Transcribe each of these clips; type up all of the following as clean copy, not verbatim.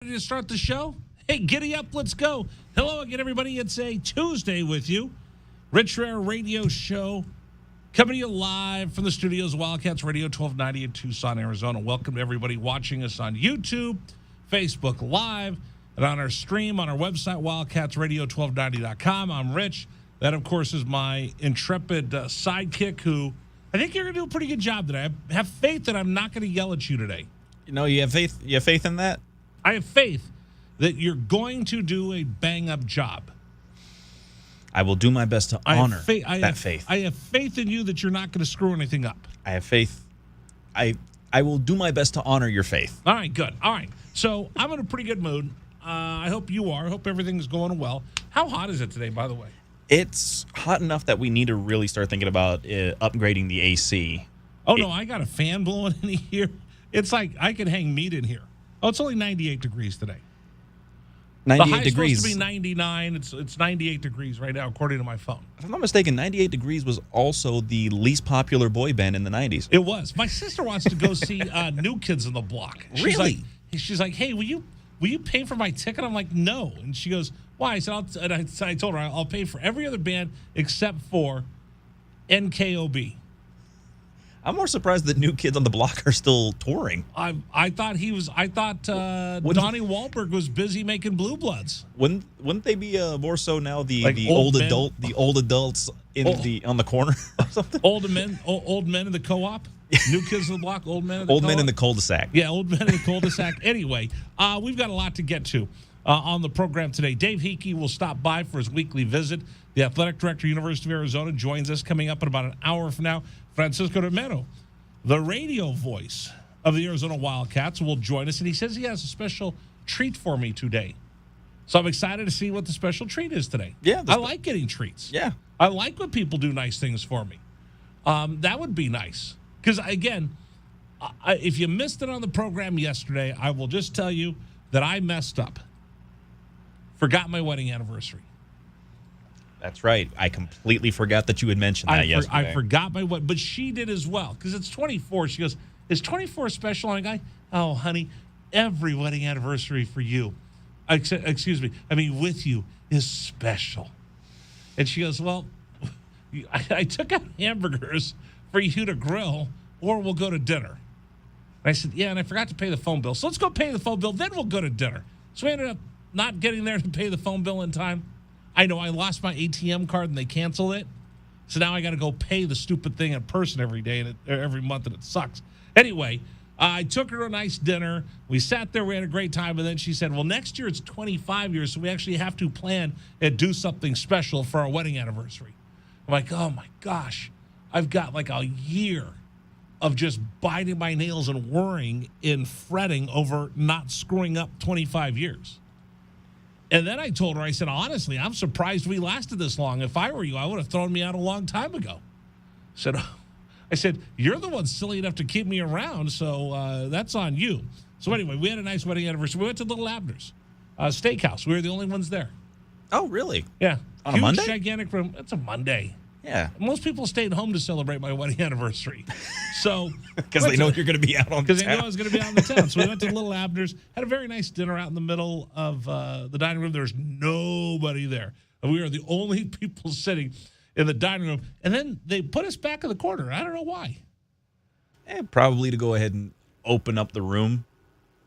Ready to start the show? Hey, giddy up, let's go. Hello again, everybody. It's a Tuesday with you. Rich Rare Radio Show coming to you live from the studios of Wildcats Radio 1290 in Tucson, Arizona. Welcome to everybody watching us on YouTube, Facebook Live, and on our stream on our website, wildcatsradio1290.com. I'm Rich. That, of course, is my intrepid sidekick who I think you're going to do a pretty good job today. I have faith that I'm not going to yell at you today. You know, you have faith. You have faith in that. I have faith that you're going to do a bang-up job. I will do my best to honor faith. I have faith in you that you're not going to screw anything up. I have faith. I will do my best to honor your faith. All right, good. All right. So I'm in a pretty good mood. I hope you are. I hope everything's going well. How hot is it today, by the way? It's hot enough that we need to really start thinking about upgrading the AC. Oh, no, I got a fan blowing in here. It's like I could hang meat in here. Oh, it's only 98 degrees today. 98 the high's degrees. Supposed to be 99. It's 98 degrees right now, according to my phone. If I'm not mistaken, 98 degrees was also the least popular boy band in the 90s. It was. My sister wants to go see New Kids on the Block. Really? She's like, hey, will you pay for my ticket? I'm like, no. And she goes, why? I said, I told her I'll pay for every other band except for NKOB. I'm more surprised that New Kids on the Block are still touring. I thought Donnie Wahlberg was busy making Blue Bloods. Wouldn't they be more so now the old adults on the corner or something? Old men in the co-op. New Kids on the Block. Old men in the old men in the cul-de-sac. Yeah, old men in the cul-de-sac. Anyway, we've got a lot to get to on the program today. Dave Hickey will stop by for his weekly visit. The athletic director, University of Arizona, joins us coming up in about an hour from now. Francisco Romero, the radio voice of the Arizona Wildcats, will join us, and he says he has a special treat for me today. So I'm excited to see what the special treat is today. Yeah, I like getting treats. Yeah, I like when people do nice things for me. That would be nice. Because, again, if you missed it on the program yesterday, I will just tell you that I messed up. Forgot my wedding anniversary. That's right. I completely forgot that you had mentioned that yesterday. I forgot my wedding, but she did as well. Because it's 24. She goes, is 24 special? And I go, oh, honey, every wedding anniversary for you, with you is special. And she goes, well, I took out hamburgers for you to grill, or we'll go to dinner. And I said, yeah, and I forgot to pay the phone bill. So let's go pay the phone bill, then we'll go to dinner. So we ended up not getting there to pay the phone bill in time. I know I lost my ATM card and they canceled it. So now I got to go pay the stupid thing in person every day and every month, and it sucks. Anyway, I took her to a nice dinner. We sat there. We had a great time. And then she said, well, next year it's 25 years, so we actually have to plan and do something special for our wedding anniversary. I'm like, oh, my gosh. I've got like a year of just biting my nails and worrying and fretting over not screwing up 25 years. And then I told her, I said, honestly, I'm surprised we lasted this long. If I were you, I would have thrown me out a long time ago. I said, you're the one silly enough to keep me around, so that's on you. So anyway, we had a nice wedding anniversary. We went to Little Abner's Steakhouse. We were the only ones there. Oh, really? Yeah. On a Monday? Gigantic room. It's a Monday. Yeah. Most people stayed home to celebrate my wedding anniversary. So because they know you're going to be out on the town. Because they knew I was going to be out in the town. So we went to Little Abner's, had a very nice dinner out in the middle of the dining room. There was nobody there. And we were the only people sitting in the dining room. And then they put us back in the corner. I don't know why. Probably to go ahead and open up the room.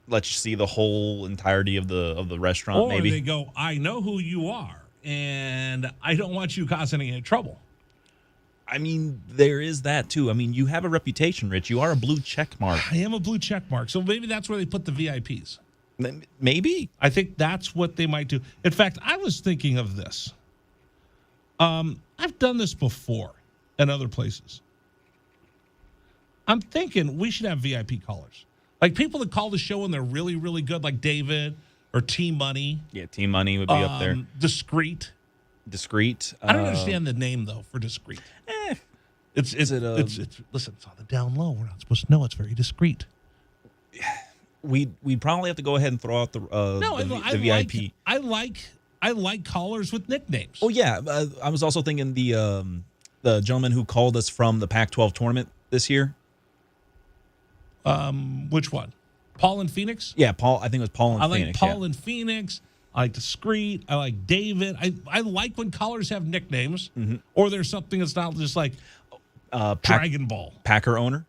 Let you see the whole entirety of the restaurant, maybe. Or they go, I know who you are, and I don't want you causing any trouble. I mean, there is that, too. I mean, you have a reputation, Rich. You are a blue check mark. I am a blue check mark. So maybe that's where they put the VIPs. Maybe. I think that's what they might do. In fact, I was thinking of this. I've done this before in other places. I'm thinking we should have VIP callers. Like people that call the show and they're really, really good, like David or T-Money. Yeah, T-Money would be up there. Discreet. I don't understand the name though for discreet. Listen, it's on the down low. We're not supposed to know. It's very discreet. We'd probably have to go ahead and throw out the VIP. I like callers with nicknames. Oh yeah, I was also thinking the gentleman who called us from the Pac-12 tournament this year. Which one? Paul in Phoenix? Yeah, Paul. I think it was Paul in I like Phoenix. Paul in Phoenix. I like Discreet. I like David. I like when callers have nicknames, or there's something that's not just like Dragon Ball. Packer owner.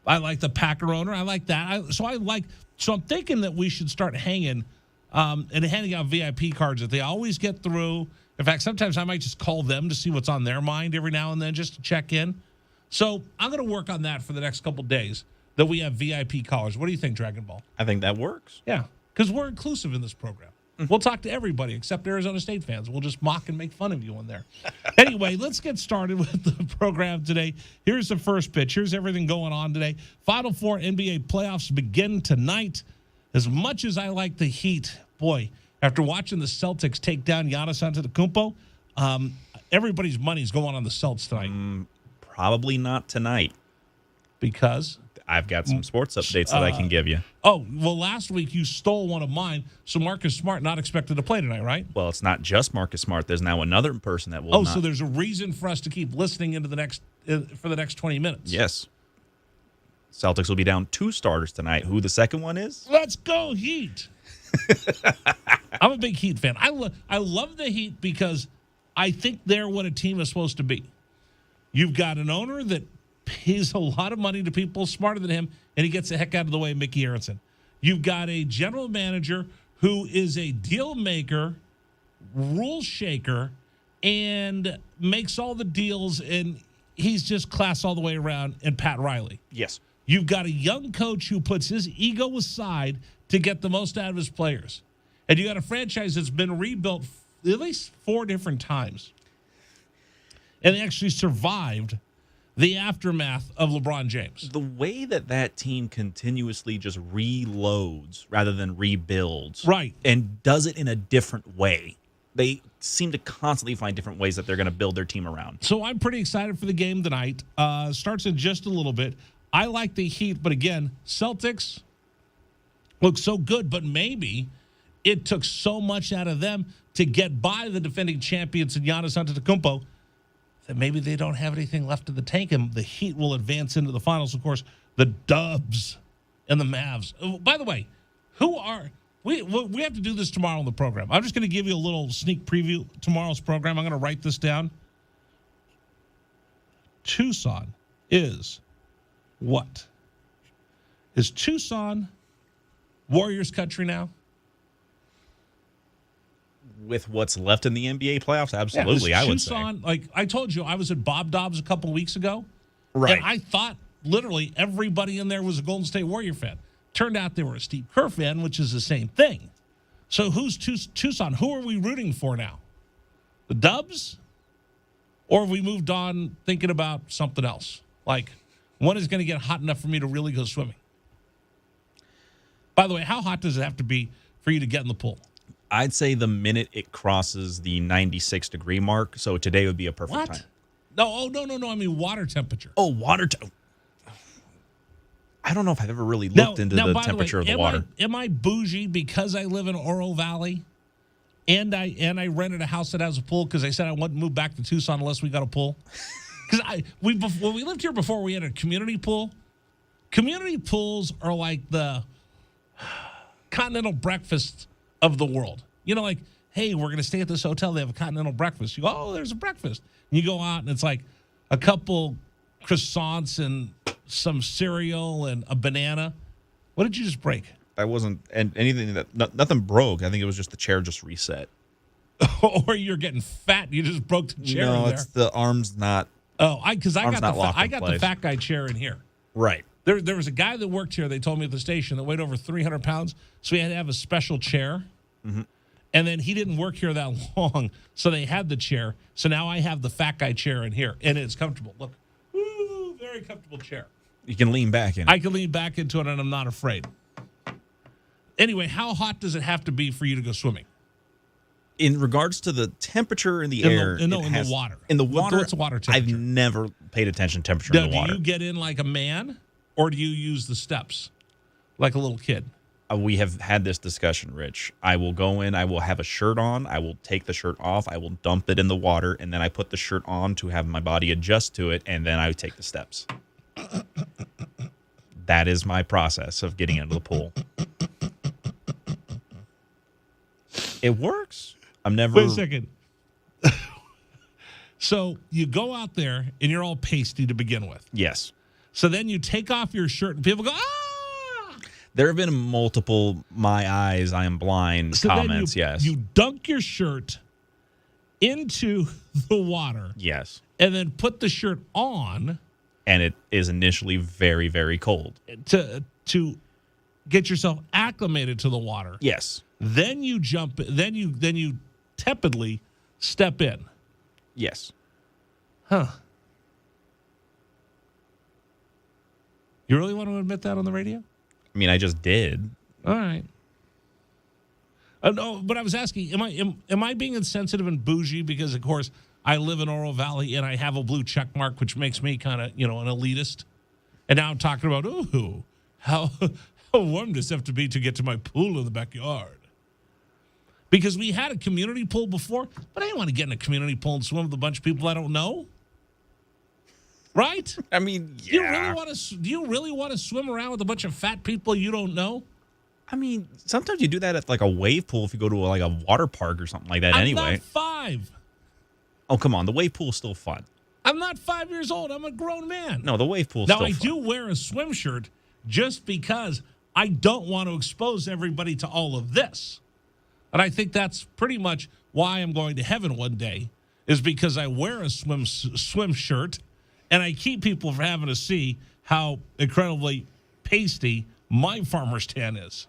I like the Packer owner. I like that. So I'm thinking that we should start hanging and handing out VIP cards that they always get through. In fact, sometimes I might just call them to see what's on their mind every now and then just to check in. So I'm going to work on that for the next couple days, that we have VIP callers. What do you think, Dragon Ball? I think that works. Yeah, because we're inclusive in this program. We'll talk to everybody except Arizona State fans. We'll just mock and make fun of you in there. Anyway, let's get started with the program today. Here's the first pitch. Here's everything going on today. Final Four NBA playoffs begin tonight. As much as I like the Heat, boy, after watching the Celtics take down Giannis Antetokounmpo, everybody's money's going on the Celtics tonight. Probably not tonight. Because? I've got some sports updates that I can give you. Oh, well, last week you stole one of mine, so Marcus Smart not expected to play tonight, right? Well, it's not just Marcus Smart. There's now another person that will so there's a reason for us to keep listening into for the next 20 minutes. Yes. Celtics will be down 2 starters tonight. Who the second one is? Let's go Heat. I'm a big Heat fan. I love the Heat because I think they're what a team is supposed to be. You've got an owner that pays a lot of money to people smarter than him, and he gets the heck out of the way of Mickey Aronson. You've got a general manager who is a deal maker, rule shaker, and makes all the deals, and he's just class all the way around, and Pat Riley. Yes. You've got a young coach who puts his ego aside to get the most out of his players. And you got a franchise that's been rebuilt at least 4 different times. And they actually survived the aftermath of LeBron James. The way that team continuously just reloads rather than rebuilds. Right. And does it in a different way. They seem to constantly find different ways that they're going to build their team around. So I'm pretty excited for the game tonight. Starts in just a little bit. I like the Heat, but again, Celtics look so good, but maybe it took so much out of them to get by the defending champions in Giannis Antetokounmpo that maybe they don't have anything left in the tank, and the Heat will advance into the finals. Of course, the Dubs and the Mavs. By the way, we have to do this tomorrow on the program. I'm just going to give you a little sneak preview of tomorrow's program. I'm going to write this down. Tucson is what? Is Tucson Warriors country now? With what's left in the NBA playoffs, absolutely, I would say. Tucson, like I told you, I was at Bob Dobbs a couple of weeks ago. Right. And I thought literally everybody in there was a Golden State Warrior fan. Turned out they were a Steve Kerr fan, which is the same thing. So who's Tucson? Who are we rooting for now? The Dubs? Or have we moved on thinking about something else? Like, when is going to get hot enough for me to really go swimming? By the way, how hot does it have to be for you to get in the pool? I'd say the minute it crosses the 96-degree mark, so today would be a perfect time. No, I mean water temperature. Oh, water I don't know if I've ever really looked into the temperature of the water. Am I bougie because I live in Oro Valley and I rented a house that has a pool because I said I wouldn't move back to Tucson unless we got a pool? Because when we lived here before, we had a community pool. Community pools are like the continental breakfast of the world. You know, like, hey, we're going to stay at this hotel. They have a continental breakfast. You go, oh, there's a breakfast. And you go out, and it's like a couple croissants and some cereal and a banana. What did you just break? I wasn't, and anything nothing broke. I think it was just the chair just reset. Or you're getting fat. You just broke the chair. No, in there. it's the arm's not. Oh, I got the place. fat guy chair in here. Right. There was a guy that worked here, they told me at the station, that weighed over 300 pounds, so he had to have a special chair. Mm-hmm. And then he didn't work here that long, so they had the chair. So now I have the fat guy chair in here, and it's comfortable. Look, woo, very comfortable chair. You can lean back in it. I can lean back into it, and I'm not afraid. Anyway, how hot does it have to be for you to go swimming? In regards to the temperature in the air, in the water. In the water, what's the water temperature? I've never paid attention to temperature in the water. Do you get in like a man, or do you use the steps like a little kid? We have had this discussion, Rich. I will go in, I will have a shirt on, I will take the shirt off, I will dump it in the water, and then I put the shirt on to have my body adjust to it, and then I take the steps. That is my process of getting into the pool. It works. I'm never. Wait a second. So you go out there and you're all pasty to begin with. Yes. So then you take off your shirt and people go, ah! There have been multiple "my eyes, I am blind" comments. Yes. You dunk your shirt into the water. Yes. And then put the shirt on. And it is initially very, very cold. To get yourself acclimated to the water. Yes. Then you jump. Then you tepidly step in. Yes. Huh. You really want to admit that on the radio? I mean, I just did. All right. No, but I was asking, am I being insensitive and bougie because, of course, I live in Oro Valley and I have a blue check mark, which makes me kind of, an elitist. And now I'm talking about, ooh, how warm does it have to be to get to my pool in the backyard? Because we had a community pool before, but I didn't want to get in a community pool and swim with a bunch of people I don't know. Right? I mean, yeah. Do you really want to swim around with a bunch of fat people you don't know? I mean, sometimes you do that at like a wave pool if you go to a water park or something like that. I'm anyway. not 5. Oh, come on. The wave pool's still fun. I'm not 5 years old. I'm a grown man. No, the wave pool's now, still I fun. do wear a swim shirt just because I don't want to expose everybody to all of this. And I think that's pretty much why I'm going to heaven one day, is because I wear a swim shirt and I keep people from having to see how incredibly pasty my farmer's tan is.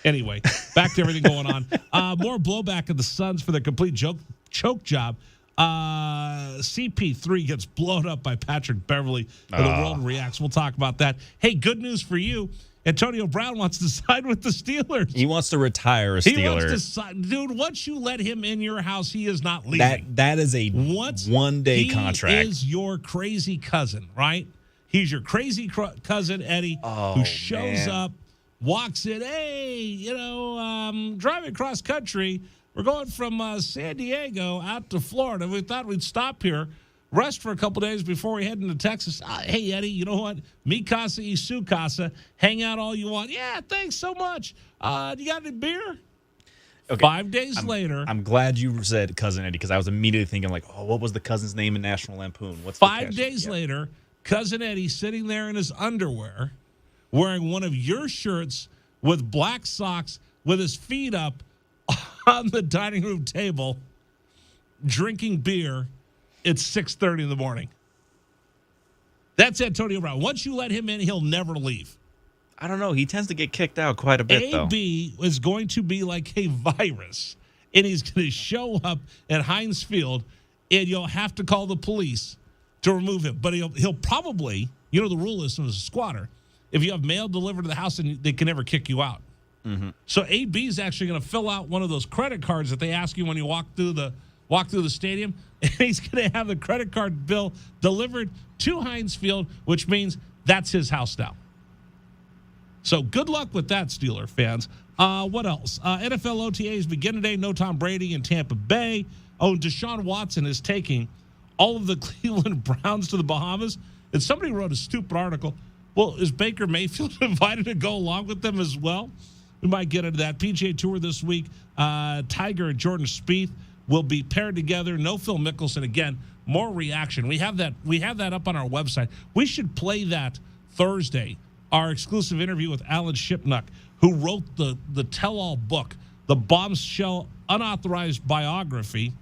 Anyway, back to everything going on. More blowback at the Suns for their complete choke job. CP3 gets blown up by Patrick Beverley, and the world reacts. We'll talk about that. Hey, good news for you. Antonio Brown wants to sign with the Steelers. He wants to retire a Steeler. He wants to sign. Dude, once you let him in your house, he is not leaving. That is a one-day contract. He is your crazy cousin, right? He's your crazy cousin, Eddie, who shows up, walks in, hey, driving cross country. We're going from San Diego out to Florida. We thought we'd stop here, rest for a couple days before we head into Texas. Hey, Eddie, you know what? Mi casa y su casa. Hang out all you want. Yeah, thanks so much. You got any beer? Okay. 5 days later. I'm glad you said Cousin Eddie because I was immediately thinking what was the cousin's name in National Lampoon? What's 5 days later, Cousin Eddie sitting there in his underwear, wearing one of your shirts with black socks, with his feet up on the dining room table, drinking beer. It's 6:30 in the morning. That's Antonio Brown. Once you let him in, he'll never leave. I don't know. He tends to get kicked out quite a bit, though. AB is going to be like a virus, and he's going to show up at Heinz Field, and you'll have to call the police to remove him. But he'll probably, the rule is as a squatter, if you have mail delivered to the house, and they can never kick you out. Mm-hmm. So AB is actually going to fill out one of those credit cards that they ask you when you walk through the stadium, and he's going to have the credit card bill delivered to Heinz Field, which means that's his house now. So good luck with that, Steeler fans. What else? NFL OTAs begin today. No Tom Brady in Tampa Bay. Oh, Deshaun Watson is taking all of the Cleveland Browns to the Bahamas. And somebody wrote a stupid article. Well, is Baker Mayfield invited to go along with them as well? We might get into that. PGA Tour this week. Tiger and Jordan Spieth will be paired together. No Phil Mickelson. Again, more reaction. We have that up on our website. We should play that Thursday. Our exclusive interview with Alan Shipnuck, who wrote the tell-all book, the bombshell unauthorized biography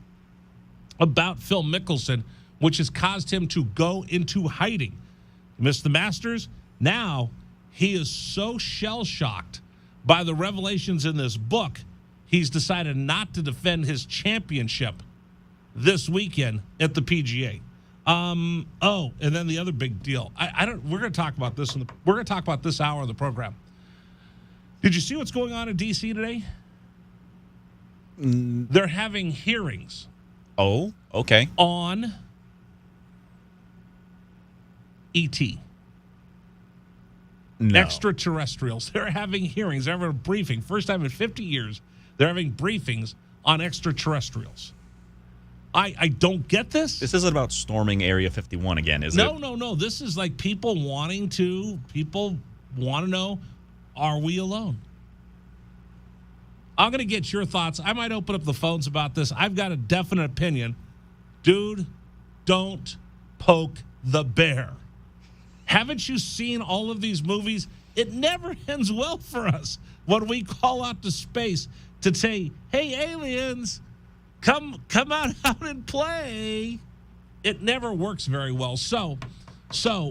about Phil Mickelson, which has caused him to go into hiding. Missed the Masters. Now he is so shell-shocked by the revelations in this book, he's decided not to defend his championship this weekend at the PGA. And then the other big deal. We're going to talk about this. We're going to talk about this hour of the program. Did you see what's going on in D.C. today? They're having hearings. Oh, okay. On E.T. No. Extraterrestrials. They're having hearings. They're having a briefing. First time in 50 years, they're having briefings on extraterrestrials. I don't get this. This isn't about storming Area 51 again, is it? No. This is like people want to know, are we alone? I'm going to get your thoughts. I might open up the phones about this. I've got a definite opinion. Dude, don't poke the bear. Haven't you seen all of these movies? It never ends well for us when we call out to space to say, hey, aliens, come out and play. It never works very well. So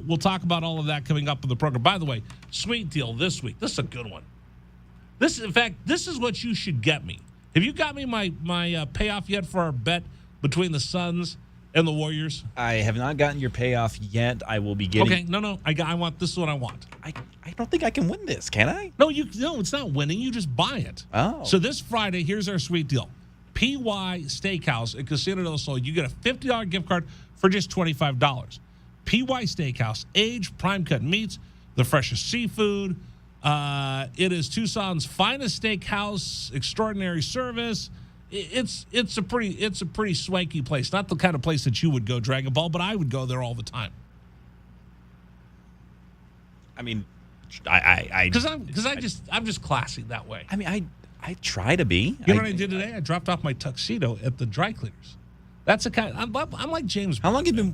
we'll talk about all of that coming up in the program. By the way, sweet deal this week. This is a good one. This is what you should get me. Have you got me my payoff yet for our bet between the Suns and the Warriors? I have not gotten your payoff yet. I will be getting. Okay, no. I want this is what I want. I don't think I can win this, can I? No, it's not winning. You just buy it. Oh. So this Friday, here's our sweet deal. PY Steakhouse at Casino del Sol. You get a $50 gift card for just $25. PY Steakhouse, aged prime cut meats, the freshest seafood. It is Tucson's finest steakhouse, extraordinary service. It's a pretty swanky place. Not the kind of place that you would go, Dragon Ball, but I would go there all the time. I mean, I because I'm just classy that way. I mean, I try to be. You know what I did today? I dropped off my tuxedo at the dry cleaners. That's a kind. I'm like James. How long have you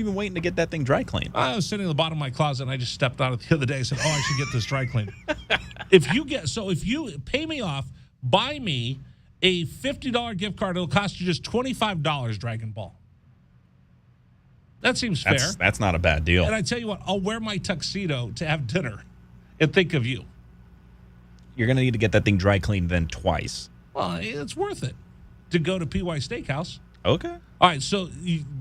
been waiting to get that thing dry cleaned? I was sitting at the bottom of my closet and I just stepped out the other day and said, "Oh, I should get this dry cleaned." If you pay me off, buy me a $50 gift card. It'll cost you just $25. Dragon Ball. That seems fair. That's not a bad deal. And I tell you what, I'll wear my tuxedo to have dinner and think of you. You're going to need to get that thing dry cleaned then twice. Well, it's worth it to go to PY Steakhouse. Okay. All right, so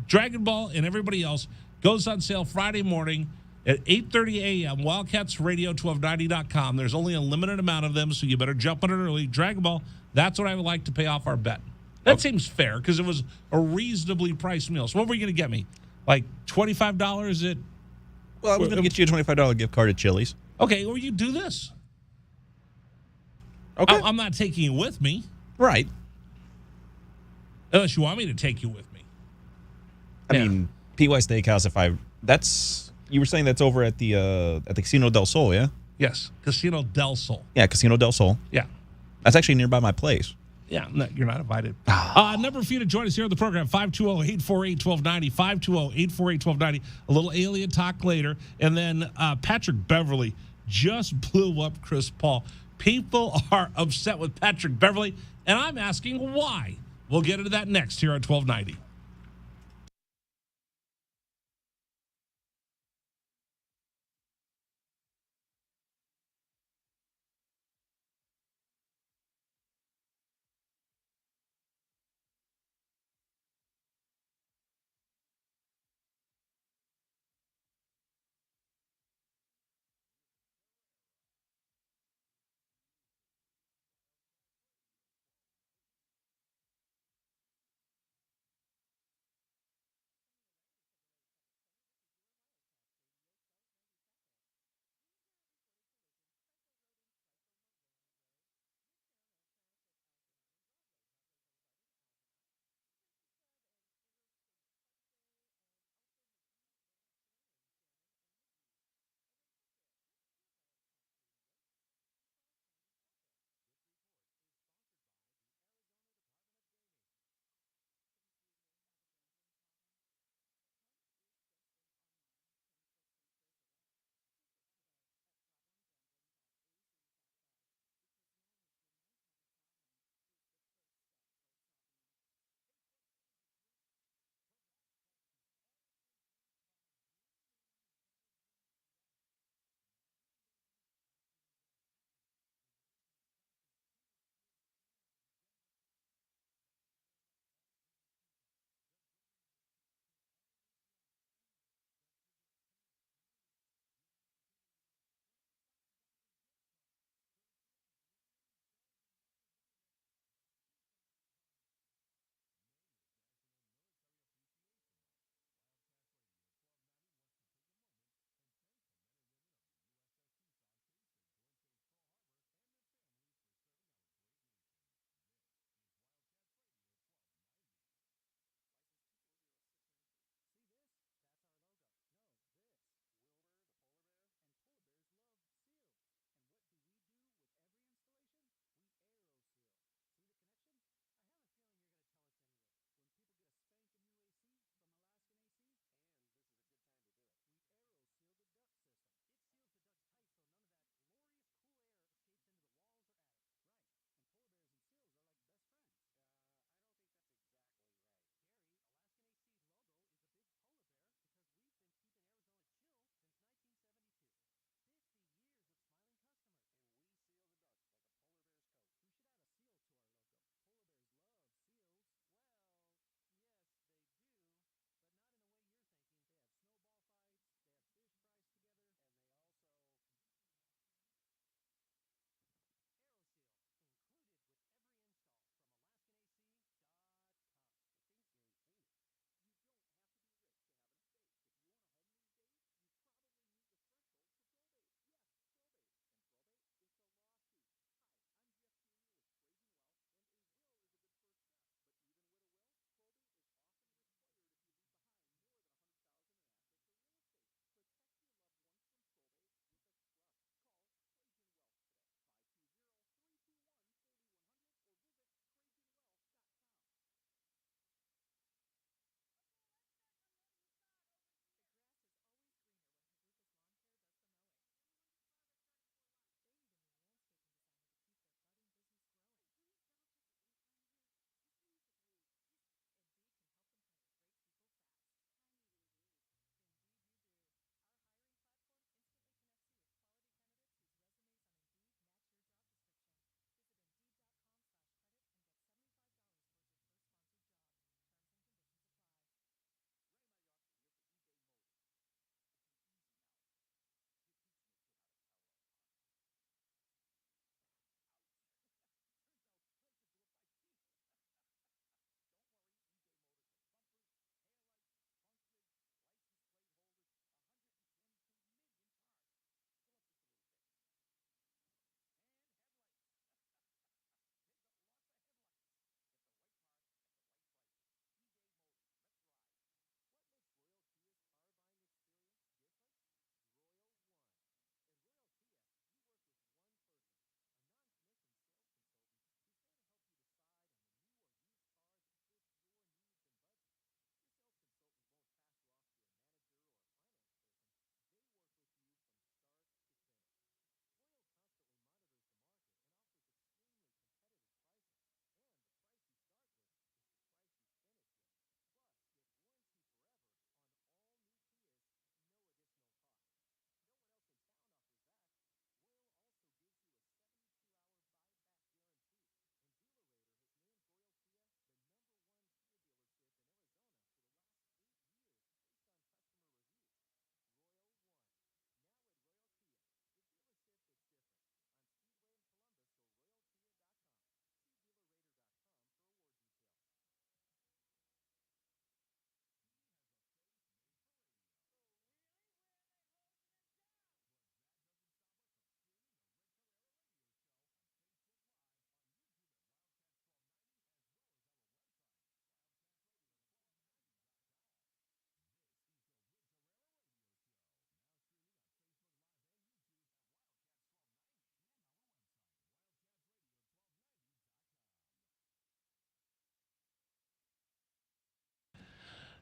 Dragon Ball and everybody else goes on sale Friday morning at 8:30 a.m. Wildcats Radio 1290.com. There's only a limited amount of them, so you better jump on it early. Dragon Ball, that's what I would like to pay off our bet. That seems fair because it was a reasonably priced meal. So what were you going to get me? Like $25 at... Well, I was going to get you a $25 gift card at Chili's. Okay, or you do this. Okay. I'm not taking you with me. Right. Unless you want me to take you with me. I mean, PY Steakhouse, you were saying that's over at the Casino del Sol, yeah? Yes, Casino del Sol. Yeah, Casino del Sol. Yeah. That's actually nearby my place. Yeah, no, you're not invited. Number for you to join us here on the program, 520-848-1290, 520-848-1290. A little alien talk later. And then Patrick Beverly just blew up Chris Paul. People are upset with Patrick Beverly, and I'm asking why. We'll get into that next here on 1290.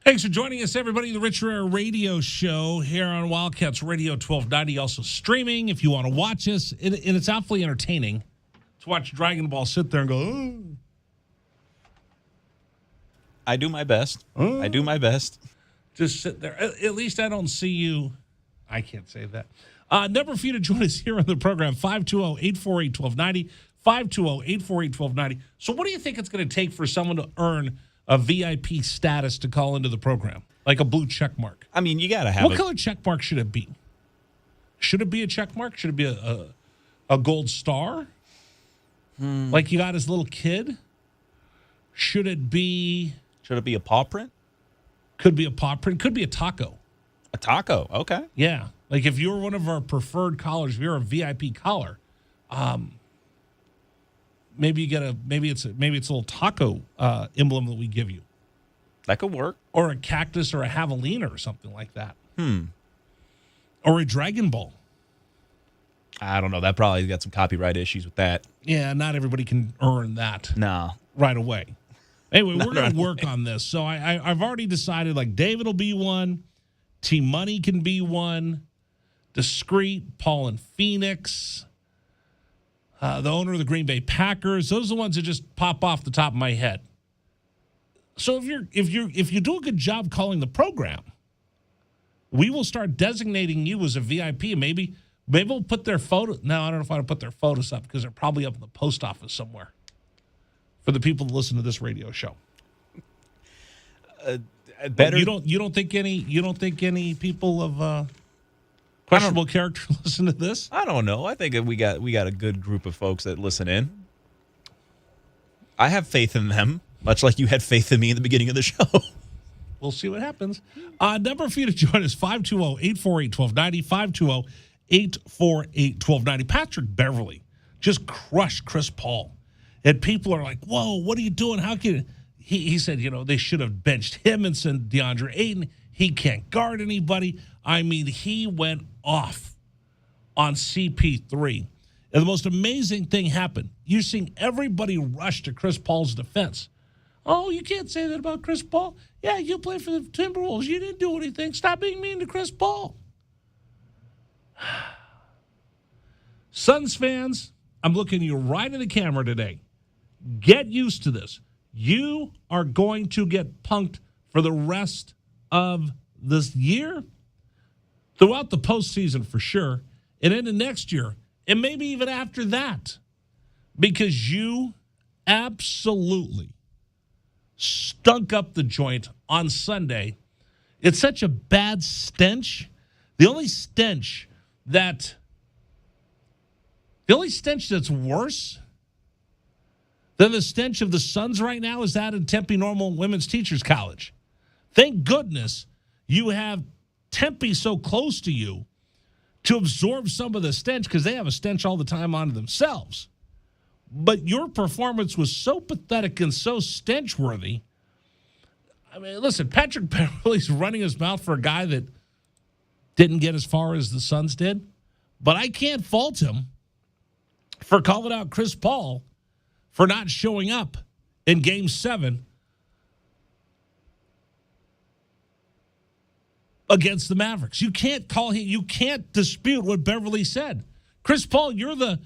Thanks for joining us, everybody. The Rich Rare Radio Show here on Wildcats Radio 1290. Also streaming if you want to watch us. And it's awfully entertaining to watch Dragon Ball sit there and go, oh. I do my best. I do my best. Just sit there. At least I don't see you. I can't say that. Number for you to join us here on the program, 520-848-1290, 520-848-1290. So what do you think it's going to take for someone to earn a VIP status to call into the program? Like a blue check mark. I mean, you got to have What color check mark should it be? Should it be a check mark? Should it be a gold star? Like you got as a little kid? Should it be a paw print? Could be a paw print. Could be a taco. A taco. Okay. Yeah. Like if you're one of our preferred callers, if you're a VIP caller, maybe it's a little taco emblem that we give you. That could work. Or a cactus or a javelina or something like that. Or a Dragon Ball. I don't know. That probably got some copyright issues with that. Yeah, not everybody can earn that right away. Anyway, we're going to work on this. So I've already decided, like, David will be one. T-Money can be one. Discreet, Paul and Phoenix. The owner of the Green Bay Packers. Those are the ones that just pop off the top of my head. So if you do a good job calling the program, we will start designating you as a VIP. Maybe we'll put their photo. No, I don't know if I want to put their photos up because they're probably up in the post office somewhere for the people that listen to this radio show. Better. You don't think any people of questionable character listen to this? I don't know. I think we got a good group of folks that listen in. I have faith in them, much like you had faith in me in the beginning of the show. We'll see what happens. Number for you to join us, 520-848-1290, 520-848-1290. Patrick Beverly just crushed Chris Paul. And people are like, whoa, what are you doing? How can you? He said, they should have benched him and sent DeAndre Ayton. He can't guard anybody. I mean, he went off on CP3. And the most amazing thing happened. You're seeing everybody rush to Chris Paul's defense. Oh, you can't say that about Chris Paul. Yeah, you play for the Timberwolves. You didn't do anything. Stop being mean to Chris Paul. Suns fans, I'm looking you right in the camera today. Get used to this. You are going to get punked for the rest of this year, throughout the postseason for sure, and into next year, and maybe even after that, because you absolutely stunk up the joint on Sunday. It's such a bad stench. The only stench that's worse than the stench of the Suns right now is that in Tempe Normal Women's Teachers College. Thank goodness you have Tempe so close to you to absorb some of the stench, because they have a stench all the time onto themselves. But your performance was so pathetic and so stench-worthy. I mean, listen, Patrick Beverly's running his mouth for a guy that didn't get as far as the Suns did. But I can't fault him for calling out Chris Paul for not showing up in Game 7 against the Mavericks. You can't dispute what Beverly said. Chris Paul, you're the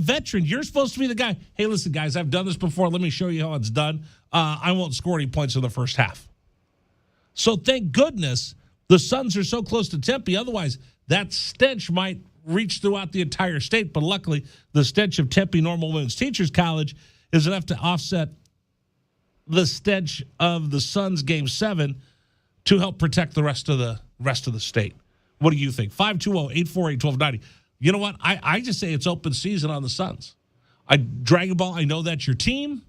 veteran. You're supposed to be the guy. Hey, listen, guys, I've done this before. Let me show you how it's done. I won't score any points in the first half. So thank goodness the Suns are so close to Tempe. Otherwise, that stench might reach throughout the entire state. But luckily, the stench of Tempe Normal Women's Teachers College is enough to offset the stench of the Suns Game 7 to help protect the rest of the state. What do you think? 520-848-1290. You know what? I just say it's open season on the Suns. Dragon Ball, I know that's your team.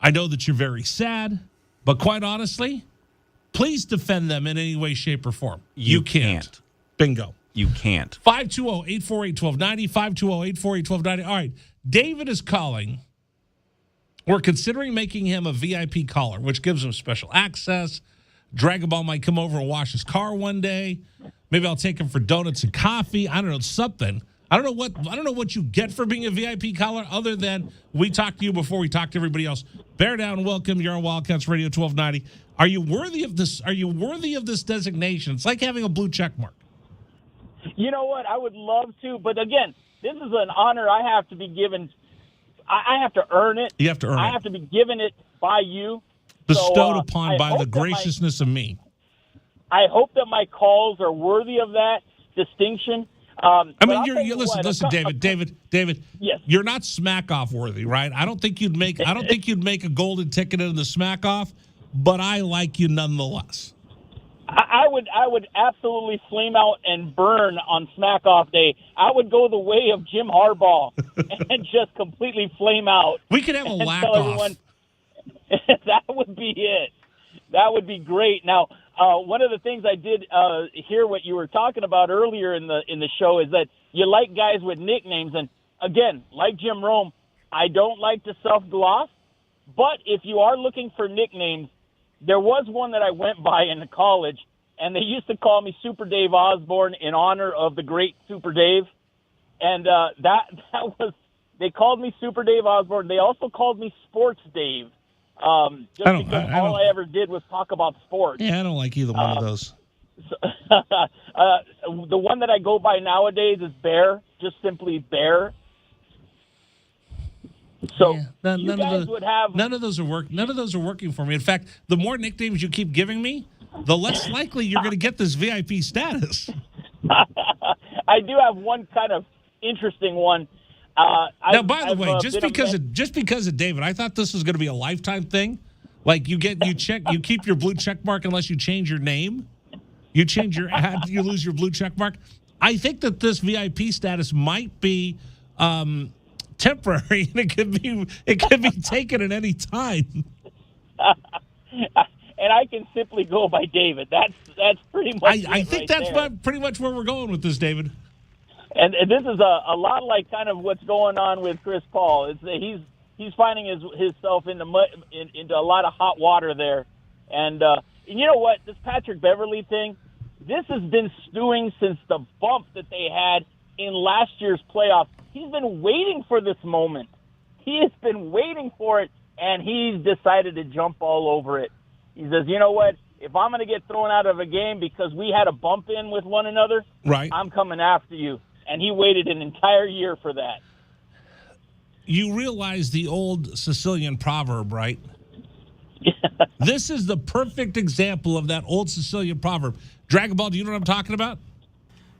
I know that you're very sad. But quite honestly, please defend them in any way, shape, or form. You can't. Bingo. You can't. 520-848-1290, 520-848-1290. All right, David is calling. We're considering making him a VIP caller, which gives him special access. Dragon Ball might come over and wash his car one day. Maybe I'll take him for donuts and coffee. I don't know, something. I don't know what you get for being a VIP caller other than we talked to you before we talked to everybody else. Bear down, welcome. You're on Wildcats Radio 1290. Are you worthy of this? Are you worthy of this designation? It's like having a blue check mark. You know what? I would love to, but again, this is an honor I have to be given. I have to earn it. You have to earn it. I have to be given it by you. Bestowed upon by the graciousness of me. I hope that my calls are worthy of that distinction. I mean, you listen, David. Yes. You're not smack off worthy, right? I don't think you'd make a golden ticket in the smack off, but I like you nonetheless. I would absolutely flame out and burn on Smack Off Day. I would go the way of Jim Harbaugh and just completely flame out. We could have a laugh off. That would be it. That would be great. Now, one of the things I did hear what you were talking about earlier in the show is that you like guys with nicknames. And again, like Jim Rome, I don't like to self-gloss. But if you are looking for nicknames, there was one that I went by in college, and they used to call me Super Dave Osborne in honor of the great Super Dave. And they called me Super Dave Osborne. They also called me Sports Dave. Just because all I ever did was talk about sports. Yeah, I don't like either one of those. The one that I go by nowadays is Bear, just simply Bear. So yeah, none of those are working for me. In fact, the more nicknames you keep giving me, the less likely you're going to get this VIP status. I do have one kind of interesting one. Now, by the way, just because of David, I thought this was going to be a lifetime thing. Like you keep your blue check mark unless you change your name. You change your ad, you lose your blue check mark. I think that this VIP status might be temporary, and it could be taken at any time. And I can simply go by David. That's pretty much. I think that's pretty much where we're going with this, David. And this is a lot like kind of what's going on with Chris Paul. He's finding himself into a lot of hot water there. And you know what? This Patrick Beverley thing, this has been stewing since the bump that they had in last year's playoffs. He's been waiting for this moment. He has been waiting for it, and he's decided to jump all over it. He says, you know what? If I'm going to get thrown out of a game because we had a bump in with one another, right, I'm coming after you. And he waited an entire year for that. You realize the old Sicilian proverb, right? This is the perfect example of that old Sicilian proverb. Dragon Ball, do you know what I'm talking about?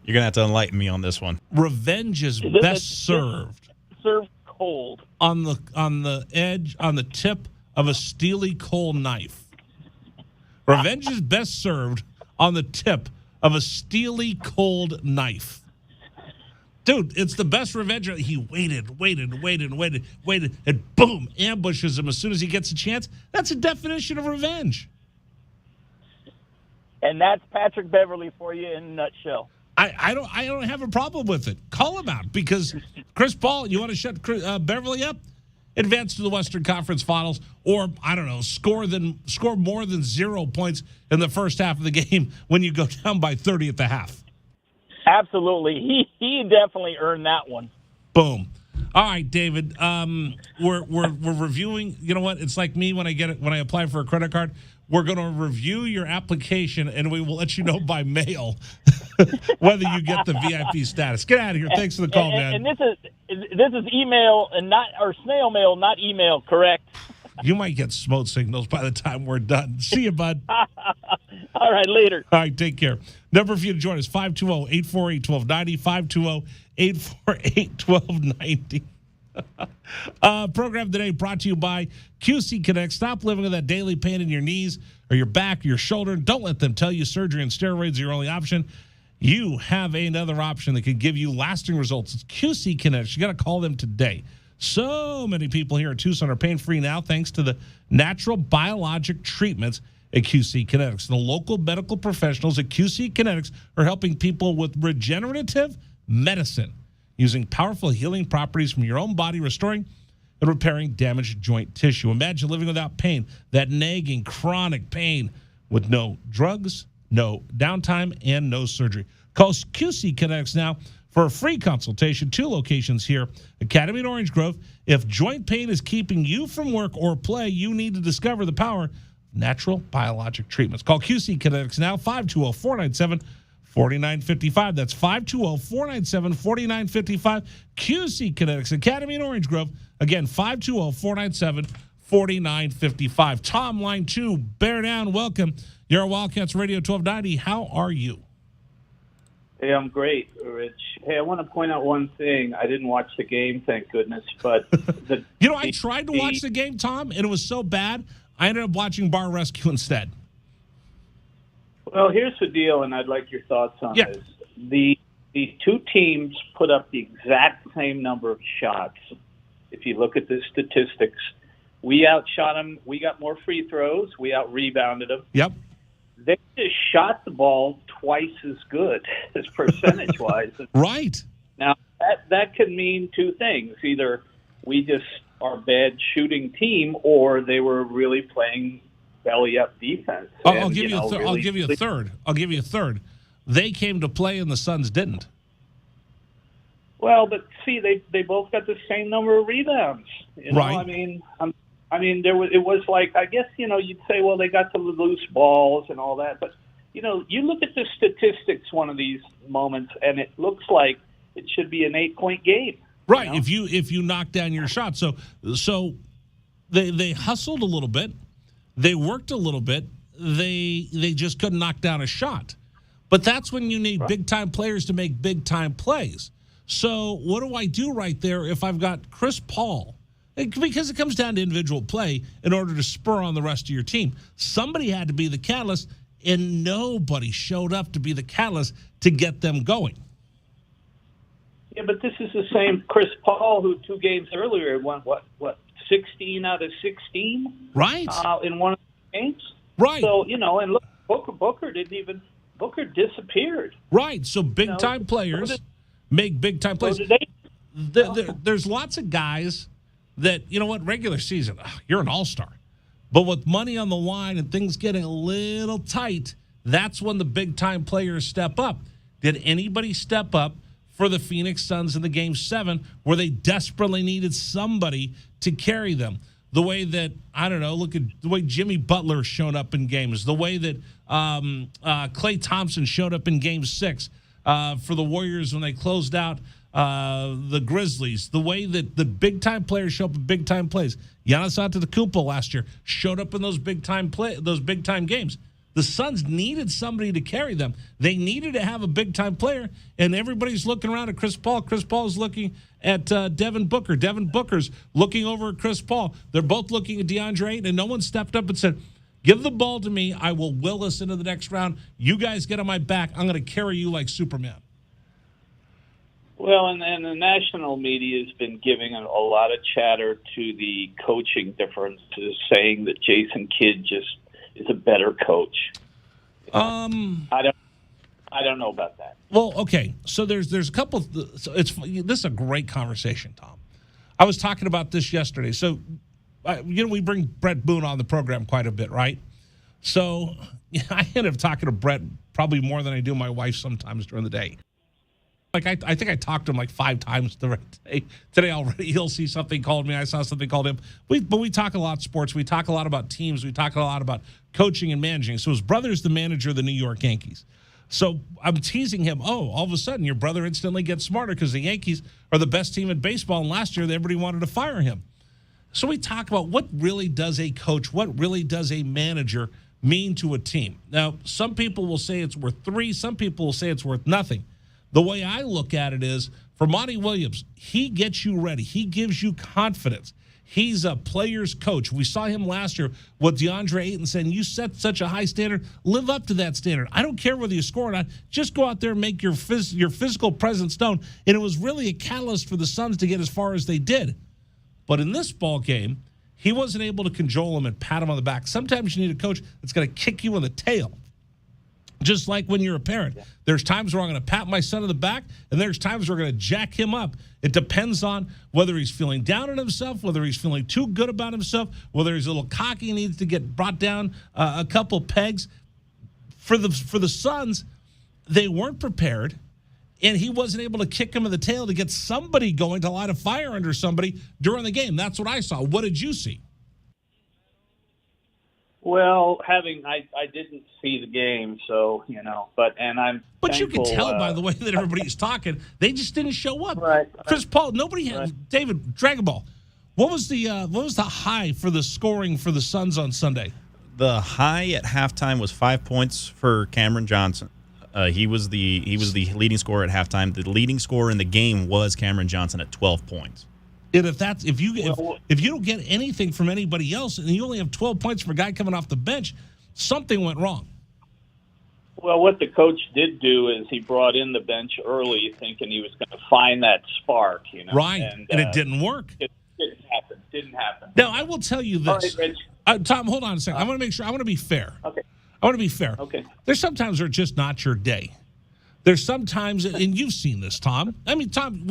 You're going to have to enlighten me on this one. Revenge is best served cold on the tip of a steely coal knife. Revenge is best served on the tip of a steely cold knife. Dude, it's the best revenge. He waited, and boom, ambushes him as soon as he gets a chance. That's a definition of revenge. And that's Patrick Beverley for you in a nutshell. I don't have a problem with it. Call him out, because Chris Paul, you want to shut Beverley up? Advance to the Western Conference Finals, or I don't know, score more than 0 points in the first half of the game when you go down by 30 at the half. Absolutely, he definitely earned that one. Boom. All right, David. We're reviewing. You know what? It's like me when I apply for a credit card. We're going to review your application, and we will let you know by mail whether you get the VIP status. Get out of here. Thanks for the call, man. And this is email and snail mail, not email. Correct. You might get smoke signals by the time we're done. See you, bud. All right, later. All right, take care. Number for you to join us, 520-848-1290, 520-848-1290. Program today brought to you by QC Connect. Stop living with that daily pain in your knees or your back or your shoulder. Don't let them tell you surgery and steroids are your only option. You have another option that could give you lasting results. It's QC Connect. You got to call them today. So many people here in Tucson are pain-free now thanks to the natural biologic treatments at QC Kinetics. The local medical professionals at QC Kinetics are helping people with regenerative medicine using powerful healing properties from your own body, restoring and repairing damaged joint tissue. Imagine living without pain, that nagging, chronic pain with no drugs, no downtime, and no surgery. Call QC Kinetics now for a free consultation. 2 locations here, Academy and Orange Grove. If joint pain is keeping you from work or play, you need to discover the power of natural biologic treatments. Call QC Kinetics now, 520-497-4955. That's 520-497-4955. QC Kinetics, Academy and Orange Grove. Again, 520-497-4955. Tom, line 2, bear down, welcome. You're on Wildcats Radio 1290. How are you? Hey, I'm great, Rich. Hey, I want to point out one thing. I didn't watch the game, thank goodness, but I tried to watch the game, Tom, and it was so bad, I ended up watching Bar Rescue instead. Well, here's the deal, and I'd like your thoughts on this. The 2 teams put up the exact same number of shots. If you look at the statistics, we outshot them. We got more free throws. We out-rebounded them. Yep. They just shot the ball twice as good as percentage-wise. Right. Now, that could mean 2 things. Either we just are a bad shooting team, or they were really playing belly-up defense. I'll give you a third. They came to play and the Suns didn't. Well, but see, they both got the same number of rebounds. Right. It was like, I guess, you'd say, well, they got the loose balls and all that. But, you look at the statistics one of these moments, and it looks like it should be an 8-point game. Right, if you knock down your shot. So they hustled a little bit. They worked a little bit. They just couldn't knock down a shot. But that's when you need big-time players to make big-time plays. So what do I do right there if I've got Chris Paul? Because it comes down to individual play in order to spur on the rest of your team. Somebody had to be the catalyst, and nobody showed up to be the catalyst to get them going. Yeah, but this is the same Chris Paul who 2 games earlier won, 16 out of 16? Right. In one of the games? Right. So, and look, Booker disappeared. Right. So big-time players make big-time plays. There's lots of guys that, regular season, you're an all-star. But with money on the line and things getting a little tight, that's when the big-time players step up. Did anybody step up for the Phoenix Suns in the Game 7 where they desperately needed somebody to carry them? The way that, look at the way Jimmy Butler showed up in games, the way that Klay Thompson showed up in Game 6 for the Warriors when they closed out the Grizzlies, the way that the big-time players show up in big-time plays. Giannis Antetokounmpo last year showed up in those big-time games. The Suns needed somebody to carry them. They needed to have a big-time player, and everybody's looking around at Chris Paul. Chris Paul's looking at Devin Booker. Devin Booker's looking over at Chris Paul. They're both looking at DeAndre Ayton, and no one stepped up and said, give the ball to me. I will will us into the next round. You guys get on my back. I'm going to carry you like Superman. Well, and the national media has been giving a lot of chatter to the coaching differences, saying that Jason Kidd just is a better coach. I don't know about that. Well, okay. So there's a couple. So this is a great conversation, Tom. I was talking about this yesterday. So we bring Brett Boone on the program quite a bit, right? So I end up talking to Brett probably more than I do my wife sometimes during the day. Like I think I talked to him like 5 times today already. He'll see something, called me. I saw something, called him. But we talk a lot sports. We talk a lot about teams. We talk a lot about coaching and managing. So his brother's the manager of the New York Yankees. So I'm teasing him. Oh, all of a sudden your brother instantly gets smarter because the Yankees are the best team in baseball, and last year everybody wanted to fire him. So we talk about what really does a coach, what really does a manager mean to a team. Now, some people will say it's worth 3. Some people will say it's worth nothing. The way I look at it is, for Monty Williams, he gets you ready. He gives you confidence. He's a player's coach. We saw him last year with DeAndre Ayton saying, you set such a high standard, live up to that standard. I don't care whether you score or not. Just go out there and make your physical presence known. And it was really a catalyst for the Suns to get as far as they did. But in this ball game, he wasn't able to cajole him and pat him on the back. Sometimes you need a coach that's going to kick you in the tail. Just like when you're a parent. Yeah. There's times where I'm going to pat my son on the back, and there's times where we're going to jack him up. It depends on whether he's feeling down on himself, whether he's feeling too good about himself, whether he's a little cocky and needs to get brought down a couple pegs. For the Suns, they weren't prepared, and he wasn't able to kick him in the tail to get somebody going to light a fire under somebody during the game. That's what I saw. What did you see? Well, I didn't see the game, so but I'm. But you can thankful, tell by the way that everybody's talking, they just didn't show up. Right. Chris Paul, nobody had. Right. David, Dragon Ball. What was the high for the scoring for the Suns on Sunday? The high at halftime was 5 points for Cameron Johnson. He was the leading scorer at halftime. The leading scorer in the game was Cameron Johnson at 12 points. And if you don't get anything from anybody else, and you only have 12 points from a guy coming off the bench, something went wrong. Well, what the coach did do is he brought in the bench early, thinking he was going to find that spark. Right, and it didn't work. It didn't happen. Now I will tell you this, All right, Rich. Tom. Hold on a second. I want to make sure. I want to be fair. Okay. I want to be fair. Okay. There's sometimes they're just not your day. There's sometimes, and you've seen this, Tom. I mean, Tom,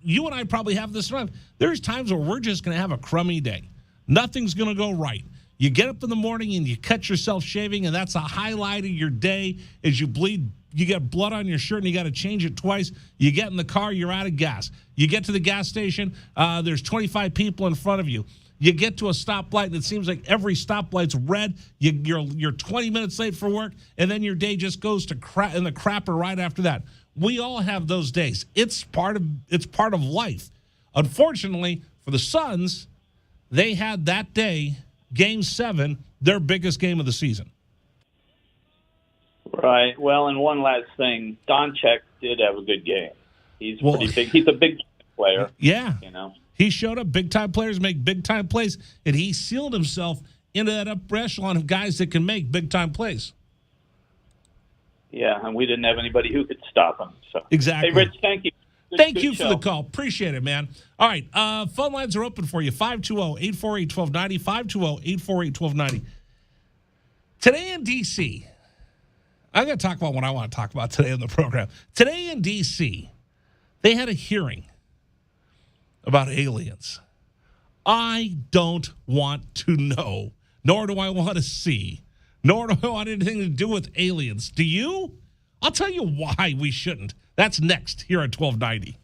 you and I probably have this around. There's times where we're just going to have a crummy day. Nothing's going to go right. You get up in the morning and you cut yourself shaving, and that's a highlight of your day. As you bleed, you get blood on your shirt, and you got to change it twice. You get in the car, you're out of gas. You get to the gas station, there's 25 people in front of you. You get to a stoplight, and it seems like every stoplight's red. You're 20 minutes late for work, and then your day just goes to crap in the crapper right after that. We all have those days. It's part of life. Unfortunately, for the Suns, they had that day, Game 7, their biggest game of the season. Right. Well, and one last thing, Doncic did have a good game. He's pretty big. He's a big player. Yeah. He showed up. Big-time players make big-time plays, and he sealed himself into that upper echelon of guys that can make big-time plays. Yeah, and we didn't have anybody who could stop him. So exactly. Hey, Rich, thank you. Thank you for the call. Appreciate it, man. All right, phone lines are open for you. 520-848-1290, 520-848-1290. Today in D.C., I'm going to talk about what I want to talk about today on the program. Today in D.C., they had a hearing about aliens. I don't want to know, nor do I want to see, nor do I want anything to do with aliens. Do you? I'll tell you why we shouldn't. That's next here at 1290.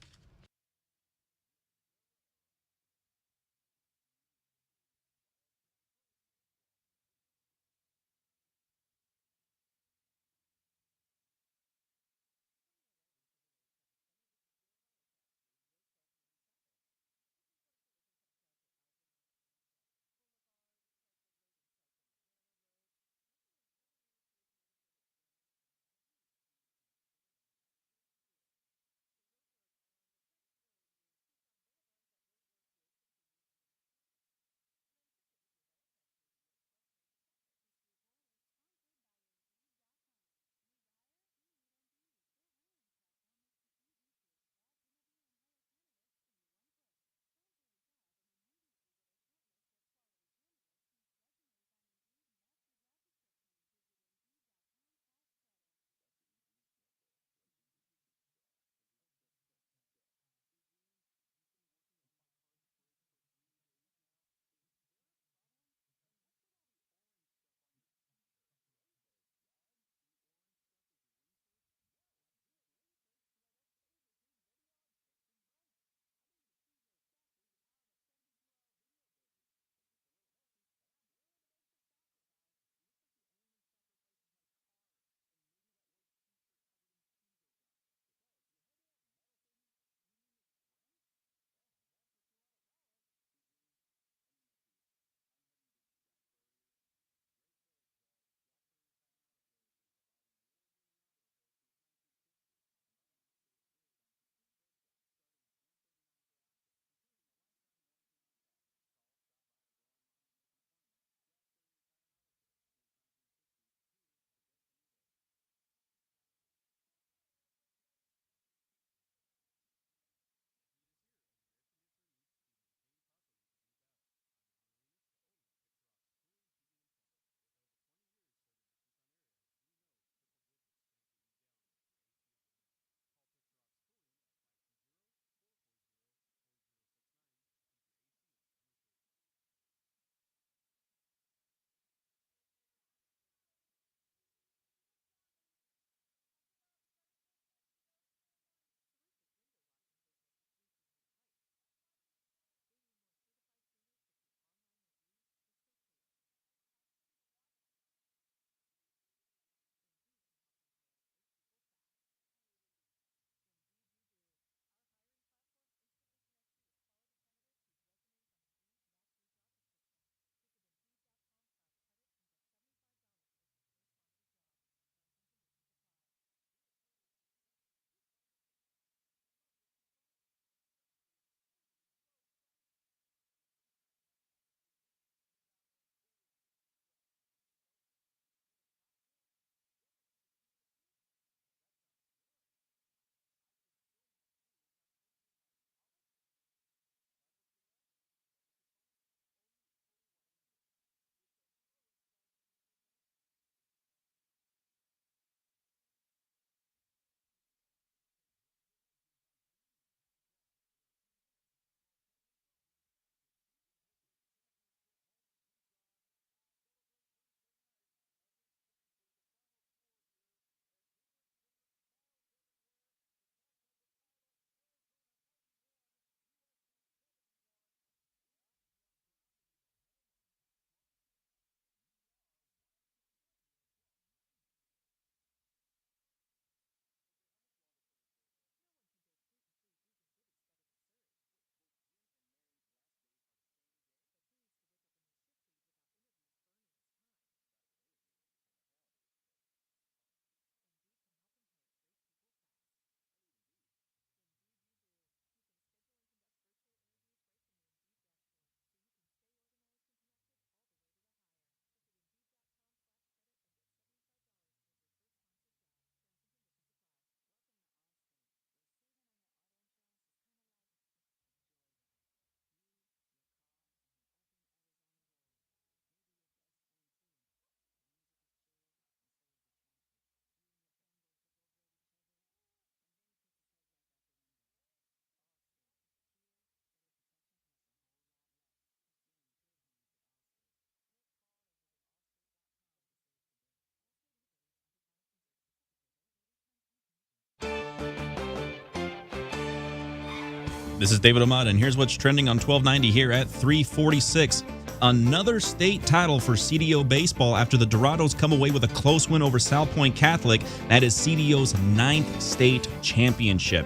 This is David Ahmad, and here's what's trending on 1290 here at 346. Another state title for CDO baseball after the Dorados come away with a close win over South Point Catholic. That is CDO's 9th state championship.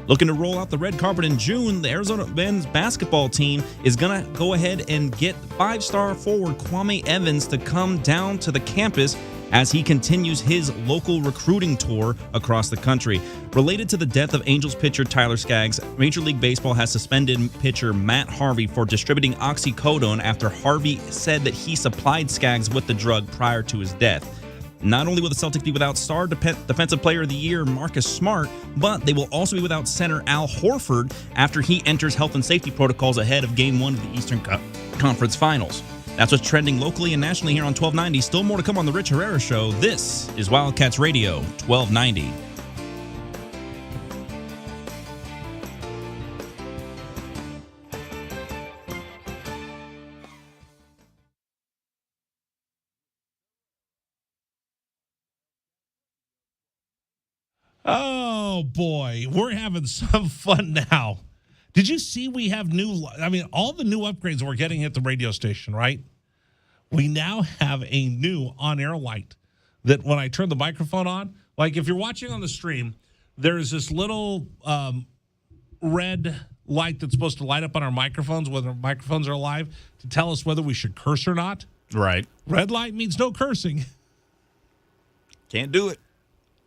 Looking to roll out the red carpet in June, the Arizona men's basketball team is going to go ahead and get 5-star forward Kwame Evans to come down to the campus as he continues his local recruiting tour across the country. Related to the death of Angels pitcher Tyler Skaggs, Major League Baseball has suspended pitcher Matt Harvey for distributing oxycodone after Harvey said that he supplied Skaggs with the drug prior to his death. Not only will the Celtics be without star defensive player of the year Marcus Smart, but they will also be without center Al Horford after he enters health and safety protocols ahead of Game 1 of the Eastern Conference Finals. That's what's trending locally and nationally here on 1290. Still more to come on The Rich Herrera Show. This is Wildcats Radio 1290. Oh, boy. We're having some fun now. Did you see we have all the new upgrades we're getting at the radio station, right? We now have a new on-air light that when I turn the microphone on, like if you're watching on the stream, there's this little red light that's supposed to light up on our microphones, whether our microphones are live, to tell us whether we should curse or not. Right. Red light means no cursing. Can't do it.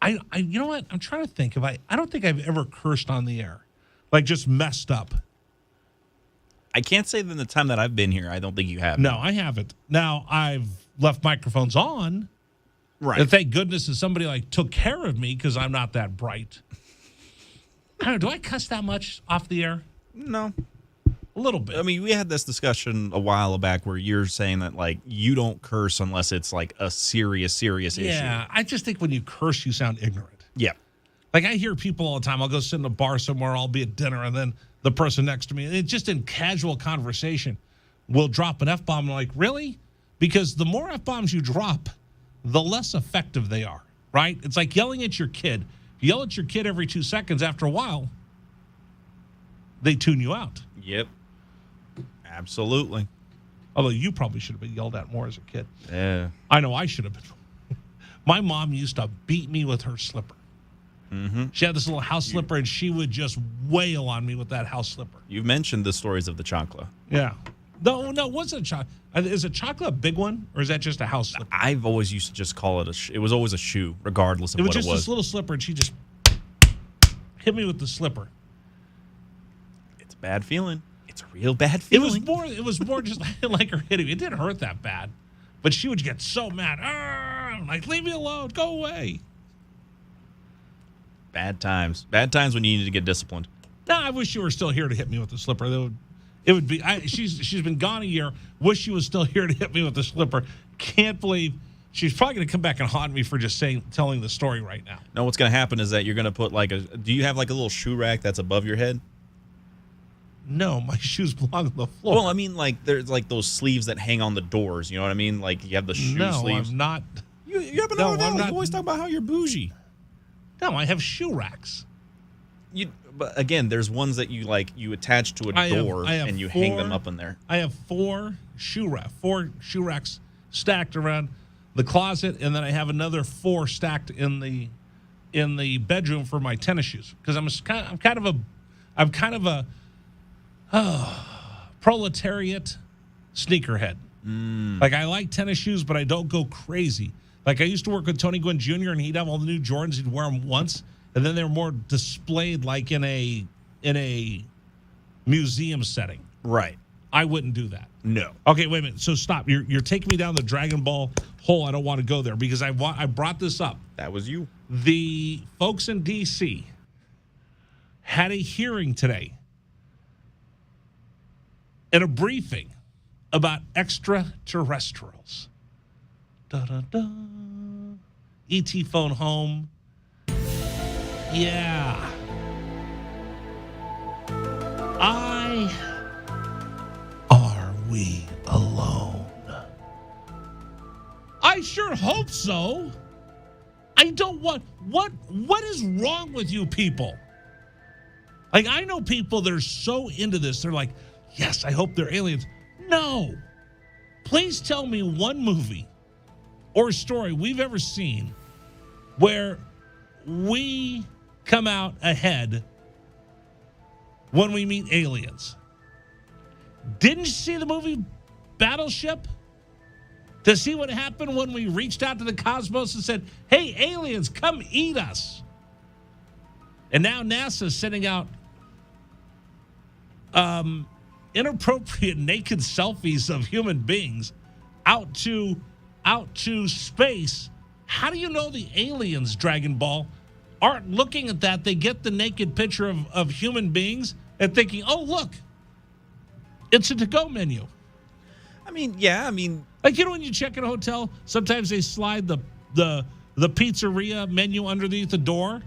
I you know what? I'm trying to think if I don't think I've ever cursed on the air. Like just messed up. I can't say that in the time that I've been here, I don't think you have. No, I haven't. Now, I've left microphones on. Right. And thank goodness that somebody took care of me because I'm not that bright. I don't know. Do I cuss that much off the air? No. A little bit. I mean, we had this discussion a while back where you're saying that, you don't curse unless it's, a serious issue. Yeah, I just think when you curse, you sound ignorant. Yeah. I hear people all the time. I'll go sit in a bar somewhere, I'll be at dinner, and then the person next to me, and just in casual conversation, will drop an F-bomb. I'm like, really? Because the more F-bombs you drop, the less effective they are, right? It's like yelling at your kid. You yell at your kid every 2 seconds. After a while, they tune you out. Yep. Absolutely. Although you probably should have been yelled at more as a kid. Yeah. I know I should have been. My mom used to beat me with her slipper. Mm-hmm. She had this little house slipper, and she would just wail on me with that house slipper. You've mentioned the stories of the chancla. Yeah. No, it wasn't a chocolate. Is a chocolate a big one, or is that just a house slipper? I've always used to just call it it was always a shoe, regardless of what it was. It was just this little slipper, and she just hit me with the slipper. It's a bad feeling. It's a real bad feeling. It was more just like her hitting me. It didn't hurt that bad, but she would get so mad. I'm like, leave me alone. Go away. Bad times. Bad times when you need to get disciplined. No, I wish you were still here to hit me with the slipper. It would be. She's been gone a year. Wish she was still here to hit me with the slipper. Can't believe she's probably going to come back and haunt me for just telling the story right now. No, what's going to happen is that you're going to put do you have a little shoe rack that's above your head? No, my shoes belong on the floor. Well, I mean, there's those sleeves that hang on the doors. You know what I mean? You have the shoe sleeves. I'm not. You happen to know that? You always talk about how you're bougie. No, I have shoe racks. But again, there's ones that you attach to a door and you hang them up in there. I have four shoe racks stacked around the closet, and then I have another 4 stacked in the bedroom for my tennis shoes because I'm kind of a proletariat sneakerhead. I like tennis shoes, but I don't go crazy. I used to work with Tony Gwynn Jr., and he'd have all the new Jordans. He'd wear them once, and then they were more displayed in a museum setting. Right. I wouldn't do that. No. Okay, wait a minute. So stop. You're taking me down the Dragon Ball hole. I don't want to go there because I brought this up. That was you. The folks in D.C. had a hearing today and a briefing about extraterrestrials. Da-da-da. E.T. phone home. Yeah. Are we alone? I sure hope so. I don't want... What is wrong with you people? Like, I know people that are so into this. They're like, yes, I hope they're aliens. No. Please tell me one movie or story we've ever seen where we come out ahead when we meet aliens. Didn't you see the movie Battleship? To see what happened when we reached out to the cosmos and said, hey, aliens, come eat us. And now NASA's sending out inappropriate naked selfies of human beings out to space. How do you know the aliens, Dragon Ball, aren't looking at that? They get the naked picture of human beings and thinking, oh, look, it's a to-go menu. I mean, yeah, I mean, like, you know, when you check in a hotel, sometimes they slide the pizzeria menu underneath the door.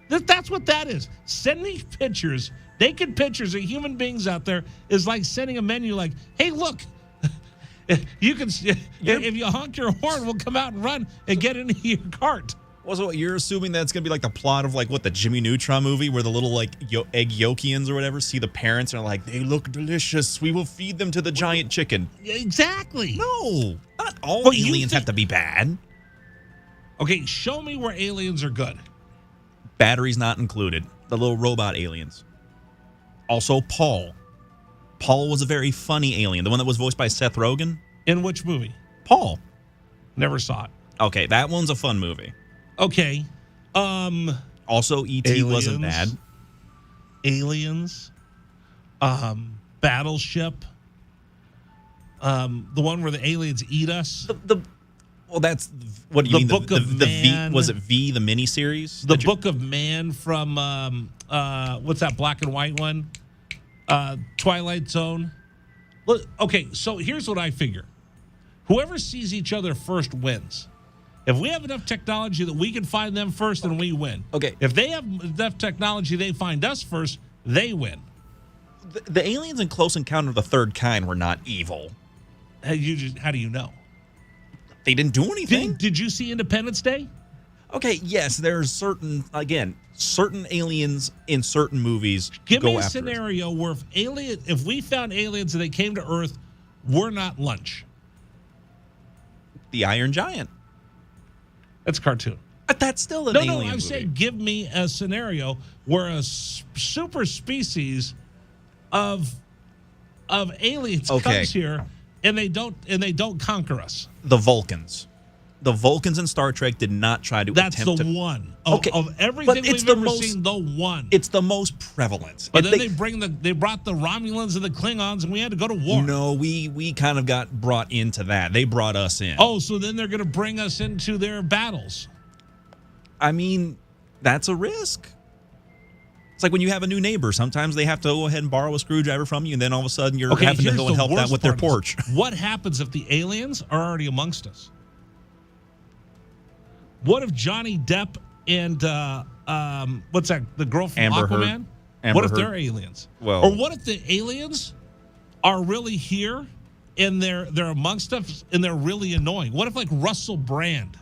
That's what that is. Sending pictures, naked pictures of human beings out there is like sending a menu like, hey, look, you can, if you honk your horn, we'll come out and run and get into your cart. Also, you're assuming that's going to be like the plot of like what the Jimmy Neutron movie where the little like egg Yokians or whatever see the parents and are like, they look delicious. We will feed them to the giant chicken. Exactly. No, not all aliens have to be bad. Okay, show me where aliens are good. Batteries not included. The little robot aliens. Also, Paul. Paul was a very funny alien. The one that was voiced by Seth Rogen. In which movie? Paul. Never saw it. Okay, that one's a fun movie. Okay. Also, E.T. wasn't bad. Aliens. Battleship. The one where the aliens eat us. Well, that's what do you mean? Book of Man. V, was it V, the miniseries? The Book of Man from what's that black and white one? Twilight Zone. Look, okay, so here's what I figure. Whoever sees each other first wins. If we have enough technology that we can find them first, then we win. Okay. If they have enough technology, they find us first, they win. The aliens in Close Encounter of the Third Kind were not evil. How do you know? They didn't do anything. Did you see Independence Day? Okay, yes, there's certain aliens in certain movies. Give me a scenario where if we found aliens and they came to Earth, we're not lunch. The Iron Giant. That's a cartoon. But that's still an alien movie. No, I'm saying give me a scenario where a super species of aliens comes here and they don't conquer us. The Vulcans. The Vulcans in Star Trek did not try to That's attempt the to... one. Okay, of everything we've ever seen, the one. It's the most prevalent. But then they brought the Romulans and the Klingons, and we had to go to war. No, we kind of got brought into that. They brought us in. Oh, so then they're going to bring us into their battles. I mean, that's a risk. It's like when you have a new neighbor. Sometimes they have to go ahead and borrow a screwdriver from you, and then all of a sudden you're having to go and help that with their porch. What happens if the aliens are already amongst us? What if Johnny Depp and what's that? The girl from Aquaman? What if they're aliens? Well, or what if the aliens are really here and they're amongst us and they're really annoying? What if like Russell Brand?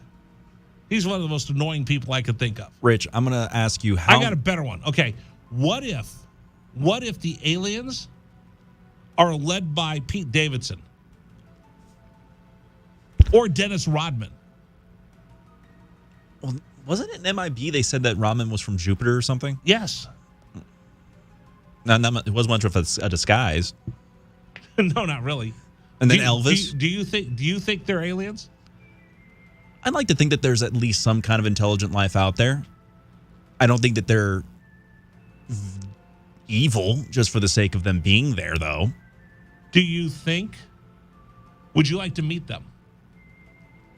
He's one of the most annoying people I could think of. Rich, I'm going to ask you how. I got a better one. Okay, what if the aliens are led by Pete Davidson or Dennis Rodman? Well, wasn't it in MIB they said that Rodman was from Jupiter or something? Yes. No, it wasn't much of a disguise. No, not really. And then Elvis. Do you think they're aliens? I'd like to think that there's at least some kind of intelligent life out there. I don't think that they're evil just for the sake of them being there, though. Do you think? Would you like to meet them?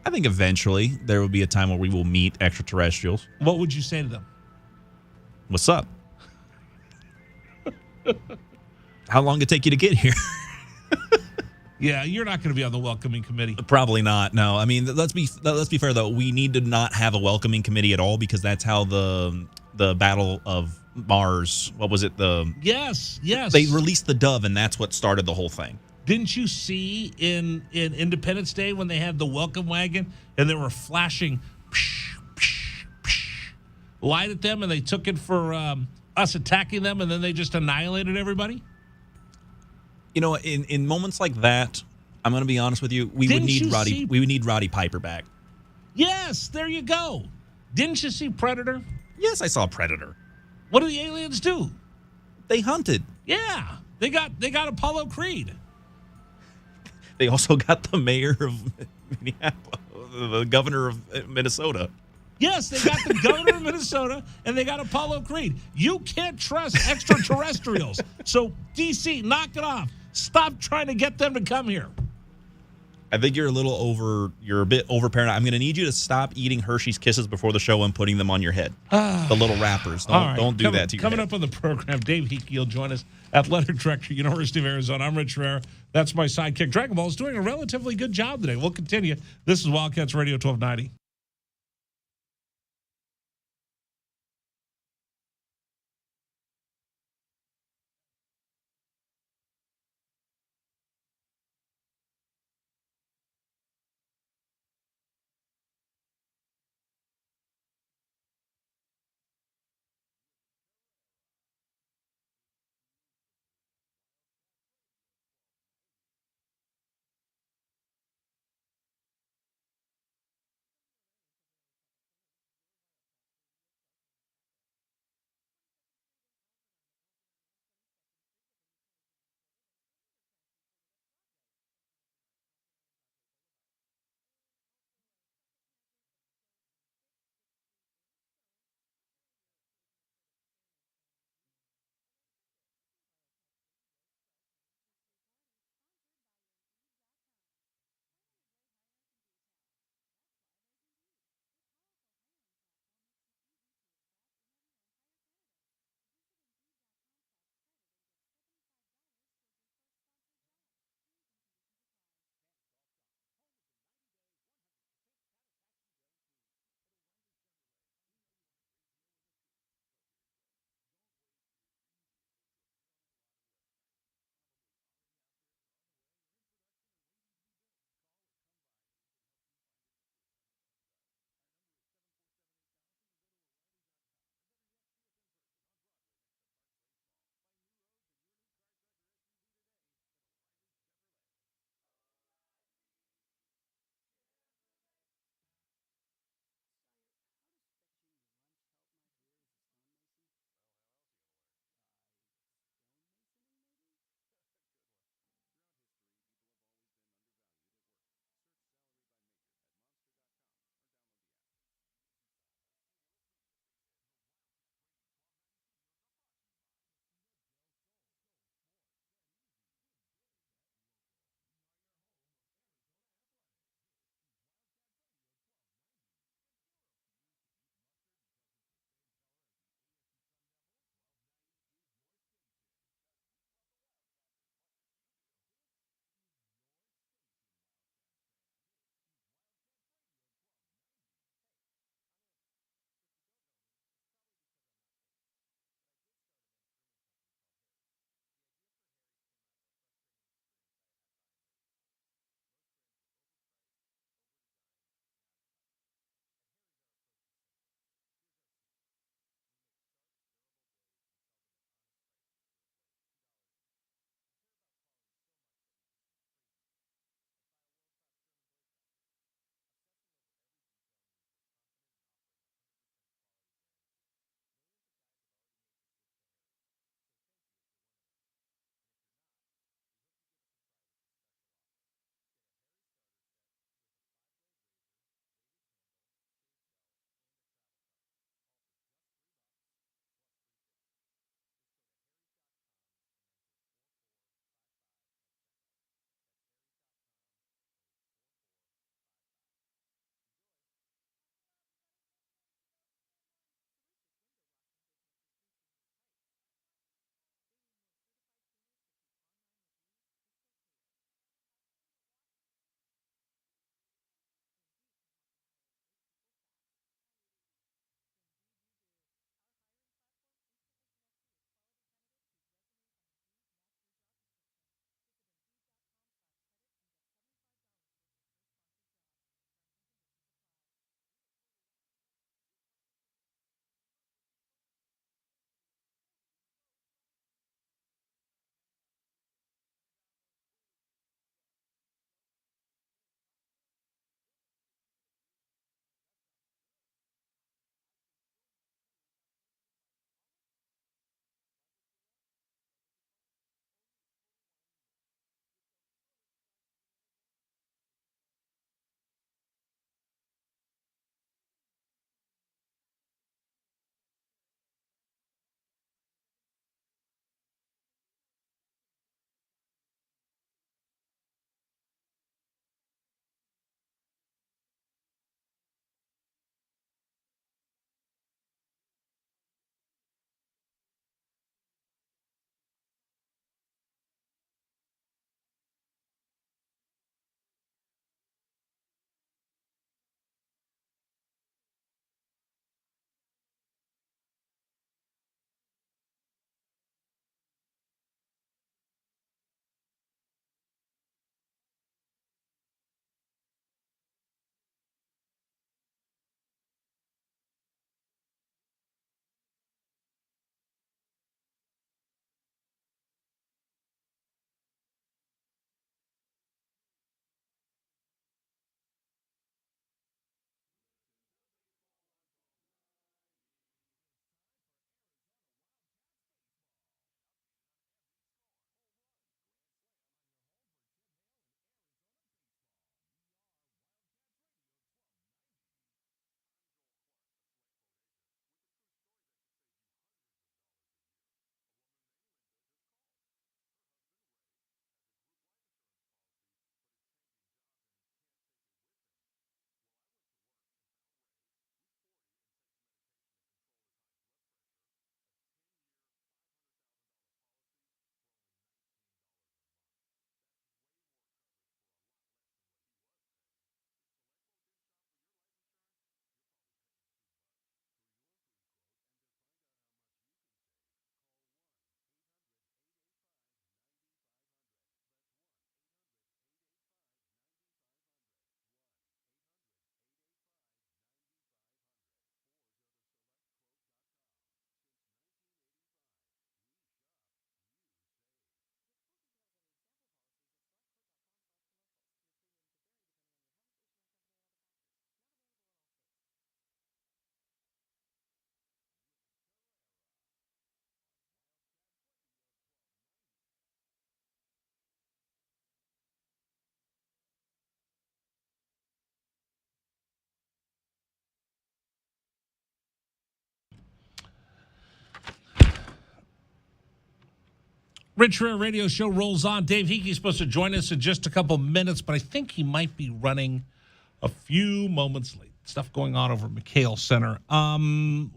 I think eventually there will be a time where we will meet extraterrestrials. What would you say to them? What's up? How long did it take you to get here? Yeah, you're not going to be on the welcoming committee. Probably not. No, I mean let's be fair though. We need to not have a welcoming committee at all because that's how the Battle of Mars. What was it? Yes. They released the dove, and that's what started the whole thing. Didn't you see in Independence Day when they had the welcome wagon and they were flashing light at them and they took it for us attacking them and then they just annihilated everybody? You know, in moments like that, I'm going to be honest with you, we would need Roddy Piper back. Yes, there you go. Didn't you see Predator? Yes, I saw Predator. What do the aliens do? They hunted. Yeah, they got Apollo Creed. They also got the mayor of Minneapolis, the governor of Minnesota. Yes, they got the governor of Minnesota, and they got Apollo Creed. You can't trust extraterrestrials. So, D.C., knock it off. Stop trying to get them to come here. I think you're a bit over paranoid. I'm going to need you to stop eating Hershey's Kisses before the show and putting them on your head. The little wrappers. Don't do that to your Coming head. up on the program, Dave Hickey will join us, athletic director, University of Arizona. I'm Rich Herrera. That's my sidekick. Dragon Ball is doing a relatively good job today. We'll continue. This is Wildcats Radio 1290. Rich Rare Radio Show rolls on. Dave Hickey's supposed to join us in just a couple minutes, but I think he might be running a few moments late. Stuff going on over at McHale Center.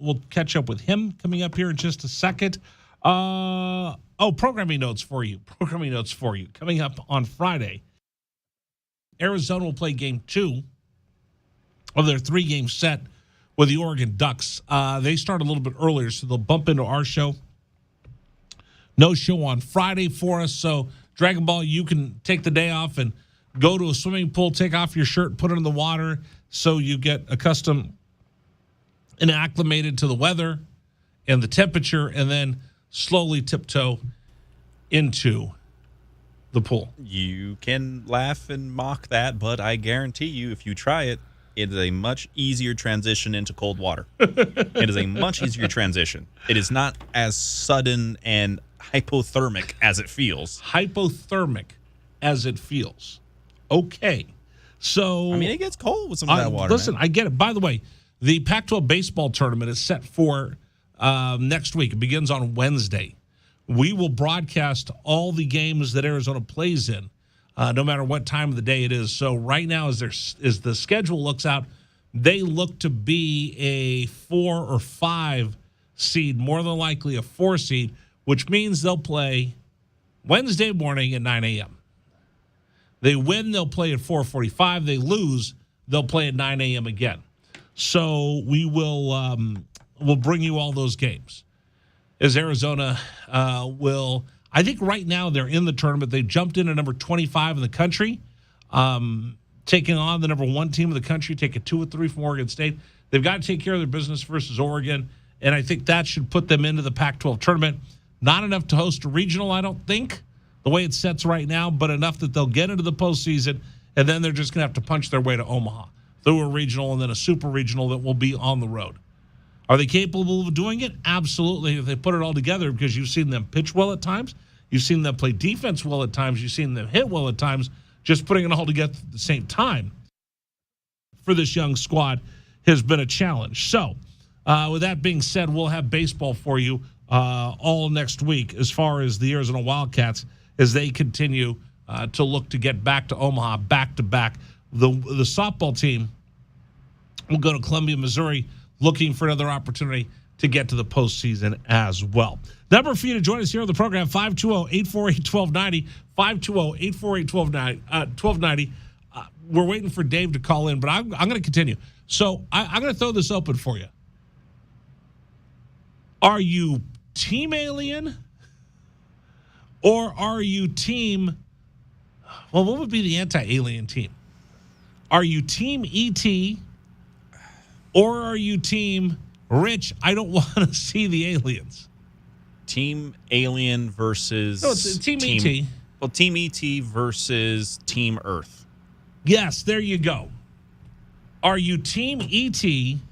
We'll catch up with him coming up here in just a second. Programming notes for you. Coming up on Friday, Arizona will play game 2 of their 3-game set with the Oregon Ducks. They start a little bit earlier, so they'll bump into our show. No show on Friday for us, so Dragon Ball, you can take the day off and go to a swimming pool, take off your shirt, put it in the water so you get accustomed and acclimated to the weather and the temperature, and then slowly tiptoe into the pool. You can laugh and mock that, but I guarantee you, if you try it, it is a much easier transition into cold water. It is a much easier transition. It is not as sudden and hypothermic as it feels. Okay. So, I mean, it gets cold with some of that water. Listen, man. I get it. By the way, the Pac-12 baseball tournament is set for next week. It begins on Wednesday. We will broadcast all the games that Arizona plays in, no matter what time of the day it is. So right now, as the schedule looks out, they look to be a 4 or 5 seed, more than likely a 4 seed, which means they'll play Wednesday morning at 9 a.m. They win, they'll play at 4:45. They lose, they'll play at 9 a.m. again. So we will we'll bring you all those games. As Arizona will, I think right now they're in the tournament. They jumped in at number 25 in the country, taking on the number 1 team in the country, taking 2 or 3 from Oregon State. They've got to take care of their business versus Oregon, and I think that should put them into the Pac-12 tournament. Not enough to host a regional, I don't think, the way it sets right now, but enough that they'll get into the postseason, and then they're just going to have to punch their way to Omaha through a regional and then a super regional that will be on the road. Are they capable of doing it? Absolutely, if they put it all together, because you've seen them pitch well at times. You've seen them play defense well at times. You've seen them hit well at times. Just putting it all together at the same time for this young squad has been a challenge. So, with that being said, we'll have baseball for you all next week as far as the Arizona Wildcats as they continue to look to get back to Omaha, back-to-back. The softball team will go to Columbia, Missouri, looking for another opportunity to get to the postseason as well. Number for you to join us here on the program, 520-848-1290, 520-848-1290. We're waiting for Dave to call in, but I'm going to continue. So I'm going to throw this open for you. Are you Team Alien or are you Team, well, what would be the anti-alien team? Are you Team E.T. or are you Team Rich? I don't want to see the aliens. Team Alien versus... No, it's Team E.T. Well, Team E.T. versus Team Earth. Yes, there you go. Are you Team E.T.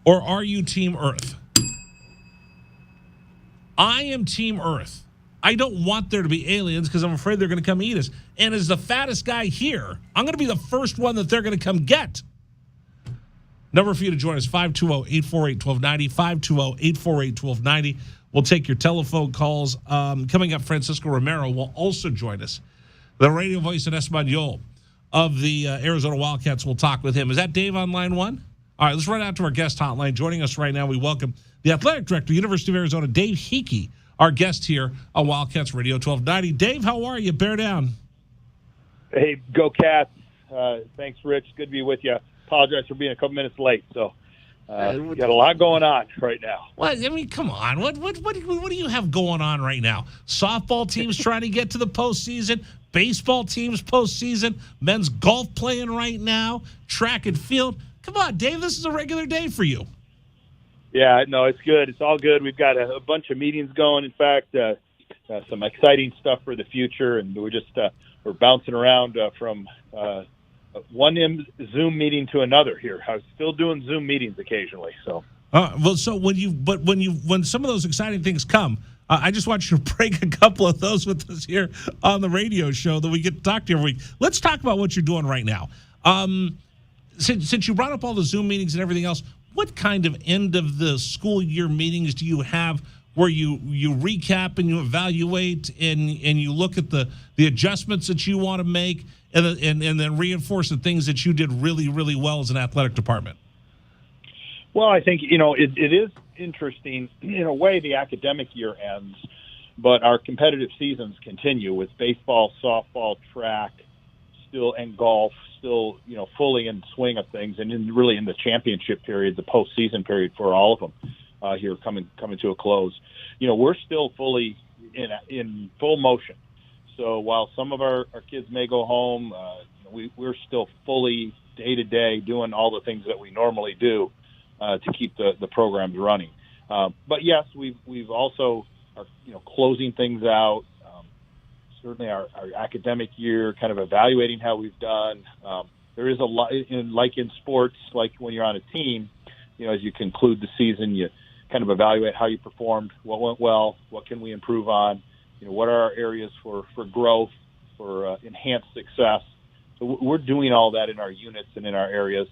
or are you Team Earth? I am Team Earth. I don't want there to be aliens because I'm afraid they're going to come eat us. And as the fattest guy here, I'm going to be the first one that they're going to come get. Number for you to join us, 520-848-1290, 520-848-1290. We'll take your telephone calls. Coming up, Francisco Romero will also join us. The radio voice in Espanol of the Arizona Wildcats. We'll talk with him. Is that Dave on line 1? All right, let's run out to our guest hotline. Joining us right now, we welcome the athletic director, University of Arizona, Dave Hickey, our guest here on Wildcats Radio 1290. Dave, how are you? Bear down. Hey, go Cats. Thanks, Rich. Good to be with you. Apologize for being a couple minutes late. So, we got a lot going on right now. What? I mean, come on. What do you have going on right now? Softball teams trying to get to the postseason. Baseball teams postseason. Men's golf playing right now. Track and field. Come on, Dave. This is a regular day for you. Yeah, no, it's good. It's all good. We've got a bunch of meetings going. In fact, some exciting stuff for the future, and we're bouncing around from one Zoom meeting to another here. I'm still doing Zoom meetings occasionally. So, so when some of those exciting things come, I just want you to break a couple of those with us here on the radio show that we get to talk to you every week. Let's talk about what you're doing right now. Since you brought up all the Zoom meetings and everything else, what kind of end of the school year meetings do you have where you recap and you evaluate and you look at the adjustments that you want to make and then reinforce the things that you did really, really well as an athletic department? Well, I think, it is interesting. In a way, the academic year ends, but our competitive seasons continue with baseball, softball, track, and golf still, fully in swing of things, and really in the championship period, the postseason period for all of them here coming to a close. We're still fully in full motion. So while some of our kids may go home, we're still fully day to day doing all the things that we normally do to keep the programs running. But yes, we've also are closing things out. Certainly our academic year, kind of evaluating how we've done. There is a lot, like in sports, like when you're on a team, as you conclude the season, you kind of evaluate how you performed, what went well, what can we improve on, what are our areas for growth, for enhanced success. So we're doing all that in our units and in our areas.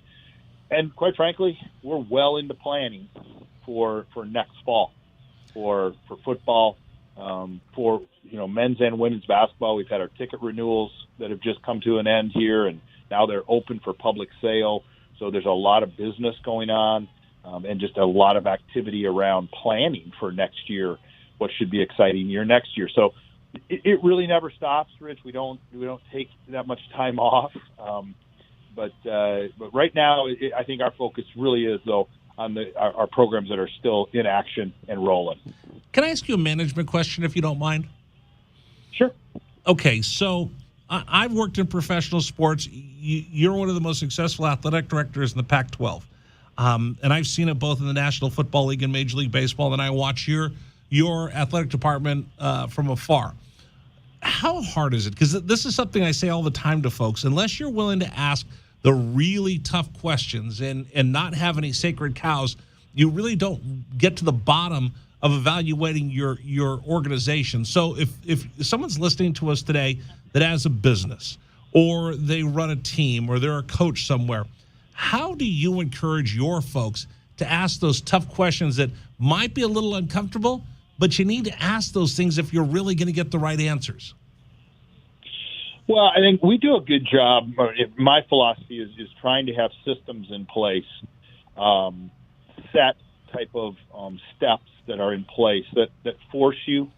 And quite frankly, we're well into planning for next fall, for football, for men's and women's basketball. We've had our ticket renewals that have just come to an end here, and now they're open for public sale. So there's a lot of business going on, and just a lot of activity around planning for next year, what should be exciting year next year. So it really never stops, Rich. We don't take that much time off. But right now, I think our focus really is, though, on our programs that are still in action and rolling. Can I ask you a management question, if you don't mind? Sure. Okay, so I've worked in professional sports. You're one of the most successful athletic directors in the Pac-12. And I've seen it both in the National Football League and Major League Baseball, and I watch your athletic department from afar. How hard is it? Because this is something I say all the time to folks. Unless you're willing to ask the really tough questions and not have any sacred cows, you really don't get to the bottom of evaluating your organization. So if someone's listening to us today that has a business or they run a team or they're a coach somewhere, how do you encourage your folks to ask those tough questions that might be a little uncomfortable, but you need to ask those things if you're really going to get the right answers? Well, I think we do a good job. My philosophy is trying to have systems in place, set type of steps that are in place that force you,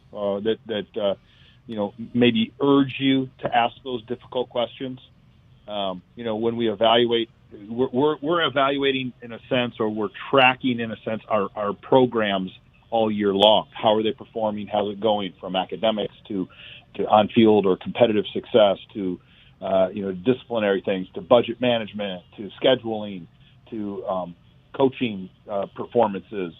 maybe urge you to ask those difficult questions. When we evaluate, we're evaluating in a sense, or we're tracking in a sense our programs all year long. How are they performing? How's it going, from academics to on-field or competitive success to disciplinary things, to budget management, to scheduling, to coaching performances,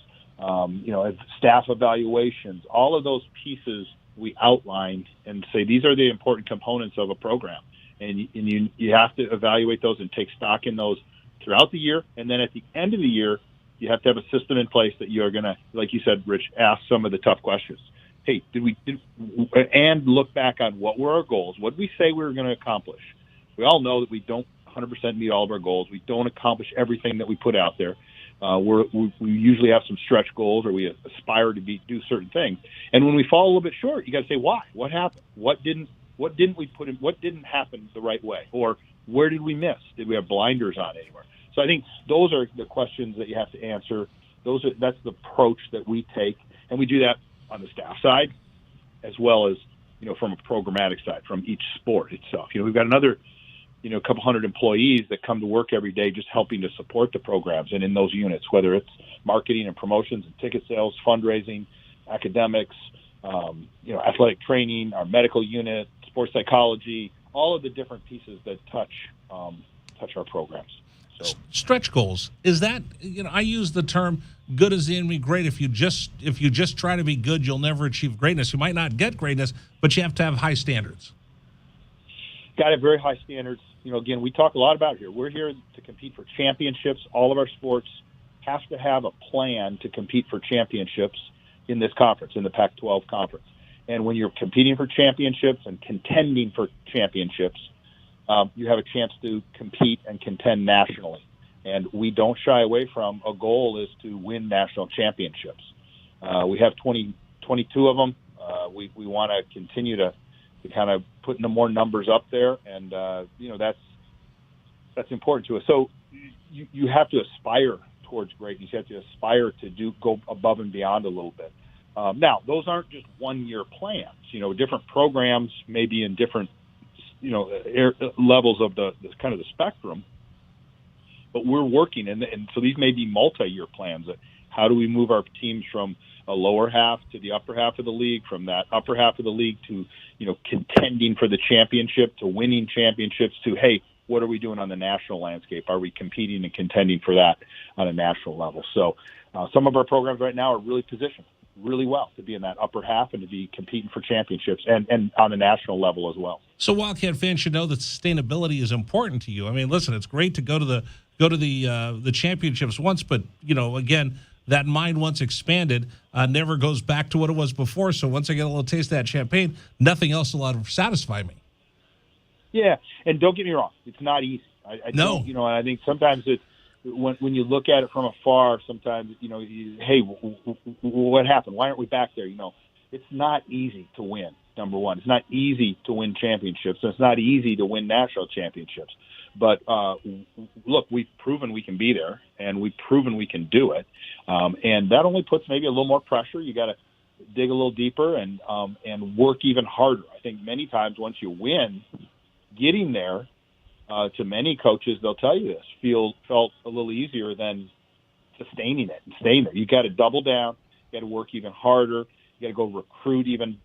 staff evaluations. All of those pieces we outline and say these are the important components of a program, and you have to evaluate those and take stock in those throughout the year. And then at the end of the year, you have to have a system in place that you're going to, like you said, Rich, ask some of the tough questions. Hey, and look back on what were our goals? What did we say we were going to accomplish? We all know that we don't 100% meet all of our goals. We don't accomplish everything that we put out there. We usually have some stretch goals, or we aspire to do certain things. And when we fall a little bit short, you got to say why. What happened? What didn't we put in? What didn't happen the right way? Or where did we miss? Did we have blinders on anywhere? So I think those are the questions that you have to answer. That's the approach that we take, and we do that on the staff side, as well as from a programmatic side, from each sport itself. We've got another a couple hundred employees that come to work every day just helping to support the programs, and in those units, whether it's marketing and promotions and ticket sales, fundraising, academics, athletic training, our medical unit, sports psychology, all of the different pieces that touch our programs. So, stretch goals, is that, I use the term good is the enemy great. If you just try to be good, you'll never achieve greatness. You might not get greatness, but you have to have high standards. Got to have very high standards. Again, we talk a lot about here. We're here to compete for championships. All of our sports have to have a plan to compete for championships in this conference, in the Pac-12 conference. And when you're competing for championships and contending for championships, you have a chance to compete and contend nationally. And we don't shy away from a goal is to win national championships. We have 22 of them. We want to continue to kind of put more numbers up there, and that's important to us. So you have to aspire towards greatness. You have to aspire to go above and beyond a little bit. Now, those aren't just one-year plans. Different programs may be in different levels of the kind of the spectrum, but we're working, and so these may be multi-year plans. How do we move our teams from a lower half to the upper half of the league, from that upper half of the league to contending for the championship, to winning championships, to, hey, what are we doing on the national landscape? Are we competing and contending for that on a national level? So some of our programs right now are really positioned really well to be in that upper half and to be competing for championships and on a national level as well. So Wildcat fans should know that sustainability is important to you. I mean, listen, it's great to go to the championships once, but again, that mind once expanded never goes back to what it was before. So once I get a little taste of that champagne, nothing else will satisfy me. Yeah, and don't get me wrong, it's not easy. No. And I think sometimes it's when you look at it from afar, sometimes hey, what happened? Why aren't we back there? It's not easy to win. Number one, it's not easy to win championships. It's not easy to win national championships. But look, we've proven we can be there, and we've proven we can do it. And that only puts maybe a little more pressure. You got to dig a little deeper and work even harder. I think many times once you win, getting there, to many coaches, they'll tell you this, felt a little easier than sustaining it and staying there. You got to double down. You got to work even harder. You got to go recruit even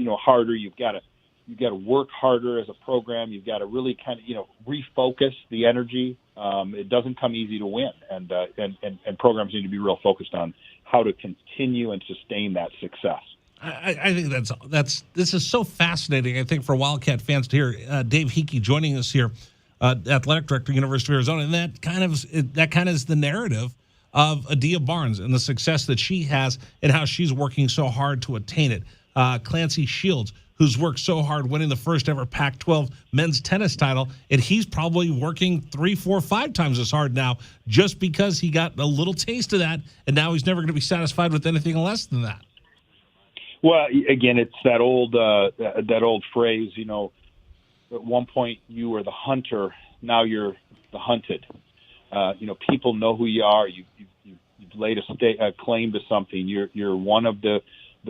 harder. You've got to work harder as a program. You've got to really kind of refocus the energy. It doesn't come easy to win, and programs need to be real focused on how to continue and sustain that success. I think this is so fascinating. I think for Wildcat fans to hear Dave Hickey joining us here, athletic director, University of Arizona, and that kind of is the narrative of Adia Barnes and the success that she has and how she's working so hard to attain it. Clancy Shields, who's worked so hard winning the first ever Pac-12 men's tennis title, and he's probably working 3, 4, 5 times as hard now just because he got a little taste of that, and now he's never going to be satisfied with anything less than that. Well, again, it's that old phrase, at one point you were the hunter, now you're the hunted. People know who you are. You've laid a claim to something. You're one of the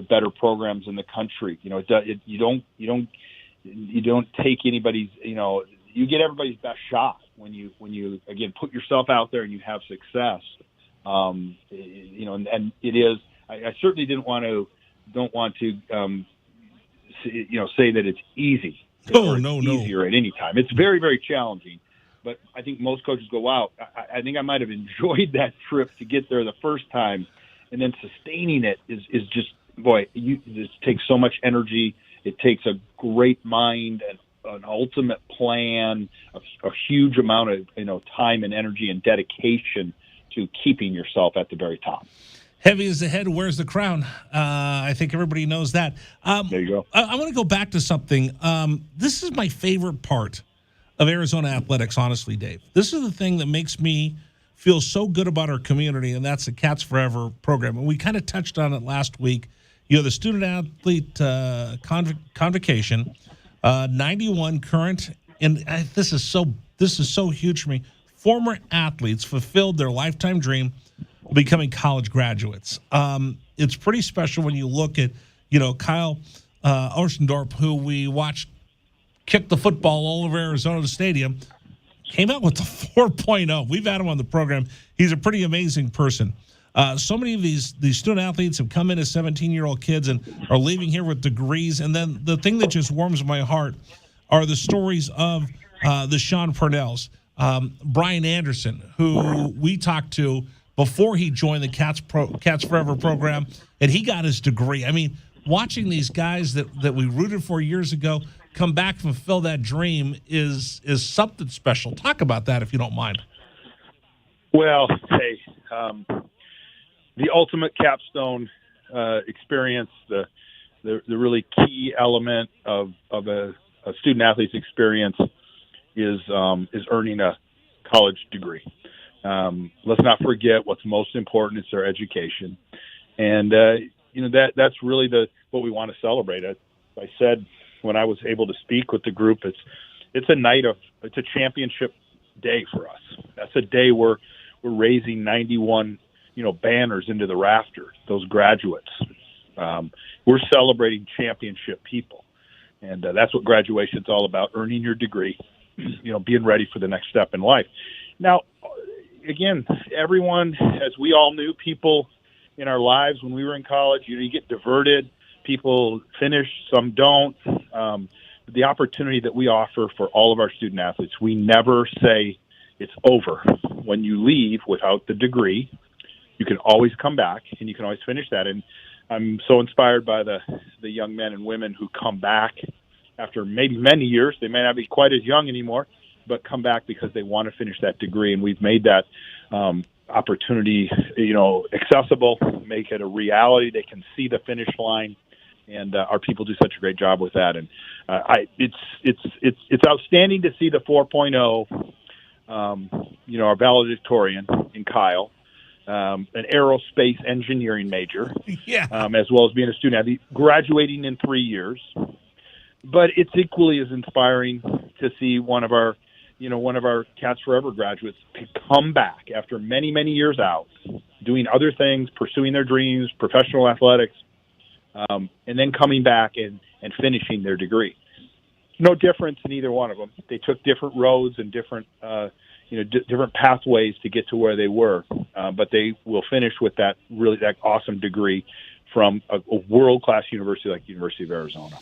better programs in the country. You don't take anybody's. You get everybody's best shot when you again put yourself out there and you have success. And it is. I certainly don't want to say that it's easy. Oh, no. Easier at any time. It's very, very challenging. But I think most coaches go, wow, I think I might have enjoyed that trip to get there the first time. And then sustaining it is just, boy, it takes so much energy. It takes a great mind and an ultimate plan, a huge amount of time and energy and dedication to keeping yourself at the very top. Heavy is the head, wears the crown. I think everybody knows that. There you go. I want to go back to something. This is my favorite part of Arizona athletics, honestly, Dave. This is the thing that makes me feel so good about our community, and that's the Cats Forever program. And we kind of touched on it last week. The student-athlete convocation, 91 current, and this is so huge for me. Former athletes fulfilled their lifetime dream of becoming college graduates. It's pretty special when you look at, Kyle Oostendorp, who we watched kick the football all over Arizona Stadium, came out with the 4.0. We've had him on the program. He's a pretty amazing person. So many of these student athletes have come in as 17-year-old kids and are leaving here with degrees. And then the thing that just warms my heart are the stories of the Sean Purnells, Brian Anderson, who we talked to before he joined the Cats Forever program, and he got his degree. I mean, watching these guys that we rooted for years ago come back and fulfill that dream is something special. Talk about that if you don't mind. Well, hey, the ultimate capstone experience, the really key element of a student athlete's experience is earning a college degree. Let's not forget what's most important is their education. And that's really what we want to celebrate. I said when I was able to speak with the group, it's a championship day for us. That's a day where we're raising 91 banners into the rafters, those graduates. We're celebrating championship people, and that's what graduation's all about: earning your degree, being ready for the next step in life. Now, again, everyone, as we all knew, people in our lives when we were in college, you get diverted. People finish, some don't. The opportunity that we offer for all of our student athletes, we never say it's over. When you leave without the degree, you can always come back and you can always finish that. And I'm so inspired by the young men and women who come back after maybe many years. They may not be quite as young anymore, but come back because they want to finish that degree. And we've made that opportunity, accessible, make it a reality. They can see the finish line, and our people do such a great job with that. And it's outstanding to see the 4.0. Our valedictorian in Kyle, an aerospace engineering major, as well as being a student athlete, graduating in 3 years. But it's equally as inspiring to see one of our Cats Forever graduates come back after many, many years out, doing other things, pursuing their dreams, professional athletics, and then coming back and finishing their degree. No difference in either one of them. They took different roads and different pathways to get to where they were, but they will finish with that awesome degree from a world-class university like the University of Arizona.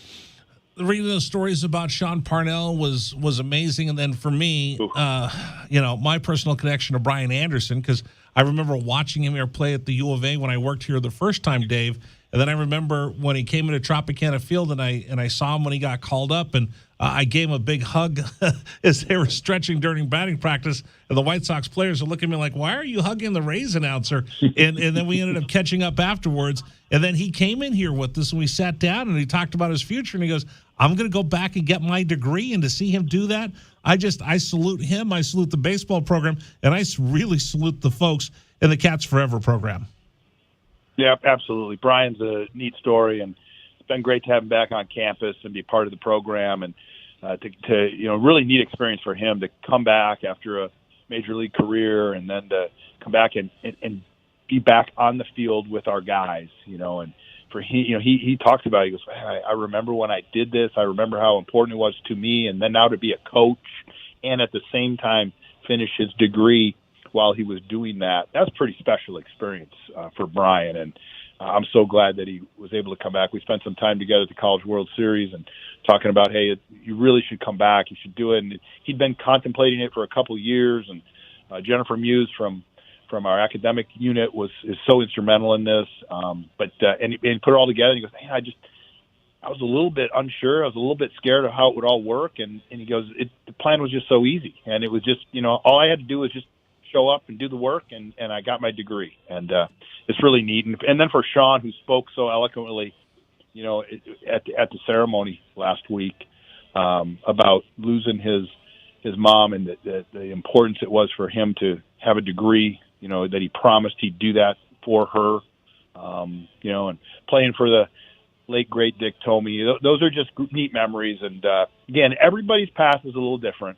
Reading those stories about Sean Parnell was amazing. And then for me, my personal connection to Brian Anderson, because I remember watching him here play at the U of A when I worked here the first time, Dave. And then I remember when he came into Tropicana Field and I saw him when he got called up, and I gave him a big hug as they were stretching during batting practice. And the White Sox players are looking at me like, why are you hugging the Rays announcer? And then we ended up catching up afterwards. And then he came in here with us and we sat down and he talked about his future. And he goes, I'm going to go back and get my degree. And to see him do that, I salute him. I salute the baseball program. And I really salute the folks in the Cats Forever program. Yeah, absolutely. Brian's a neat story, and it's been great to have him back on campus and be part of the program, and to really neat experience for him to come back after a major league career and then to come back and be back on the field with our guys, and for he talks about it, he goes, I remember when I did this, I remember how important it was to me, and then now to be a coach and at the same time finish his degree while he was doing that. That's a pretty special experience for Brian, and I'm so glad that he was able to come back. We spent some time together at the College World Series and talking about, hey, you really should come back. You should do it. And he'd been contemplating it for a couple of years, and Jennifer Muse from our academic unit is so instrumental in this. And he put it all together, and he goes, hey, I was a little bit unsure. I was a little bit scared of how it would all work. And he goes, the plan was just so easy. And it was just, all I had to do was just show up and do the work, and I got my degree. And it's really neat. And then for Sean, who spoke so eloquently, at the ceremony last week about losing his mom and the importance it was for him to have a degree, that he promised he'd do that for her, and playing for the late, great Dick Tomey. Those are just neat memories. And, again, everybody's path is a little different,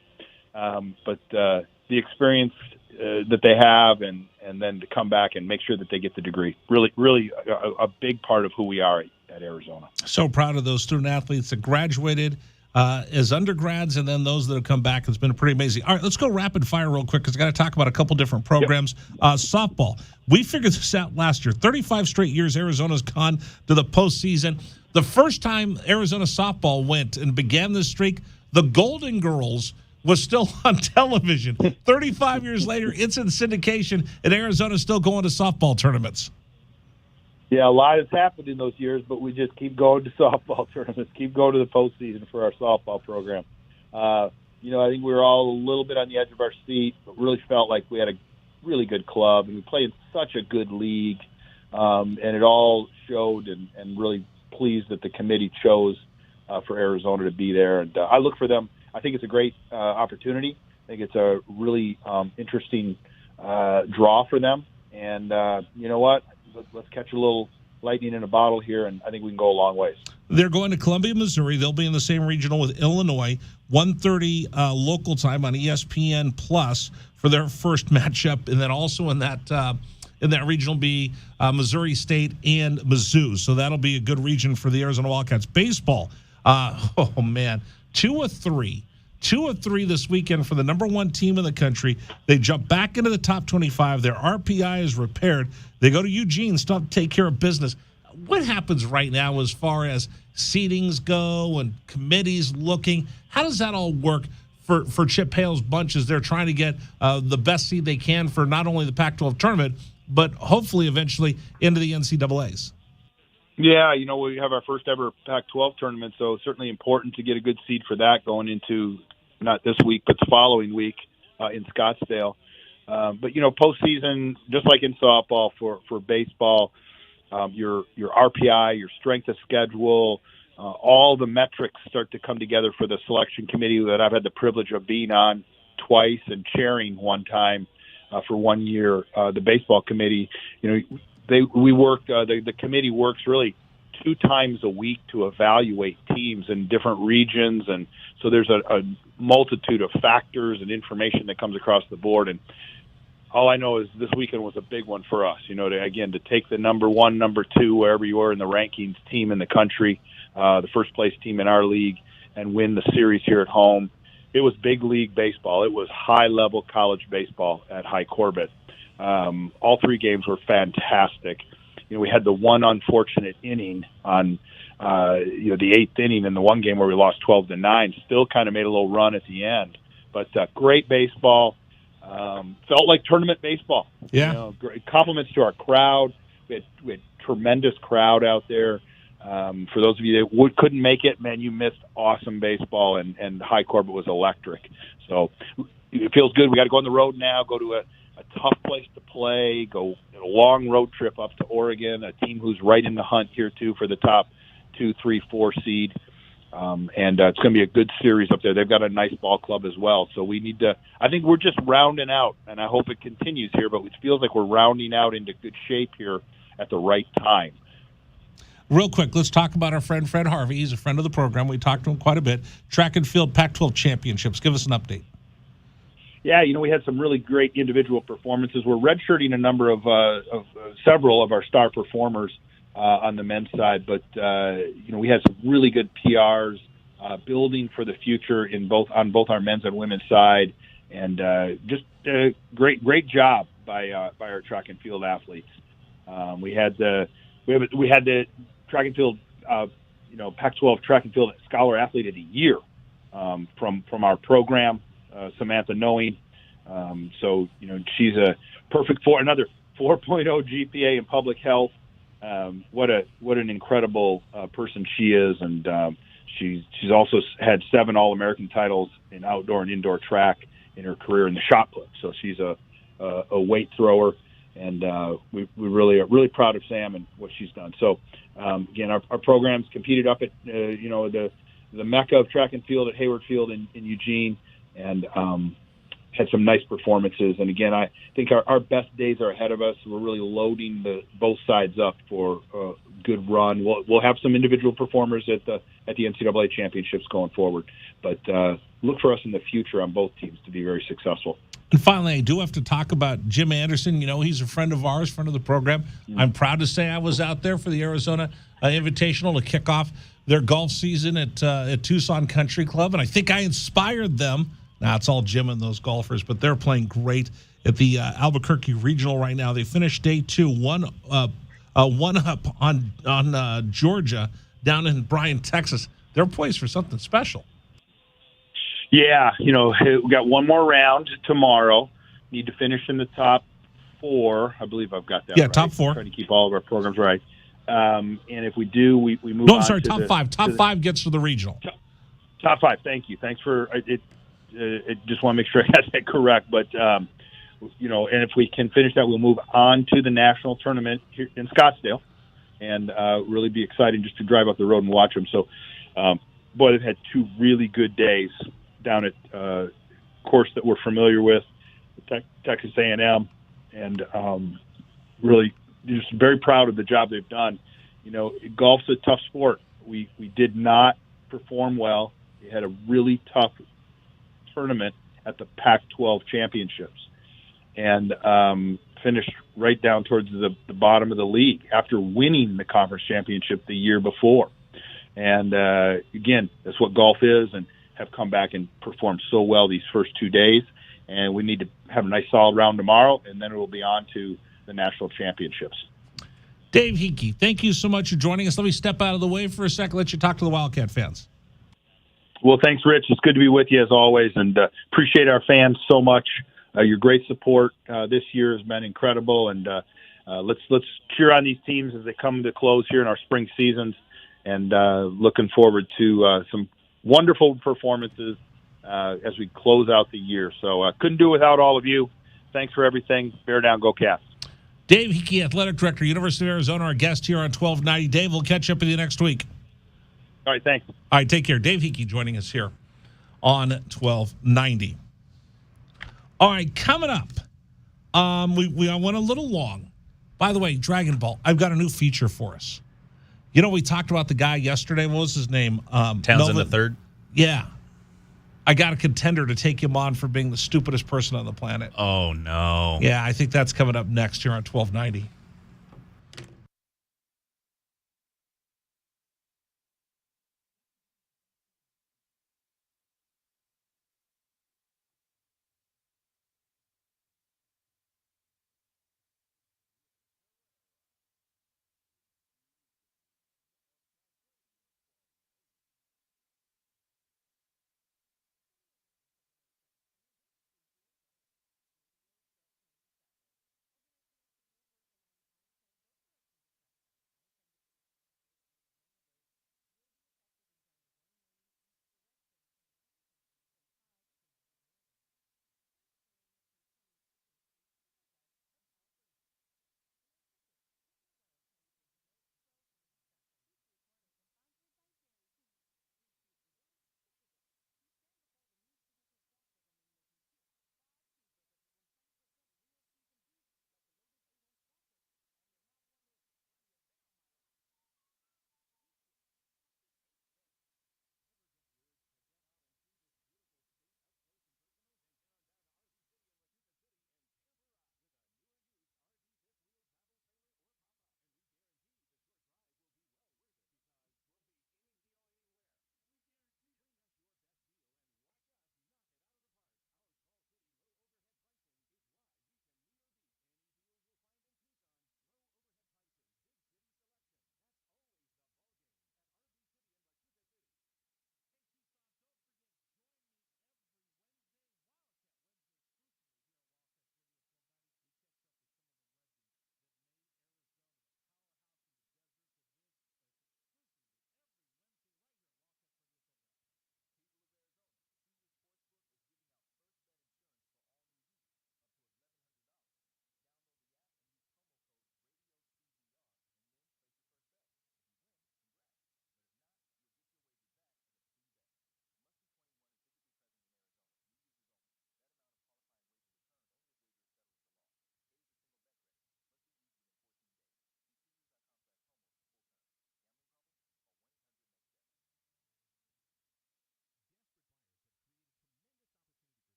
but the experience that they have and then to come back and make sure that they get the degree, really a big part of who we are at Arizona. So proud of those student athletes that graduated as undergrads, and then those that have come back. It's been pretty amazing. All right, let's go rapid fire real quick because I got to talk about a couple different programs. Yep. Softball. We figured this out last year. 35 straight years Arizona's gone to the postseason. The first time Arizona softball went and began this streak, the Golden Girls was still on television. 35 years later, it's in syndication, and Arizona's still going to softball tournaments. Yeah, a lot has happened in those years, but we just keep going to softball tournaments, keep going to the postseason for our softball program. I think we were all a little bit on the edge of our seat, but really felt like we had a really good club, and we play in such a good league, and it all showed, and really pleased that the committee chose for Arizona to be there. And I look for them. I think it's a great opportunity. I think it's a really interesting draw for them. And you know what? let's catch a little lightning in a bottle here, and I think we can go a long ways. They're going to Columbia, Missouri. They'll be in the same regional with Illinois, 1:30 local time on ESPN Plus for their first matchup, and then also in that regional be Missouri State and Mizzou. So that'll be a good region for the Arizona Wildcats. Baseball, oh man, 2 of 3 this weekend for the number 1 team in the country. They jump back into the top 25. Their RPI is repaired. They go to Eugene, still have to take care of business. What happens right now as far as seedings go and committees looking? How does that all work for Chip Hale's bunch as they're trying to get the best seed they can for not only the Pac-12 tournament, but hopefully eventually into the NCAAs? Yeah, we have our first ever Pac-12 tournament, so certainly important to get a good seed for that going into not this week, but the following week in Scottsdale. But, postseason, just like in softball for baseball, your RPI, your strength of schedule, all the metrics start to come together for the selection committee that I've had the privilege of being on twice and chairing one time for 1 year. The baseball committee, the committee works really 2 times a week to evaluate teams in different regions, and so there's a multitude of factors and information that comes across the board. And all I know is this weekend was a big one for us, to take the number 1, number 2, wherever you are in the rankings team in the country, the first place team in our league, and win the series here at home. It was big league baseball. It was high-level college baseball at High Corbett. All 3 games were fantastic. We had the one unfortunate inning on, the 8th inning in the one game where we lost 12-9. Still kind of made a little run at the end. But great baseball. Felt like tournament baseball. Yeah. Great compliments to our crowd. We had tremendous crowd out there. For those of you that couldn't make it, man, you missed awesome baseball, and High Corbett was electric. So it feels good. We got to go on the road now, go to a tough place to play, go a long road trip up to Oregon, a team who's right in the hunt here, too, for the top 2, 3, 4 seed. And it's going to be a good series up there. They've got a nice ball club as well. So we need to – I think we're just rounding out, and I hope it continues here, but it feels like we're rounding out into good shape here at the right time. Real quick, let's talk about our friend Fred Harvey. He's a friend of the program. We talked to him quite a bit. Track and field Pac-12 championships. Give us an update. Yeah, we had some really great individual performances. We're redshirting a number of several of our star performers on the men's side, but we had some really good PRs building for the future on both our men's and women's side, and just a great job by our track and field athletes. We had the track and field Pac-12 track and field scholar athlete of the year from our program. Samantha Knowing. So, she's a perfect another 4.0 GPA in public health. What an incredible person she is. And she's also had 7 All-American titles in outdoor and indoor track in her career in the shot put. So she's a weight thrower. And we really are really proud of Sam and what she's done. So, again, our programs competed up at, the mecca of track and field at Hayward Field in Eugene, and had some nice performances. And again, I think our best days are ahead of us. We're really loading both sides up for a good run. We'll have some individual performers at the NCAA championships going forward, but look for us in the future on both teams to be very successful. And finally, I do have to talk about Jim Anderson. He's a friend of ours, friend of the program. Mm-hmm. I'm proud to say I was out there for the Arizona Invitational to kick off their golf season at Tucson Country Club, and I think I inspired them. Now, it's all Jim and those golfers, but they're playing great at the Albuquerque Regional right now. They finished day 2, one up on Georgia down in Bryan, Texas. They're poised for something special. Yeah, we got one more round tomorrow. Need to finish in the top 4. I believe I've got that right. Top 4. Trying to keep all of our programs right. And if we do, we move on. No, I'm sorry, top 5. Top 5 gets to the regional. Top 5, thank you. Thanks for it. Just want to make sure I got that correct. But, and if we can finish that, we'll move on to the national tournament here in Scottsdale and really be exciting just to drive up the road and watch them. So, they've had 2 really good days down at course that we're familiar with, Texas A&M, and really just very proud of the job they've done. You know, golf's a tough sport. We did not perform well. We had a really tough tournament at the Pac-12 championships, and finished right down towards the bottom of the league after winning the conference championship the year before. And again, that's what golf is, and have come back and performed so well these first 2 days. And we need to have a nice solid round tomorrow, and then it will be on to the national championships. Dave Hickey, thank you so much for joining us. Let me step out of the way for a second, let you talk to the Wildcat fans. Well, thanks, Rich. It's good to be with you as always, and appreciate our fans so much. Your great support this year has been incredible, and let's cheer on these teams as they come to close here in our spring seasons, and looking forward to some wonderful performances as we close out the year. So couldn't do it without all of you. Thanks for everything. Bear down, go Cats. Dave Hickey, Athletic Director, University of Arizona, our guest here on 1290. Dave, we'll catch up with you next week. All right, thanks. All right, take care. Dave Hickey joining us here on 1290. All right, coming up, we went a little long. By the way, Dragon Ball, I've got a new feature for us. You know, we talked about the guy yesterday. What was his name? Townsend the third. Yeah. I got a contender to take him on for being the stupidest person on the planet. Oh, no. Yeah, I think that's coming up next here on 1290.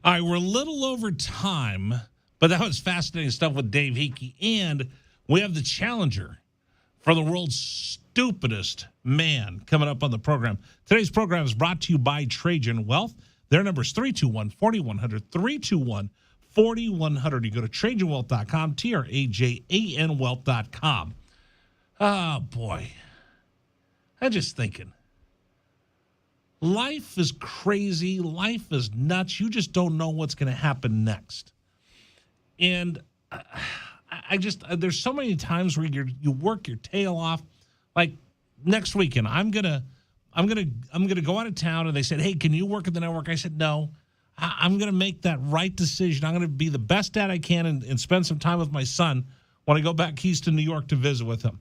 All right, we're a little over time, but that was fascinating stuff with Dave Hickey. And we have the challenger for the world's stupidest man coming up on the program. Today's program is brought to you by Trajan Wealth. Their number is 321-4100, 321-4100. You go to TrajanWealth.com, TRAJAN Wealth.com. Oh, boy. I'm just thinking. Life is crazy. Life is nuts. You just don't know what's going to happen next. And there's so many times where you work your tail off. Like next weekend, I'm gonna go out of town, and they said, "Hey, can you work at the network?" I said, "No, I'm gonna make that right decision. I'm gonna be the best dad I can and spend some time with my son when I go back east to New York to visit with him."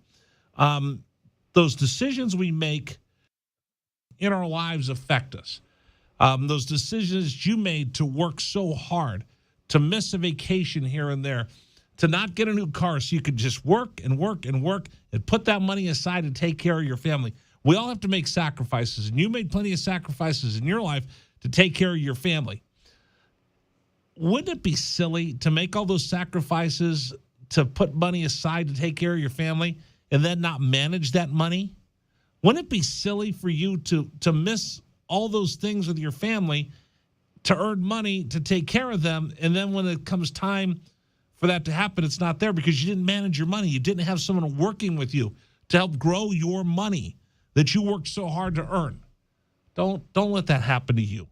Those decisions we make in our lives affect us. Those decisions you made to work so hard, to miss a vacation here and there, to not get a new car so you could just work and work and work and put that money aside and take care of your family. We all have to make sacrifices, and you made plenty of sacrifices in your life to take care of your family. Wouldn't it be silly to make all those sacrifices to put money aside to take care of your family and then not manage that money? Wouldn't it be silly for you to miss all those things with your family to earn money to take care of them, and then when it comes time for that to happen, it's not there because you didn't manage your money. You didn't have someone working with you to help grow your money that you worked so hard to earn. Don't let that happen to you.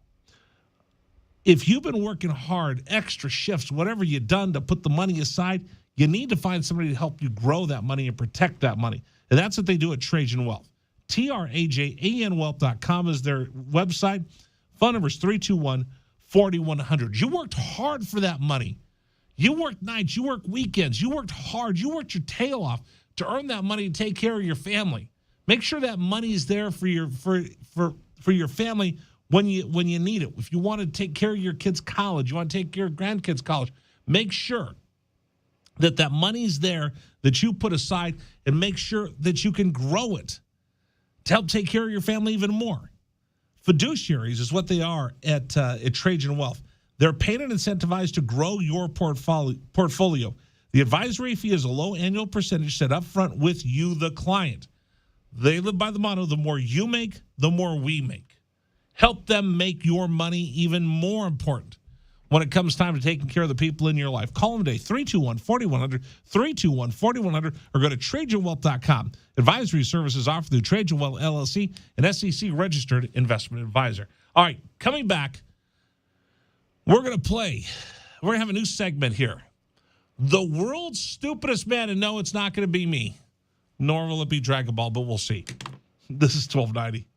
If you've been working hard, extra shifts, whatever you've done to put the money aside, you need to find somebody to help you grow that money and protect that money. And that's what they do at Trajan Wealth. TRAJANwealth.com is their website. Phone number is 321-4100. You worked hard for that money. You worked nights, you worked weekends, you worked hard, you worked your tail off to earn that money to take care of your family. Make sure that money is there for your family when you need it. If you want to take care of your kids' college, you want to take care of grandkids' college, make sure that money's there that you put aside, and make sure that you can grow it to help take care of your family even more. Fiduciaries is what they are at Trajan Wealth. They're paid and incentivized to grow your portfolio. The advisory fee is a low annual percentage set up front with you, the client. They live by the motto, the more you make, the more we make. Help them make your money even more important when it comes time to taking care of the people in your life. Call them today, 321-4100, 321-4100, or go to TrajanWealth.com. Advisory services offered through Trajan Wealth, LLC, an SEC-registered investment advisor. All right, coming back, we're going to have a new segment here. The world's stupidest man, and no, it's not going to be me, nor will it be Dragon Ball, but we'll see. This is 1290.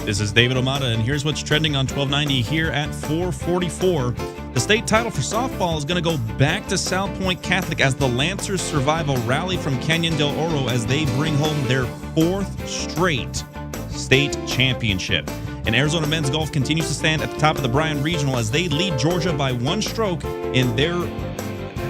This is David Omata, and here's what's trending on 1290 here at 444. The state title for softball is going to go back to South Point Catholic as the Lancers survive a rally from Canyon del Oro as they bring home their 4th straight state championship. And Arizona men's golf continues to stand at the top of the Bryan Regional as they lead Georgia by 1 stroke in their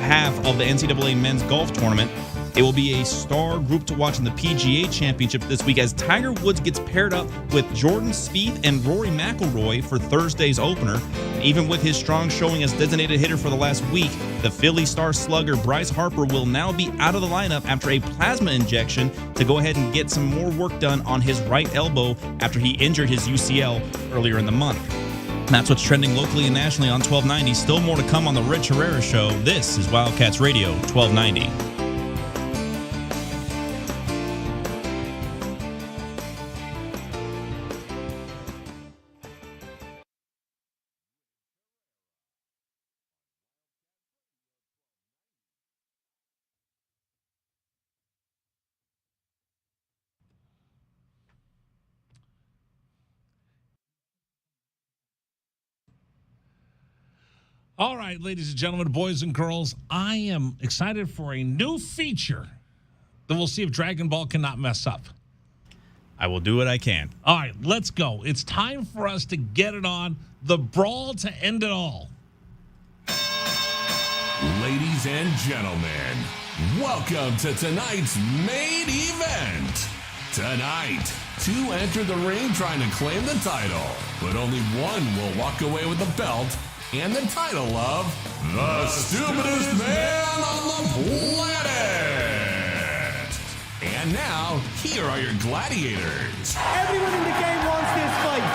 half of the NCAA men's golf tournament. It will be a star group to watch in the PGA Championship this week as Tiger Woods gets paired up with Jordan Spieth and Rory McIlroy for Thursday's opener. Even with his strong showing as designated hitter for the last week, the Philly star slugger Bryce Harper will now be out of the lineup after a plasma injection to go ahead and get some more work done on his right elbow after he injured his UCL earlier in the month. That's what's trending locally and nationally on 1290. Still more to come on the Rich Herrera Show. This is Wildcats Radio 1290. All right, ladies and gentlemen, boys and girls, I am excited for a new feature that we'll see if Dragon Ball cannot mess up. I will do what I can. All right, let's go. It's time for us to get it on. The brawl to end it all. Ladies and gentlemen, welcome to tonight's main event. Tonight, 2 enter the ring trying to claim the title, but only one will walk away with the belt and the title of the stupidest man on the planet. And now, here are your gladiators. Everyone in the game wants this fight.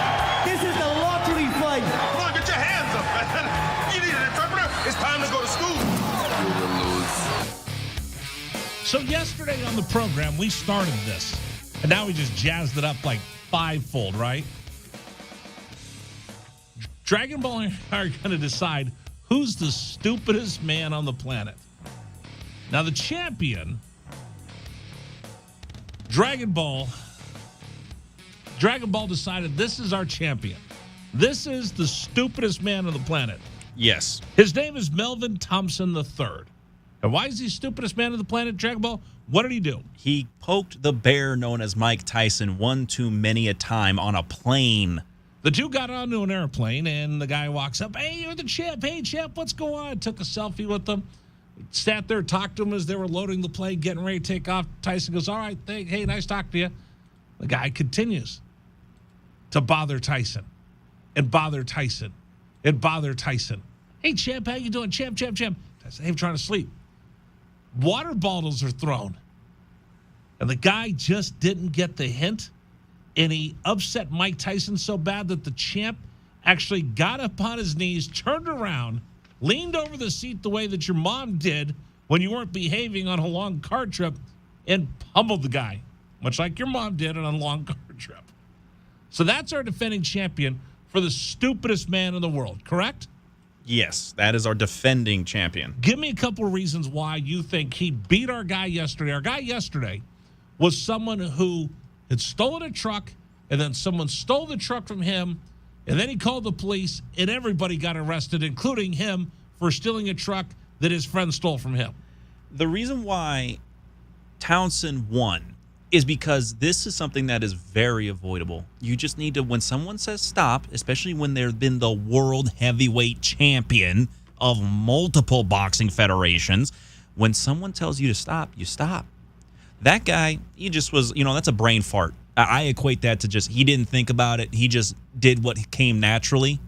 This is the lottery fight. Come on, get your hands up, man. You need an interpreter? It's time to go to school. You will lose. So yesterday on the program, we started this, and now we just jazzed it up like 5-fold, right? Dragon Ball are going to decide who's the stupidest man on the planet. Now, the champion, Dragon Ball decided this is our champion. This is the stupidest man on the planet. Yes. His name is Melvin Thompson III. And why is he stupidest man on the planet, Dragon Ball? What did he do? He poked the bear known as Mike Tyson one too many a time on a plane. The two got onto an airplane, and the guy walks up. Hey, you're the champ. Hey, champ, what's going on? Took a selfie with them. Sat there, talked to him as they were loading the plane, getting ready to take off. Tyson goes, all right, hey, nice talking to you. The guy continues to bother Tyson and bother Tyson and bother Tyson. Hey, champ, how you doing? Champ. Tyson, hey, I'm trying to sleep. Water bottles are thrown. And the guy just didn't get the hint. And he upset Mike Tyson so bad that the champ actually got up on his knees, turned around, leaned over the seat the way that your mom did when you weren't behaving on a long car trip, and pummeled the guy, much like your mom did on a long car trip. So that's our defending champion for the stupidest man in the world, correct? Yes, that is our defending champion. Give me a couple of reasons why you think he beat our guy yesterday. Our guy yesterday was someone who had stolen a truck, and then someone stole the truck from him, and then he called the police, and everybody got arrested, including him, for stealing a truck that his friend stole from him. The reason why Townsend won is because this is something that is very avoidable. You just need to, when someone says stop, especially when they've been the world heavyweight champion of multiple boxing federations, when someone tells you to stop, you stop. That guy, he just was, that's a brain fart. I equate that to just, he didn't think about it. He just did what came naturally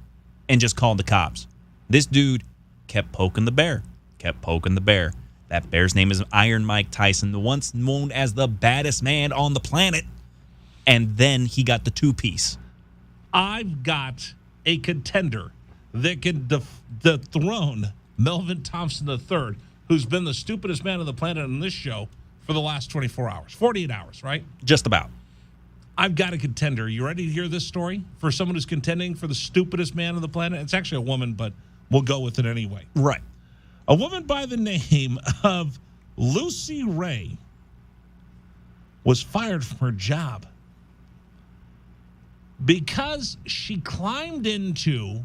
and just called the cops. This dude kept poking the bear. That bear's name is Iron Mike Tyson, the once known as the baddest man on the planet. And then he got the 2-piece. I've got a contender that can dethrone Melvin Thompson III, who's been the stupidest man on the planet on this show for the last 24 hours, 48 hours, right? Just about. I've got a contender. You ready to hear this story for someone who's contending for the stupidest man on the planet? It's actually a woman, but we'll go with it anyway. Right. A woman by the name of Lucy Ray was fired from her job because she climbed into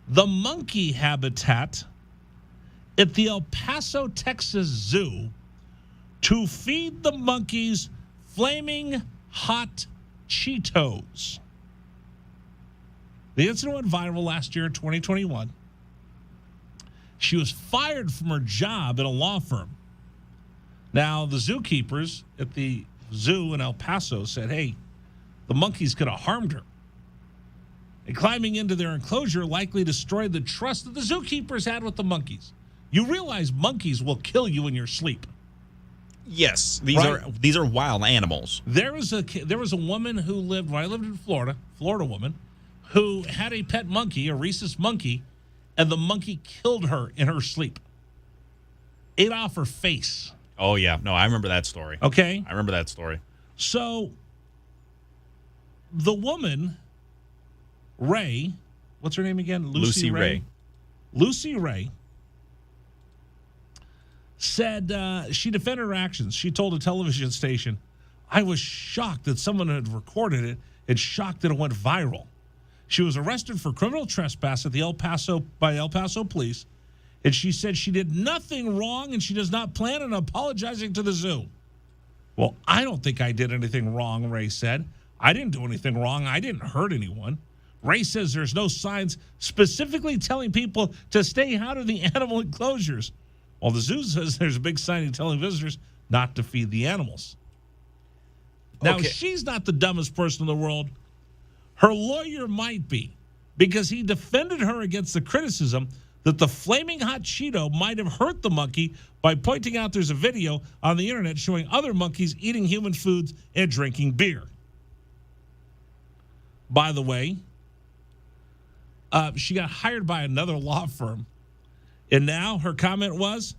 the monkey habitat at the El Paso, Texas Zoo to feed the monkeys flaming hot Cheetos. The incident went viral last year in 2021. She was fired from her job at a law firm. Now, the zookeepers at the zoo in El Paso said, hey, the monkeys could have harmed her. And climbing into their enclosure likely destroyed the trust that the zookeepers had with the monkeys. You realize monkeys will kill you in your sleep. Yes, these are wild animals. There was a woman who lived when I lived in Florida woman, who had a pet monkey, a rhesus monkey, and the monkey killed her in her sleep. Ate off her face. Oh, yeah. No, I remember that story. Okay? I remember that story. So, the woman, Ray, what's her name again? Lucy Ray. Lucy Ray said she defended her actions. She told a television station, I was shocked that someone had recorded it and shocked that it went viral. She was arrested for criminal trespass at the El Paso police, and she said she did nothing wrong and she does not plan on apologizing to the zoo. Well, I don't think I did anything wrong, Ray said. I didn't do anything wrong. I didn't hurt anyone. Ray says there's no signs specifically telling people to stay out of the animal enclosures, while the zoo says there's a big sign telling visitors not to feed the animals. Now, she's not the dumbest person in the world. Her lawyer might be, because he defended her against the criticism that the flaming hot Cheeto might have hurt the monkey by pointing out there's a video on the internet showing other monkeys eating human foods and drinking beer. By the way, she got hired by another law firm, and now her comment was,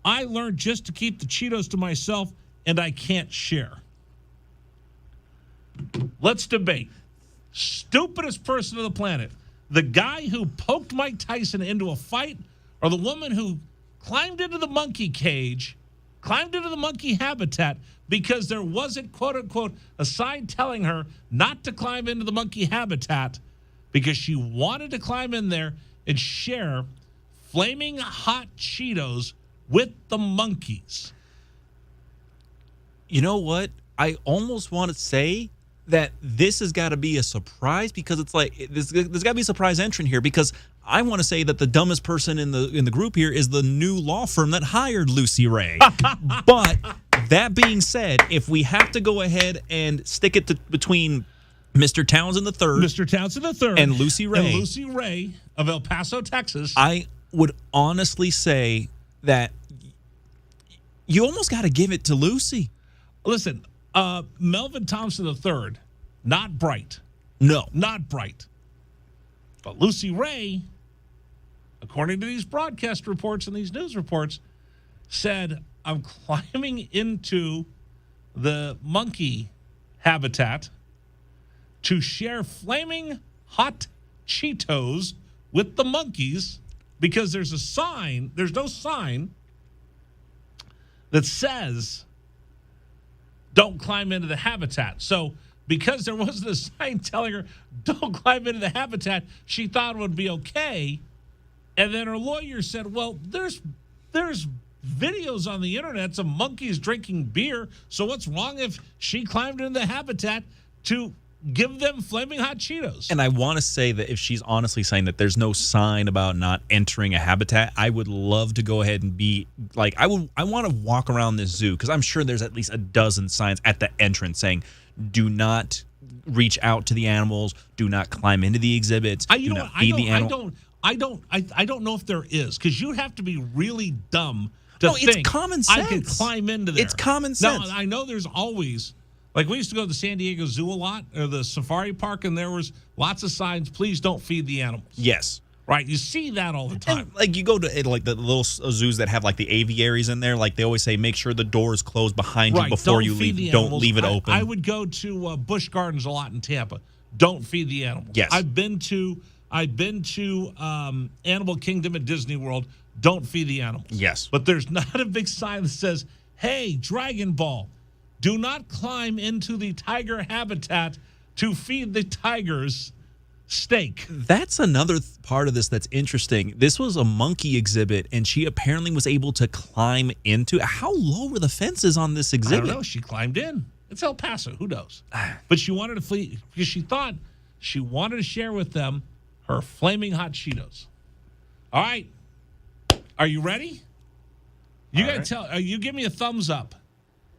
I learned just to keep the Cheetos to myself, and I can't share. Let's debate. Stupidest person on the planet. The guy who poked Mike Tyson into a fight, or the woman who climbed into the monkey cage, climbed into the monkey habitat because there wasn't, quote unquote, a sign telling her not to climb into the monkey habitat because she wanted to climb in there and share flaming hot Cheetos with the monkeys. You know what? I almost want to say that this has got to be a surprise, because it's like there's got to be a surprise entrant here, because I want to say that the dumbest person in the group here is the new law firm that hired Lucy Ray. But that being said, if we have to go ahead and stick it between Mr. Townsend III, and Lucy Ray of El Paso, Texas, I would honestly say that you almost got to give it to Lucy. Listen, Melvin Thompson III, not bright. No. Not bright. But Lucy Ray, according to these broadcast reports and these news reports, said, I'm climbing into the monkey habitat to share flaming hot Cheetos with the monkeys because there's no sign that says don't climb into the habitat. So because there wasn't a sign telling her don't climb into the habitat, she thought it would be okay. And then her lawyer said, well, there's videos on the internet of monkeys drinking beer. So what's wrong if she climbed into the habitat to give them flaming hot Cheetos? And I want to say that if she's honestly saying that there's no sign about not entering a habitat, I would love to go ahead and be like, I want to walk around this zoo, because I'm sure there's at least a dozen signs at the entrance saying, do not reach out to the animals, do not climb into the exhibits, do not feed the animals. I don't know if there is, because you have to be really dumb to think it's common sense. I could climb into there. It's common sense. Now, I know there's always, like we used to go to the San Diego Zoo a lot, or the safari park, and there was lots of signs, please don't feed the animals. Yes. Right? You see that all the time. And, like, you go to like the little zoos that have like the aviaries in there, like they always say, make sure the door is closed behind you before you leave. Don't leave it open. I would go to Busch Gardens a lot in Tampa. Don't feed the animals. Yes. I've been to Animal Kingdom at Disney World. Don't feed the animals. Yes. But there's not a big sign that says, hey, Dragon Ball, do not climb into the tiger habitat to feed the tigers steak. That's another part of this that's interesting. This was a monkey exhibit, and she apparently was able to climb into. How low were the fences on this exhibit? I don't know. She climbed in. It's El Paso. Who knows? But she wanted to flee because she thought she wanted to share with them her flaming hot Cheetos. All right. Are you ready? You got to tell. You give me a thumbs up.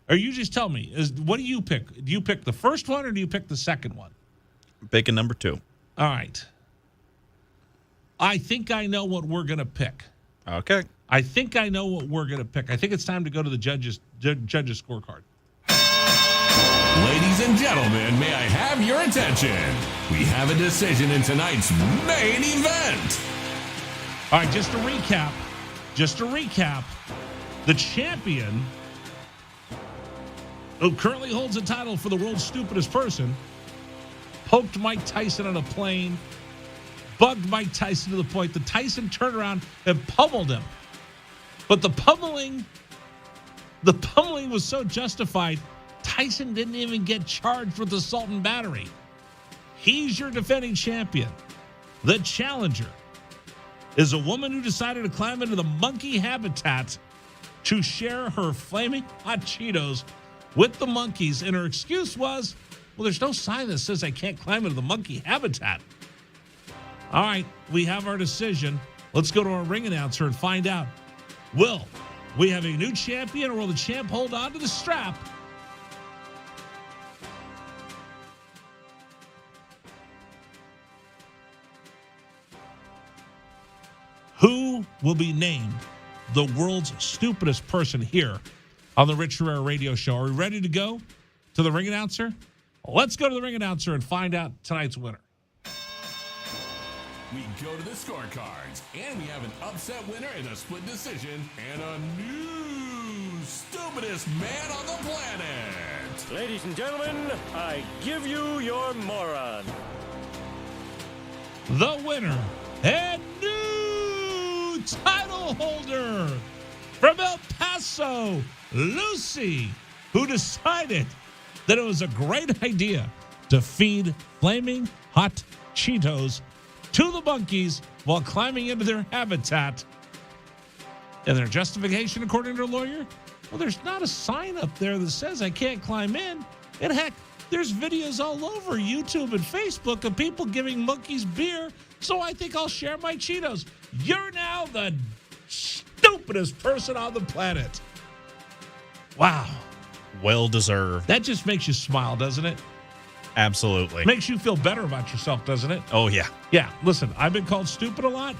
Or you just tell me. What do you pick? Do you pick the first one or do you pick the second one? Picking number 2. All right. I think I know what we're going to pick. Okay. I think I know what we're going to pick. I think it's time to go to the judges' scorecard. Ladies and gentlemen, may I have your attention? We have a decision in tonight's main event. All right, just to recap, the champion who currently holds the title for the world's stupidest person poked Mike Tyson on a plane, bugged Mike Tyson to the point that Tyson turned around and pummeled him. But the pummeling was so justified, Tyson didn't even get charged with assault and battery. He's your defending champion. The challenger is a woman who decided to climb into the monkey habitat to share her flaming hot Cheetos with the monkeys. And her excuse was, well, there's no sign that says I can't climb into the monkey habitat. All right, we have our decision. Let's go to our ring announcer and find out. Will we have a new champion, or will the champ hold on to the strap? Who will be named the world's stupidest person here on the Rich Herrera Radio Show? Are we ready to go to the ring announcer? Let's go to the ring announcer and find out tonight's winner. We go to the scorecards, and we have an upset winner in a split decision, and a new stupidest man on the planet. Ladies and gentlemen, I give you your moron. The winner and new title holder from El Paso, Lucy, who decided that it was a great idea to feed flaming hot Cheetos to the monkeys while climbing into their habitat. And their justification, according to their lawyer, well, there's not a sign up there that says I can't climb in. And heck, there's videos all over YouTube and Facebook of people giving monkeys beer, so I think I'll share my Cheetos. You're now the stupidest person on the planet. Wow. Well deserved. That just makes you smile, doesn't it? Absolutely. Makes you feel better about yourself, doesn't it? Oh, yeah. Yeah, listen, I've been called stupid a lot.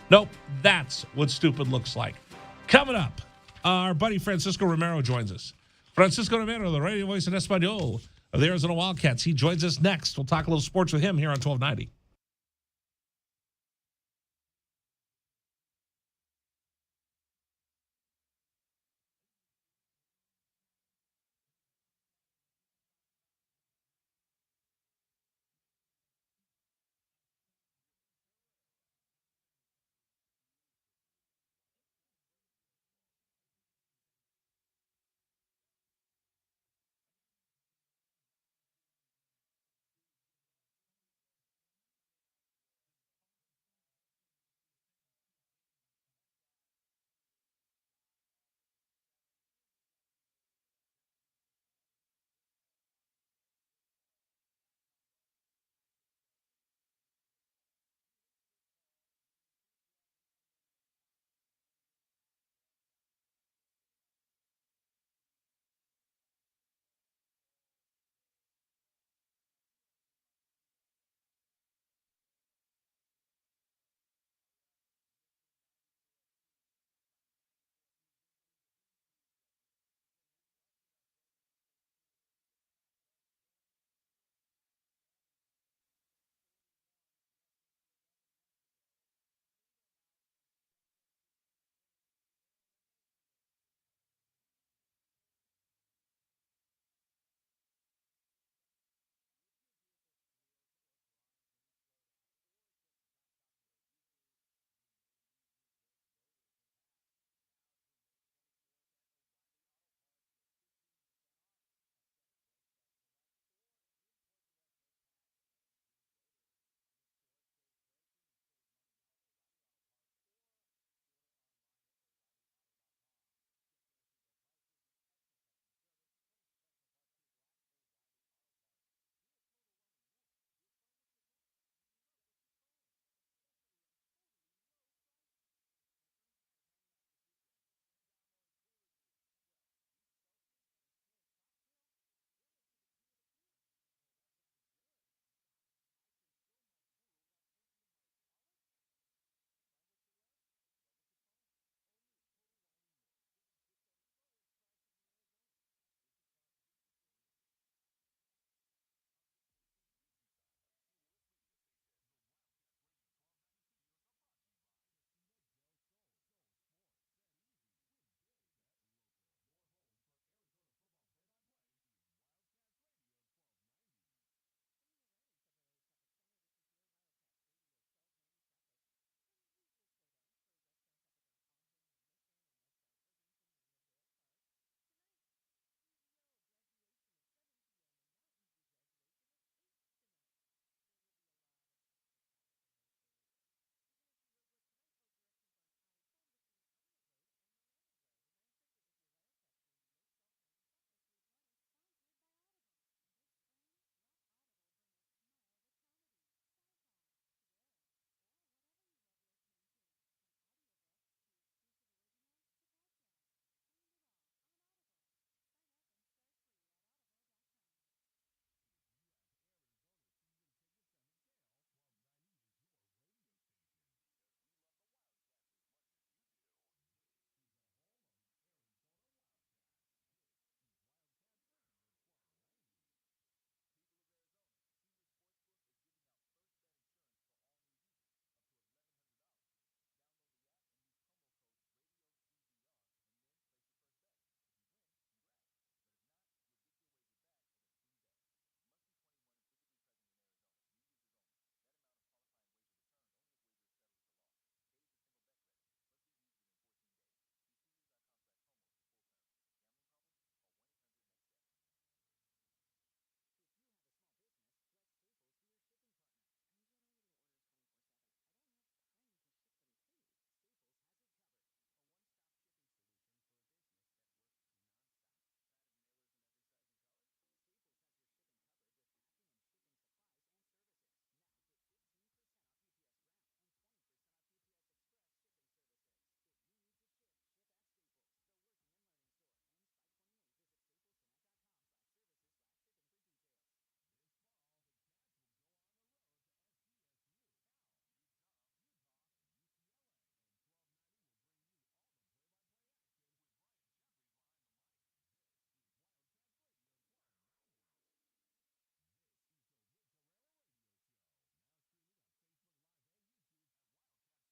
Nope, that's what stupid looks like. Coming up, our buddy Francisco Romero joins us. Francisco Romero, the radio voice in Espanol of the Arizona Wildcats. He joins us next. We'll talk a little sports with him here on 1290.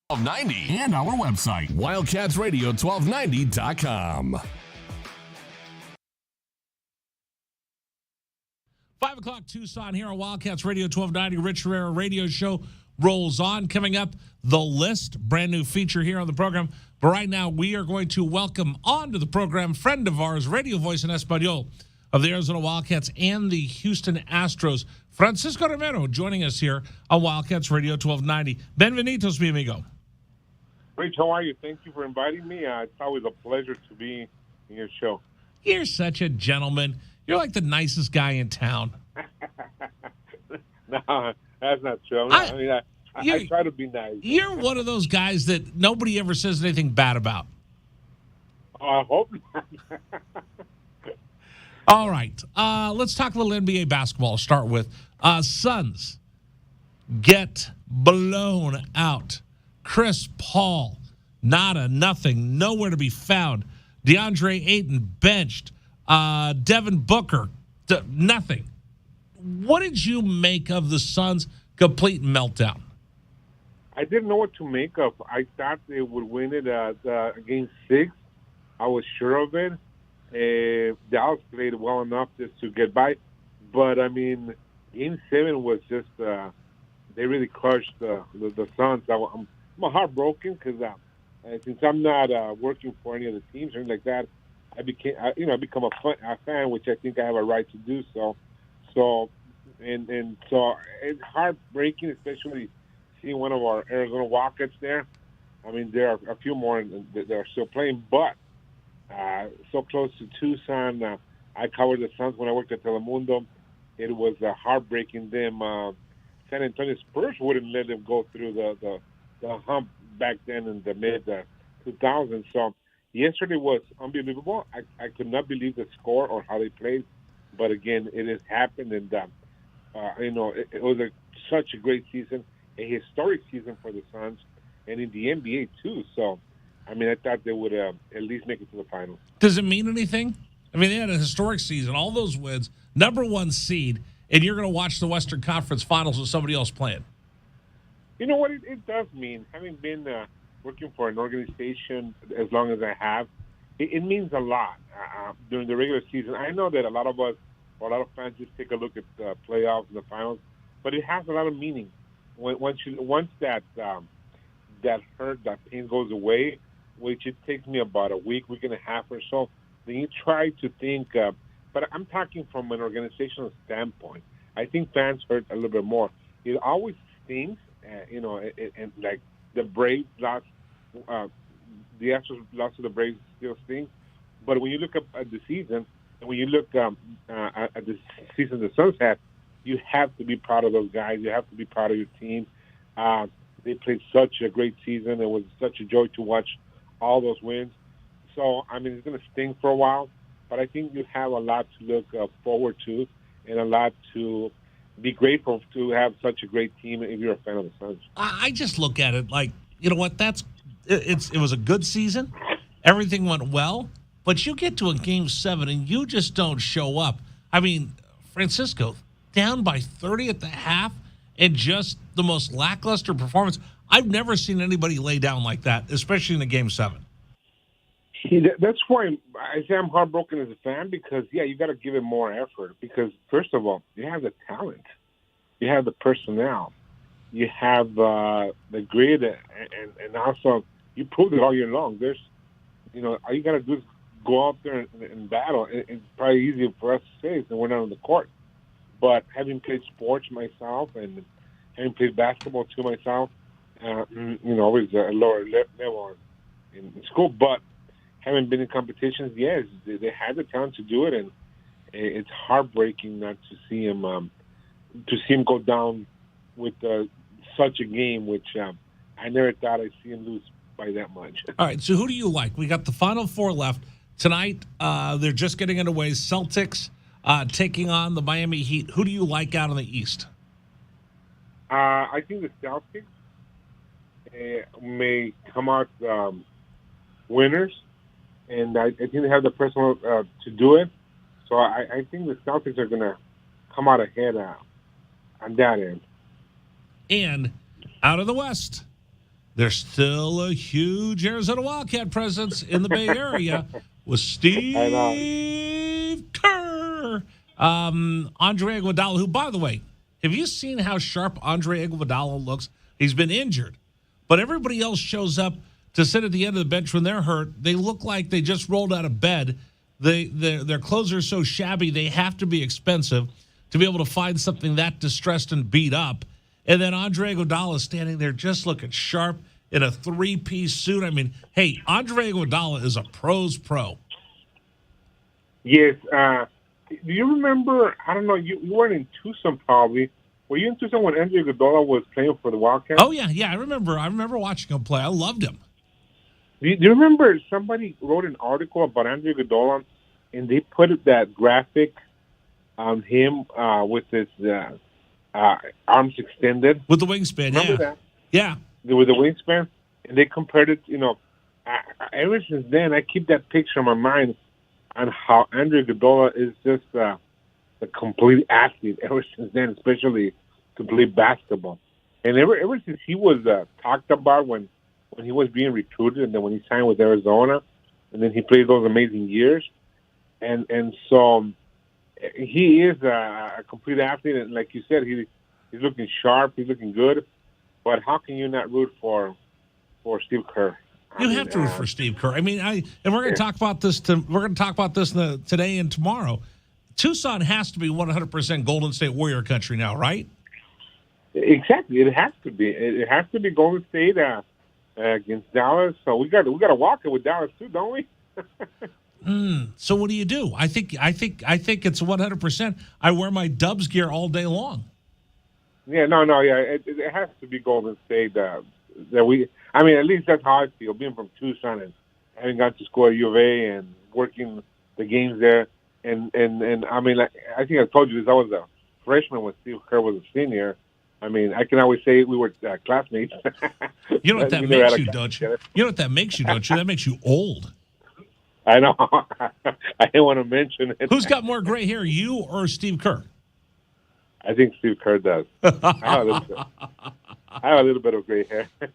1290 and our website, wildcatsradio1290.com. 5 o'clock Tucson here on Wildcats Radio 1290. Rich Herrera radio show rolls on. Coming up, The List, brand new feature here on the program. But right now, we are going to welcome onto the program friend of ours, radio voice in Espanol of the Arizona Wildcats and the Houston Astros, Francisco Romero, joining us here on Wildcats Radio 1290. Benvenidos, mi amigo. Rich, how are you? Thank you for inviting me. It's always a pleasure to be in your show. You're such a gentleman. You're like the nicest guy in town. No, that's not true. I try to be nice. You're one of those guys that nobody ever says anything bad about. I hope not. All right. Let's talk a little NBA basketball. I'll start with Suns get blown out. Chris Paul, nada, nothing, nowhere to be found. DeAndre Ayton benched. Devin Booker, nothing. What did you make of the Suns' complete meltdown? I didn't know what to make of. I thought they would win it game 6. I was sure of it. Dallas played well enough just to get by. But, I mean, game 7 was just they really crushed the Suns. I'm heartbroken because since I'm not working for any of the teams or anything like that, I become a fan, which I think I have a right to do so. So it's heartbreaking, especially seeing one of our Arizona Wildcats there. I mean, there are a few more that are still playing, but so close to Tucson. I covered the Suns when I worked at Telemundo. It was heartbreaking. Them San Antonio Spurs wouldn't let them go through the hump back then in the mid 2000s. So yesterday was unbelievable. I could not believe the score or how they played, but again, it has happened, and it was such a great season, a historic season for the Suns, and in the NBA too. So, I mean, I thought they would at least make it to the finals. Does it mean anything? I mean, they had a historic season, all those wins, number 1 seed, and you're going to watch the Western Conference Finals with somebody else playing. You know what it does mean? Having been working for an organization as long as I have, it means a lot during the regular season. I know that a lot of fans just take a look at the playoffs and the finals, but it has a lot of meaning. Once that hurt, that pain goes away, which it takes me about a week and a half or so, then you try to think. But I'm talking from an organizational standpoint. I think fans hurt a little bit more. It always stings, and like the Braves lost, the Astros lost to the Braves still stings. But when you look at the season, and when you look at the season the Suns had, you have to be proud of those guys. You have to be proud of your team. They played such a great season. It was such a joy to watch all those wins. So, I mean, it's going to sting for a while, but I think you have a lot to look forward to and a lot to be grateful to have such a great team if you're a fan of the Suns. I just look at it like, you know what, it was a good season. Everything went well, but you get to a game 7 and you just don't show up. I mean, Francisco, down by 30 at the half and just the most lackluster performance. I've never seen anybody lay down like that, especially in a game 7. See, that's why I say I'm heartbroken as a fan because, you got to give it more effort because, first of all, you have the talent. You have the personnel. You have the grit, and also you proved it all year long. There's, all you got to do is go out there and battle. It's probably easier for us to say than we're not on the court. But having played sports myself and having played basketball too myself, always a lower level in school, but having been in competitions, yes, they had the talent to do it, and it's heartbreaking not to see him go down with such a game, which I never thought I'd see him lose by that much. All right, so who do you like? We got the Final Four left tonight. They're just getting underway. Celtics taking on the Miami Heat. Who do you like out in the East? I think the Celtics may come out winners, and I think they have the personnel to do it. So I think the Celtics are going to come out ahead on that end. And out of the West, There's still a huge Arizona Wildcat presence in the Bay Area with Steve Kerr. Andre Iguodala, who, by the way, have you seen how sharp Andre Iguodala looks? He's been injured, but everybody else shows up to sit at the end of the bench when they're hurt. They look like they just rolled out of bed. Their clothes are so shabby, they have to be expensive to be able to find something that distressed and beat up. And then Andre Iguodala standing there just looking sharp in a three-piece suit. I mean, hey, Andre Iguodala is a pro's pro. Yes. Do you remember, I don't know, you weren't in Tucson probably. Were you in Tucson when Andre Iguodala was playing for the Wildcats? Oh, yeah, I remember watching him play. I loved him. Do you remember somebody wrote an article about Andre Iguodala, and they put that graphic on him with his arms extended? With the wingspan, remember that? Yeah. With the wingspan? And they compared it, ever since then, I keep that picture in my mind on how Andre Iguodala is just a complete athlete ever since then, especially to play basketball. And ever since he was talked about when he was being recruited, and then when he signed with Arizona, and then he played those amazing years. And so he is a complete athlete, and like you said, he's looking sharp, he's looking good. But how can you not root for Steve Kerr? You have to root for Steve Kerr. I mean, and we're going to talk about this. We're going to talk about this today and tomorrow. Tucson has to be 100% Golden State Warrior country now, right? Exactly, it has to be. It has to be Golden State against Dallas. So we got to walk it with Dallas too, don't we? So what do you do? I think it's 100%. I wear my Dubs gear all day long. Yeah, it has to be Golden State. At least that's how I feel. Being from Tucson and having got to school at U of A and working the games there, and I mean, I think I told you this. I was a freshman when Steve Kerr was a senior. I mean, I can always say we were classmates. You know what that makes you, don't you? You know what that makes you, don't you? That makes you old. I know. I didn't want to mention it. Who's got more gray hair, you or Steve Kerr? I think Steve Kerr does. I have a little bit of gray hair. I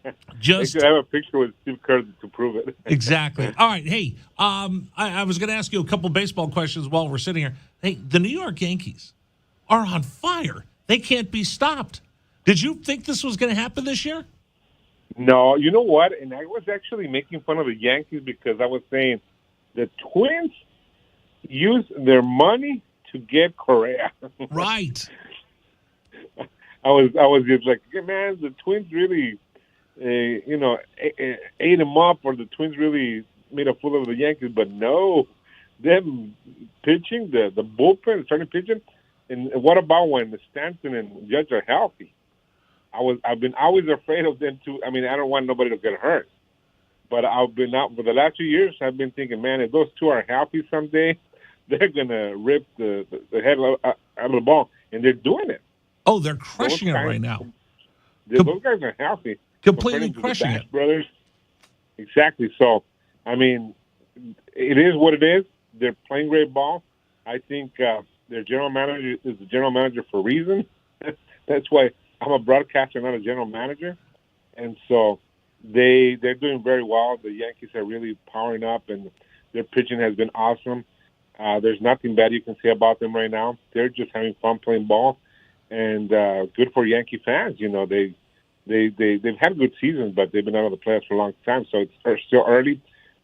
have a picture with Steve Kerr to prove it. Exactly. All right. Hey, I was going to ask you a couple baseball questions while we're sitting here. Hey, the New York Yankees are on fire. They can't be stopped. Did you think this was going to happen this year? No. You know what? And I was actually making fun of the Yankees because I was saying the Twins use their money to get Correa. Right. I was just like, hey, man, the Twins really, ate him up, or the Twins really made a fool of the Yankees. But no, them pitching, the bullpen, starting pitching. And what about when Stanton and Judge are healthy? I've been always afraid of them too. I mean, I don't want nobody to get hurt. But I've been out for the last 2 years. I've been thinking, man, if those two are healthy someday, they're gonna rip the head out of the ball, and they're doing it. Oh, they're crushing it right now. Those guys are healthy, completely crushing it, brothers. Exactly. So, I mean, it is what it is. They're playing great ball. I think their general manager is the general manager for a reason. That's why I'm a broadcaster, not a general manager, and so they're doing very well. The Yankees are really powering up, and their pitching has been awesome. There's nothing bad you can say about them right now. They're just having fun playing ball, and good for Yankee fans. You know, they've had good seasons, but they've been out of the playoffs for a long time, so it's still early,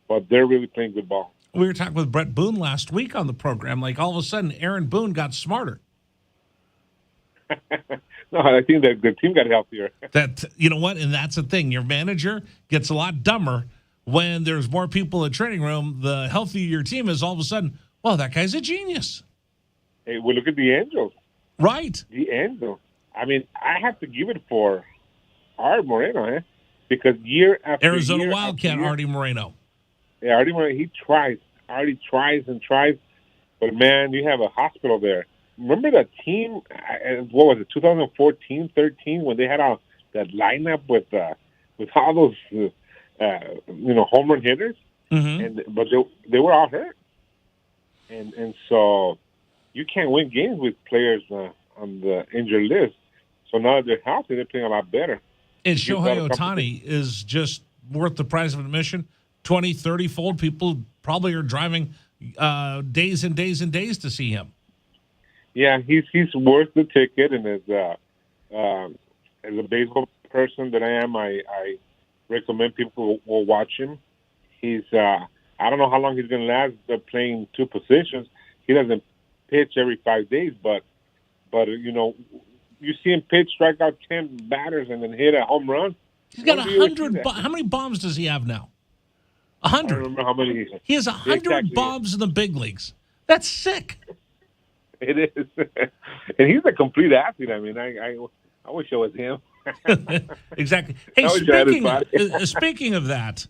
but they're really playing good ball. We were talking with Brett Boone last week on the program. Like, all of a sudden, Aaron Boone got smarter. No, I think that the team got healthier. You know what? And that's the thing. Your manager gets a lot dumber when there's more people in the training room. The healthier your team is, all of a sudden, well, that guy's a genius. Hey, well, look at the Angels. Right. The Angels. I mean, I have to give it for Art Moreno, because year after Arizona year Wildcat after year, Artie Moreno. Yeah, Artie Moreno, he tries. Artie tries and tries. But, man, you have a hospital there. Remember that team, what was it, 2014, 13, when they had that lineup with all those, home run hitters? Mm-hmm. But they were all hurt. And so you can't win games with players on the injured list. So now that they're healthy, they're playing a lot better. And Shohei Ohtani is just worth the price of admission. 20, 30-fold. People probably are driving days and days and days to see him. Yeah, he's worth the ticket, and as a baseball person that I am, I recommend people will watch him. He's I don't know how long he's going to last playing two positions. He doesn't pitch every 5 days, but you see him pitch, strike out 10 batters, and then hit a home run. He's got 100. How many bombs does he have now? 100. I don't remember how many he has 100 bombs in the big leagues. That's sick. It is, and he's a complete athlete. I mean, I wish I was him. Exactly. Hey, speaking of that,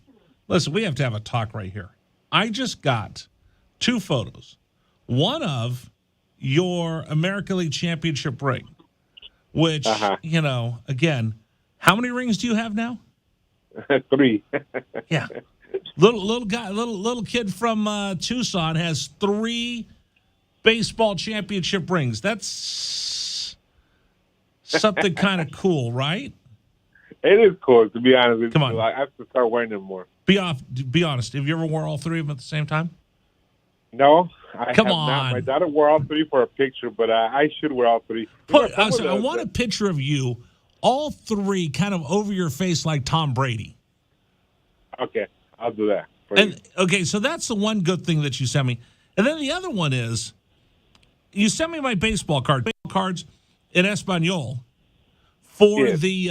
listen, we have to have a talk right here. I just got 2 photos. One of your American League Championship ring, which, again, how many rings do you have now? 3. Yeah. Little kid from Tucson has 3 baseball championship rings. That's something kind of cool, right? It is cool, to be honest. Come on. I have to start wearing them more. Be honest. Have you ever wore all 3 of them at the same time? No, I Come have on. not. My daughter wore all 3 for a picture, but I should wear all 3. I want a picture of you, all 3 kind of over your face like Tom Brady. Okay, I'll do that. Okay, so that's the one good thing that you sent me. And then the other one is, you sent me my baseball cards in Espanol for the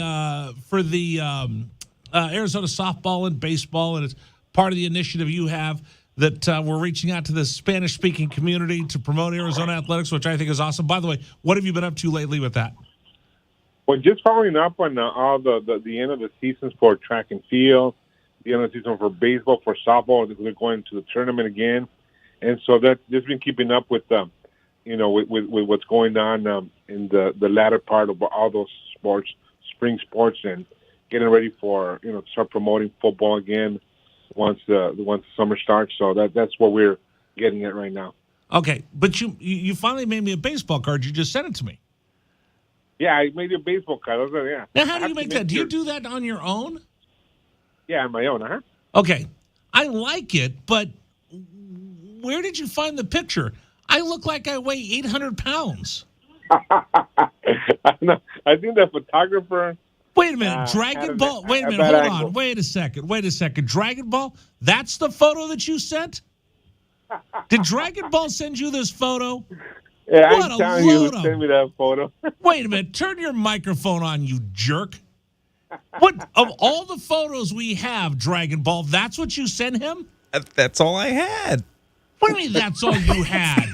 Arizona softball and baseball, and it's part of the initiative you have that we're reaching out to the Spanish-speaking community to promote Arizona athletics, which I think is awesome. By the way, what have you been up to lately with that? Well, just following up on all the end of the seasons for track and field, the end of the season for baseball, for softball. We're going to the tournament again, and so that just been keeping up with with what's going on in the latter part of all those sports, spring sports, and getting ready for to start promoting football again once the summer starts. So that's what we're getting at right now. Okay, but you finally made me a baseball card. You just sent it to me. Yeah, I made you a baseball card. Yeah. Now, how do you make that? Do you do that on your own? Yeah, on my own, Okay. I like it, but where did you find the picture? I look like I weigh 800 pounds. I think the photographer... Wait a minute. Dragon Ball. Wait a minute. Hold on. Wait a second. Dragon Ball? That's the photo that you sent? Did Dragon Ball send you this photo? Yeah, I'm telling you who sent me that photo. Wait a minute. Turn your microphone on, you jerk. What, of all the photos we have, Dragon Ball, that's what you sent him? That's all I had. What do you mean that's all you had?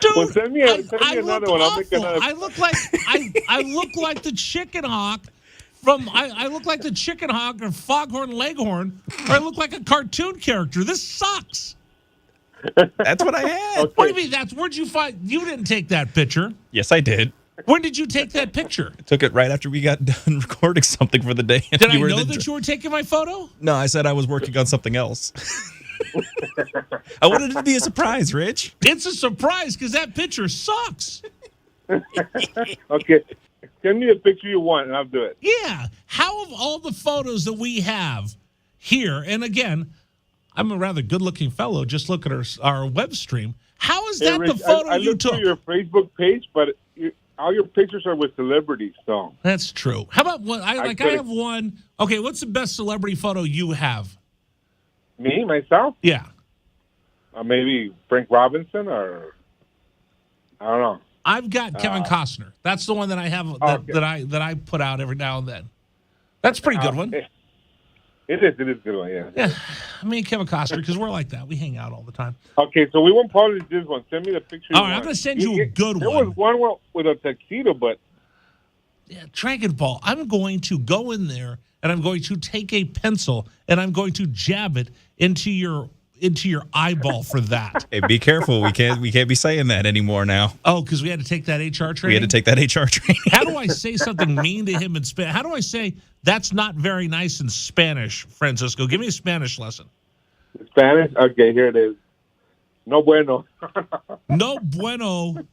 Dude, well, send me another one. I'll make another. I look like the chicken hawk from I look like the chicken hawk or Foghorn Leghorn, or I look like a cartoon character. This sucks. That's what I had. Okay. What do you mean where'd you find? You didn't take that picture. Yes, I did. When did you take that picture? I took it right after we got done recording something for the day. Did I know that you were taking my photo? No, I said I was working on something else. I wanted it to be a surprise, Rich. It's a surprise because that picture sucks. Okay. Send me the picture you want, and I'll do it. Yeah. How of all the photos that we have here, and again, I'm a rather good-looking fellow. Just look at our web stream. How is that Rich, the photo I you took? I looked through your Facebook page, but all your pictures are with celebrities, so. That's true. How about one? I have one. Okay, what's the best celebrity photo you have? Me, myself? Yeah. Maybe Frank Robinson, or I don't know. I've got Kevin Costner. That's the one that I have that I put out every now and then. That's a pretty good one. It is a good one, yeah. Yeah, me and Kevin Costner, because we're like that. We hang out all the time. Okay, so we won't publish this one. Send me the picture. All right, I'm going to send you a good one. There was one with a tuxedo, but... Yeah, Dragon Ball. I'm going to go in there, and I'm going to take a pencil, and I'm going to jab it into your eyeball for that. Hey, be careful. We can't be saying that anymore now. Oh, because we had to take that HR training? We had to take that HR training. How do I say something mean to him in Spanish? How do I say that's not very nice in Spanish, Francisco? Give me a Spanish lesson. Spanish? Okay, here it is. No bueno. No bueno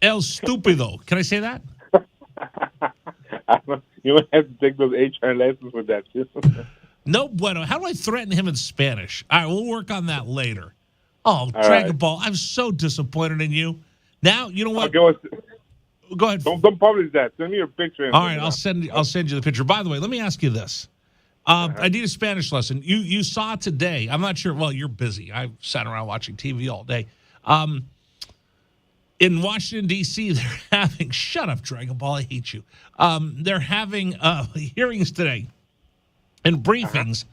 el estúpido. Can I say that? You might have to take those HR lessons with that too. No bueno. How do I threaten him in Spanish? All right, we'll work on that later. Oh, All Dragon right. Ball, I'm so disappointed in you. Now, you know what? Okay, well, Go ahead. don't publish that. Send me your picture. All right, I'll send you the picture. By the way, let me ask you this. I need a Spanish lesson. You saw today. I'm not sure. Well, you're busy. I sat around watching TV all day. In Washington, D.C., they're having – shut up, Dragon Ball. I hate you. They're having hearings today and briefings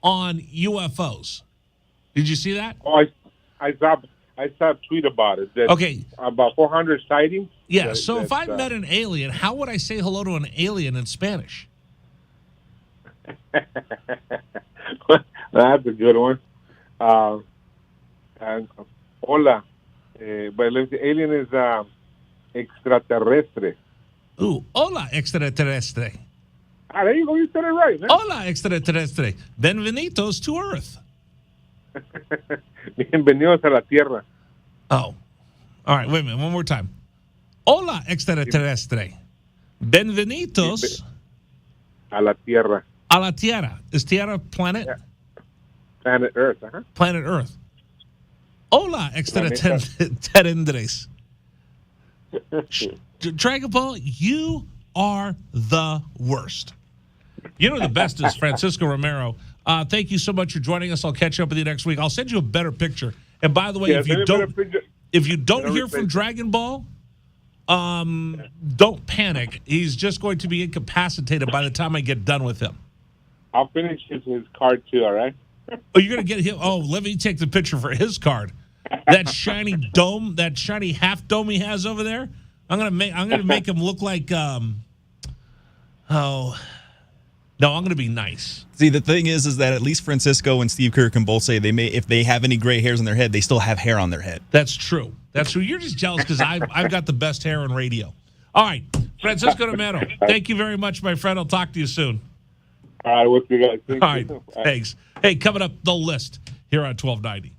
on UFOs. Did you see that? Oh, I saw a tweet about it. That Okay. About 400 sightings. Yeah, so if I met an alien, how would I say hello to an alien in Spanish? That's a good one. And hola. But the alien is extraterrestre. Ooh, hola, extraterrestre. There you go. You said it right, man. Hola, extraterrestre. Bienvenidos to Earth. Bienvenidos a la Tierra. Oh. All right, wait a minute. One more time. Hola, extraterrestre. Bienvenidos a la Tierra. A la Tierra. Is Tierra planet? Yeah. Planet Earth. Planet Earth. Hola, extraterrestres. Dragon Ball, you are the worst. You know the best is Francisco Romero. Thank you so much for joining us. I'll catch up with you next week. I'll send you a better picture. And by the way, if you don't hear from Dragon Ball, don't panic. He's just going to be incapacitated by the time I get done with him. I'll finish his card too, all right? Oh, you're going to get him? Oh, let me take the picture for his card. That shiny dome, that shiny half dome he has over there. I'm going to make him look like no, I'm going to be nice. See, the thing is that at least Francisco and Steve Kerr can both say if they have any gray hairs on their head, they still have hair on their head. That's true. That's true. You're just jealous because I've got the best hair on radio. All right, Francisco Romero, thank you very much, my friend. I'll talk to you soon. All right, we'll see you guys. All right, thanks. Hey, coming up, the list here on 1290.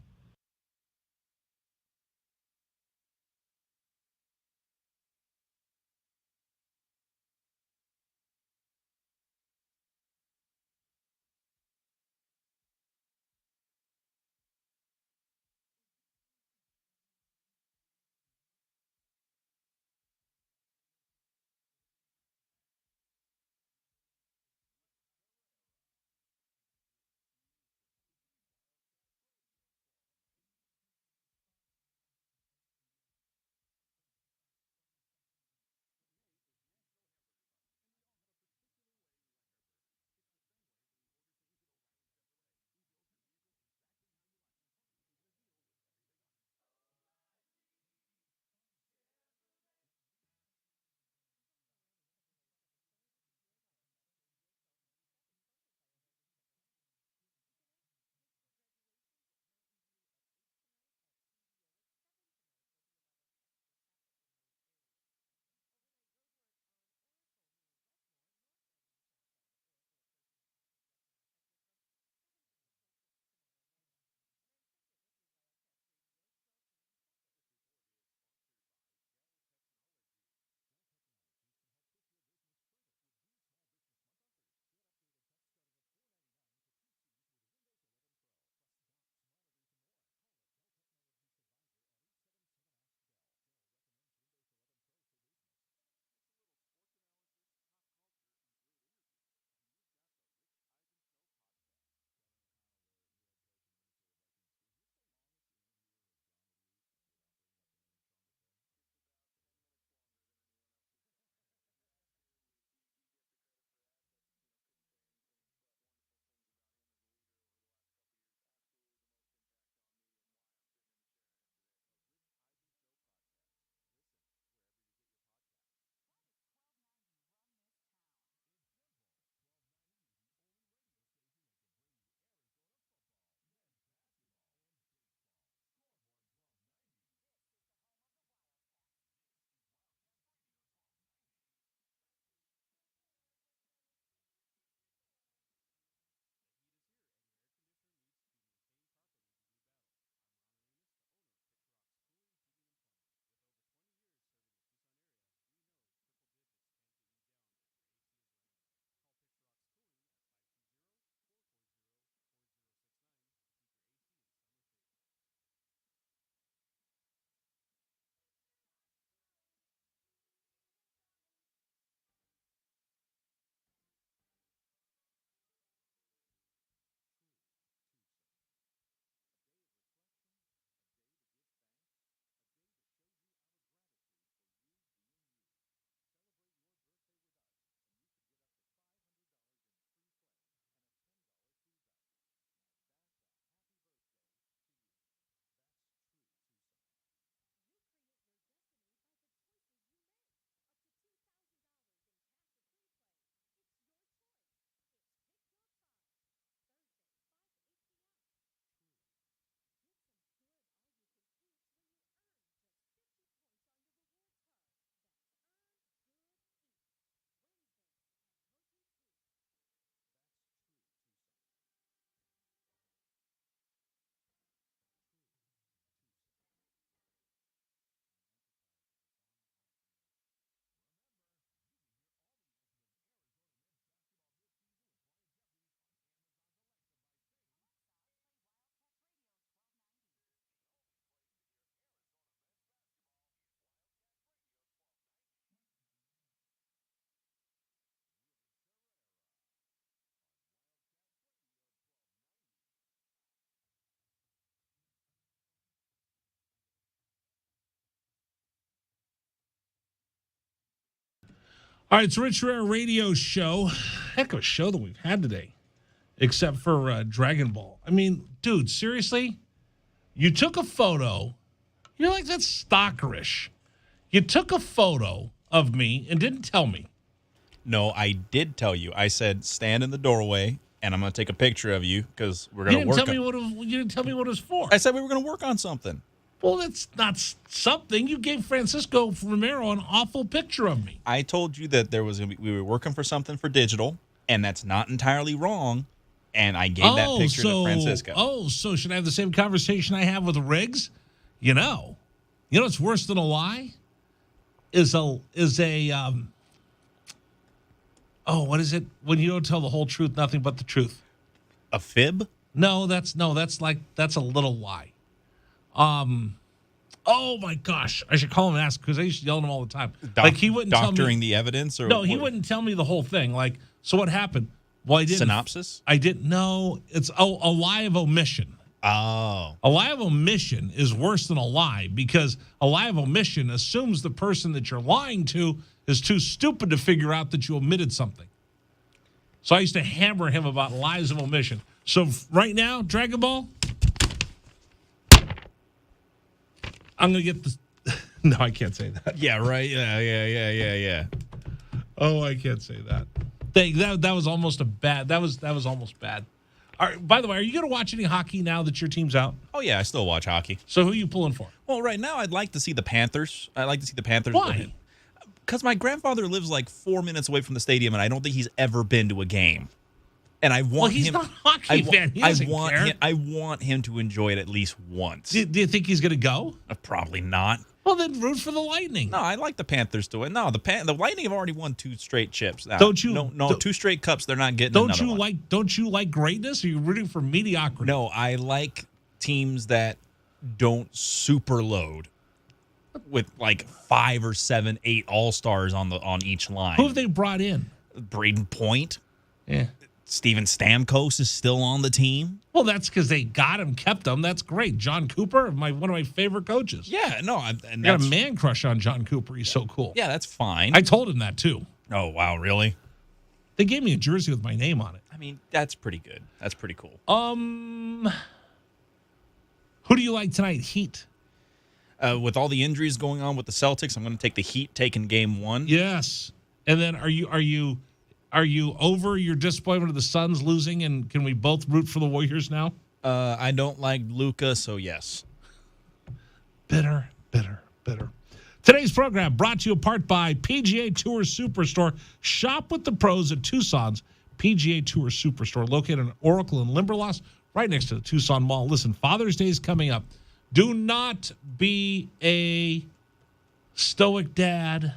All right, it's Rich Rare Radio Show. Heck of a show that we've had today, except for Dragon Ball. I mean, dude, seriously? You took a photo. You're like, that's stalkerish. You took a photo of me and didn't tell me. No, I did tell you. I said, stand in the doorway, and I'm going to take a picture of you because we're going to work on... You didn't tell me what it was for. I said we were going to work on something. Well, that's not something. You gave Francisco Romero an awful picture of me. I told you that we were working for something for digital, and that's not entirely wrong, and I gave that picture to Francisco. Oh, so should I have the same conversation I have with Riggs? You know what's worse than a lie? What is it when you don't tell the whole truth, nothing but the truth? A fib? No, that's a little lie. Oh my gosh, I should call him and ask because I used to yell at him all the time. He wouldn't doctoring the evidence, or no, he wouldn't tell me the whole thing. Like, so what happened? Well, I didn't. Synopsis? I didn't know. It's a lie of omission. Oh. A lie of omission is worse than a lie because a lie of omission assumes the person that you're lying to is too stupid to figure out that you omitted something. So I used to hammer him about lies of omission. So right now, Dragon Ball, I'm going to get this. No, I can't say that. Yeah, right. Yeah. Oh, I can't say that. That was almost bad. That was almost bad. All right, by the way, are you going to watch any hockey now that your team's out? Oh, yeah, I still watch hockey. So who are you pulling for? Well, right now, I'd like to see the Panthers. Why? Because my grandfather lives like 4 minutes away from the stadium, and I don't think he's ever been to a game. And I want he's him. Not a hockey fan. He doesn't care. I want him to enjoy it at least once. Do you think he's going to go? Probably not. Well, then root for the Lightning. No, I like the Panthers to win. No, the Lightning have already won 2 straight chips. Now, don't you? No, 2 straight cups. They're not getting. Another one. Don't you like greatness? Or are you rooting for mediocrity? No, I like teams that don't super load with like 5 or 7, 8 all-stars on each line. Who have they brought in? Braden Point. Yeah. Steven Stamkos is still on the team. Well, that's because they got him, kept him. That's great. John Cooper, one of my favorite coaches. Yeah, no, I got a man crush on John Cooper. He's so cool. Yeah, that's fine. I told him that too. Oh, wow, really? They gave me a jersey with my name on it. I mean, that's pretty good. That's pretty cool. Who do you like tonight? Heat. With all the injuries going on with the Celtics, I'm going to take the Heat taking game 1. Yes. And then are you over your disappointment of the Suns losing, and can we both root for the Warriors now? I don't like Luka, so yes. Bitter. Today's program brought to you in part by PGA Tour Superstore. Shop with the pros at Tucson's PGA Tour Superstore, located in Oracle and Limberlost, right next to the Tucson Mall. Listen, Father's Day is coming up. Do not be a stoic dad.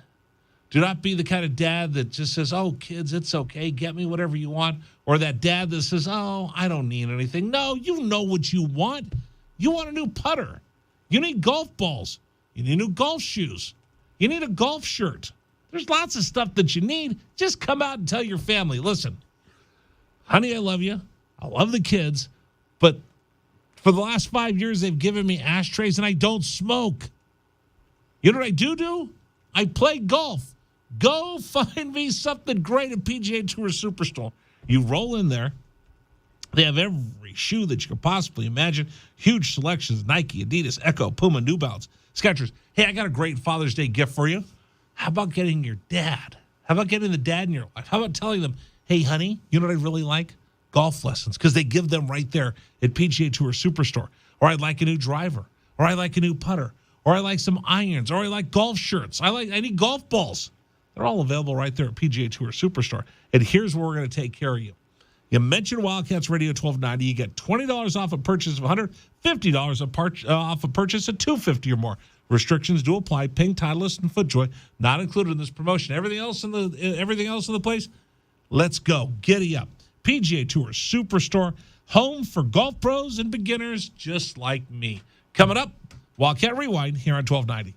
Do not be the kind of dad that just says, oh, kids, it's okay. Get me whatever you want. Or that dad that says, oh, I don't need anything. No, you know what you want. You want a new putter. You need golf balls. You need new golf shoes. You need a golf shirt. There's lots of stuff that you need. Just come out and tell your family, listen, honey, I love you. I love the kids. But for the last 5 years, they've given me ashtrays, and I don't smoke. You know what I do? I play golf. Go find me something great at PGA Tour Superstore. You roll in there. They have every shoe that you could possibly imagine. Huge selections: Nike, Adidas, Echo, Puma, New Balance, Skechers. Hey, I got a great Father's Day gift for you. How about getting your dad? How about getting the dad in your life? How about telling them, hey, honey, you know what I really like? Golf lessons, because they give them right there at PGA Tour Superstore. Or I'd like a new driver. Or I like a new putter. Or I like some irons. Or I like golf shirts. I need golf balls. They're all available right there at PGA Tour Superstore. And here's where we're going to take care of you. You mention Wildcats Radio 1290, you get $20 off a purchase of $100, $50 off a purchase of $250 or more. Restrictions do apply. Ping, Titleist, and FootJoy not included in this promotion. Everything else in the place, let's go. Giddy up. PGA Tour Superstore, home for golf pros and beginners just like me. Coming up, Wildcat Rewind here on 1290.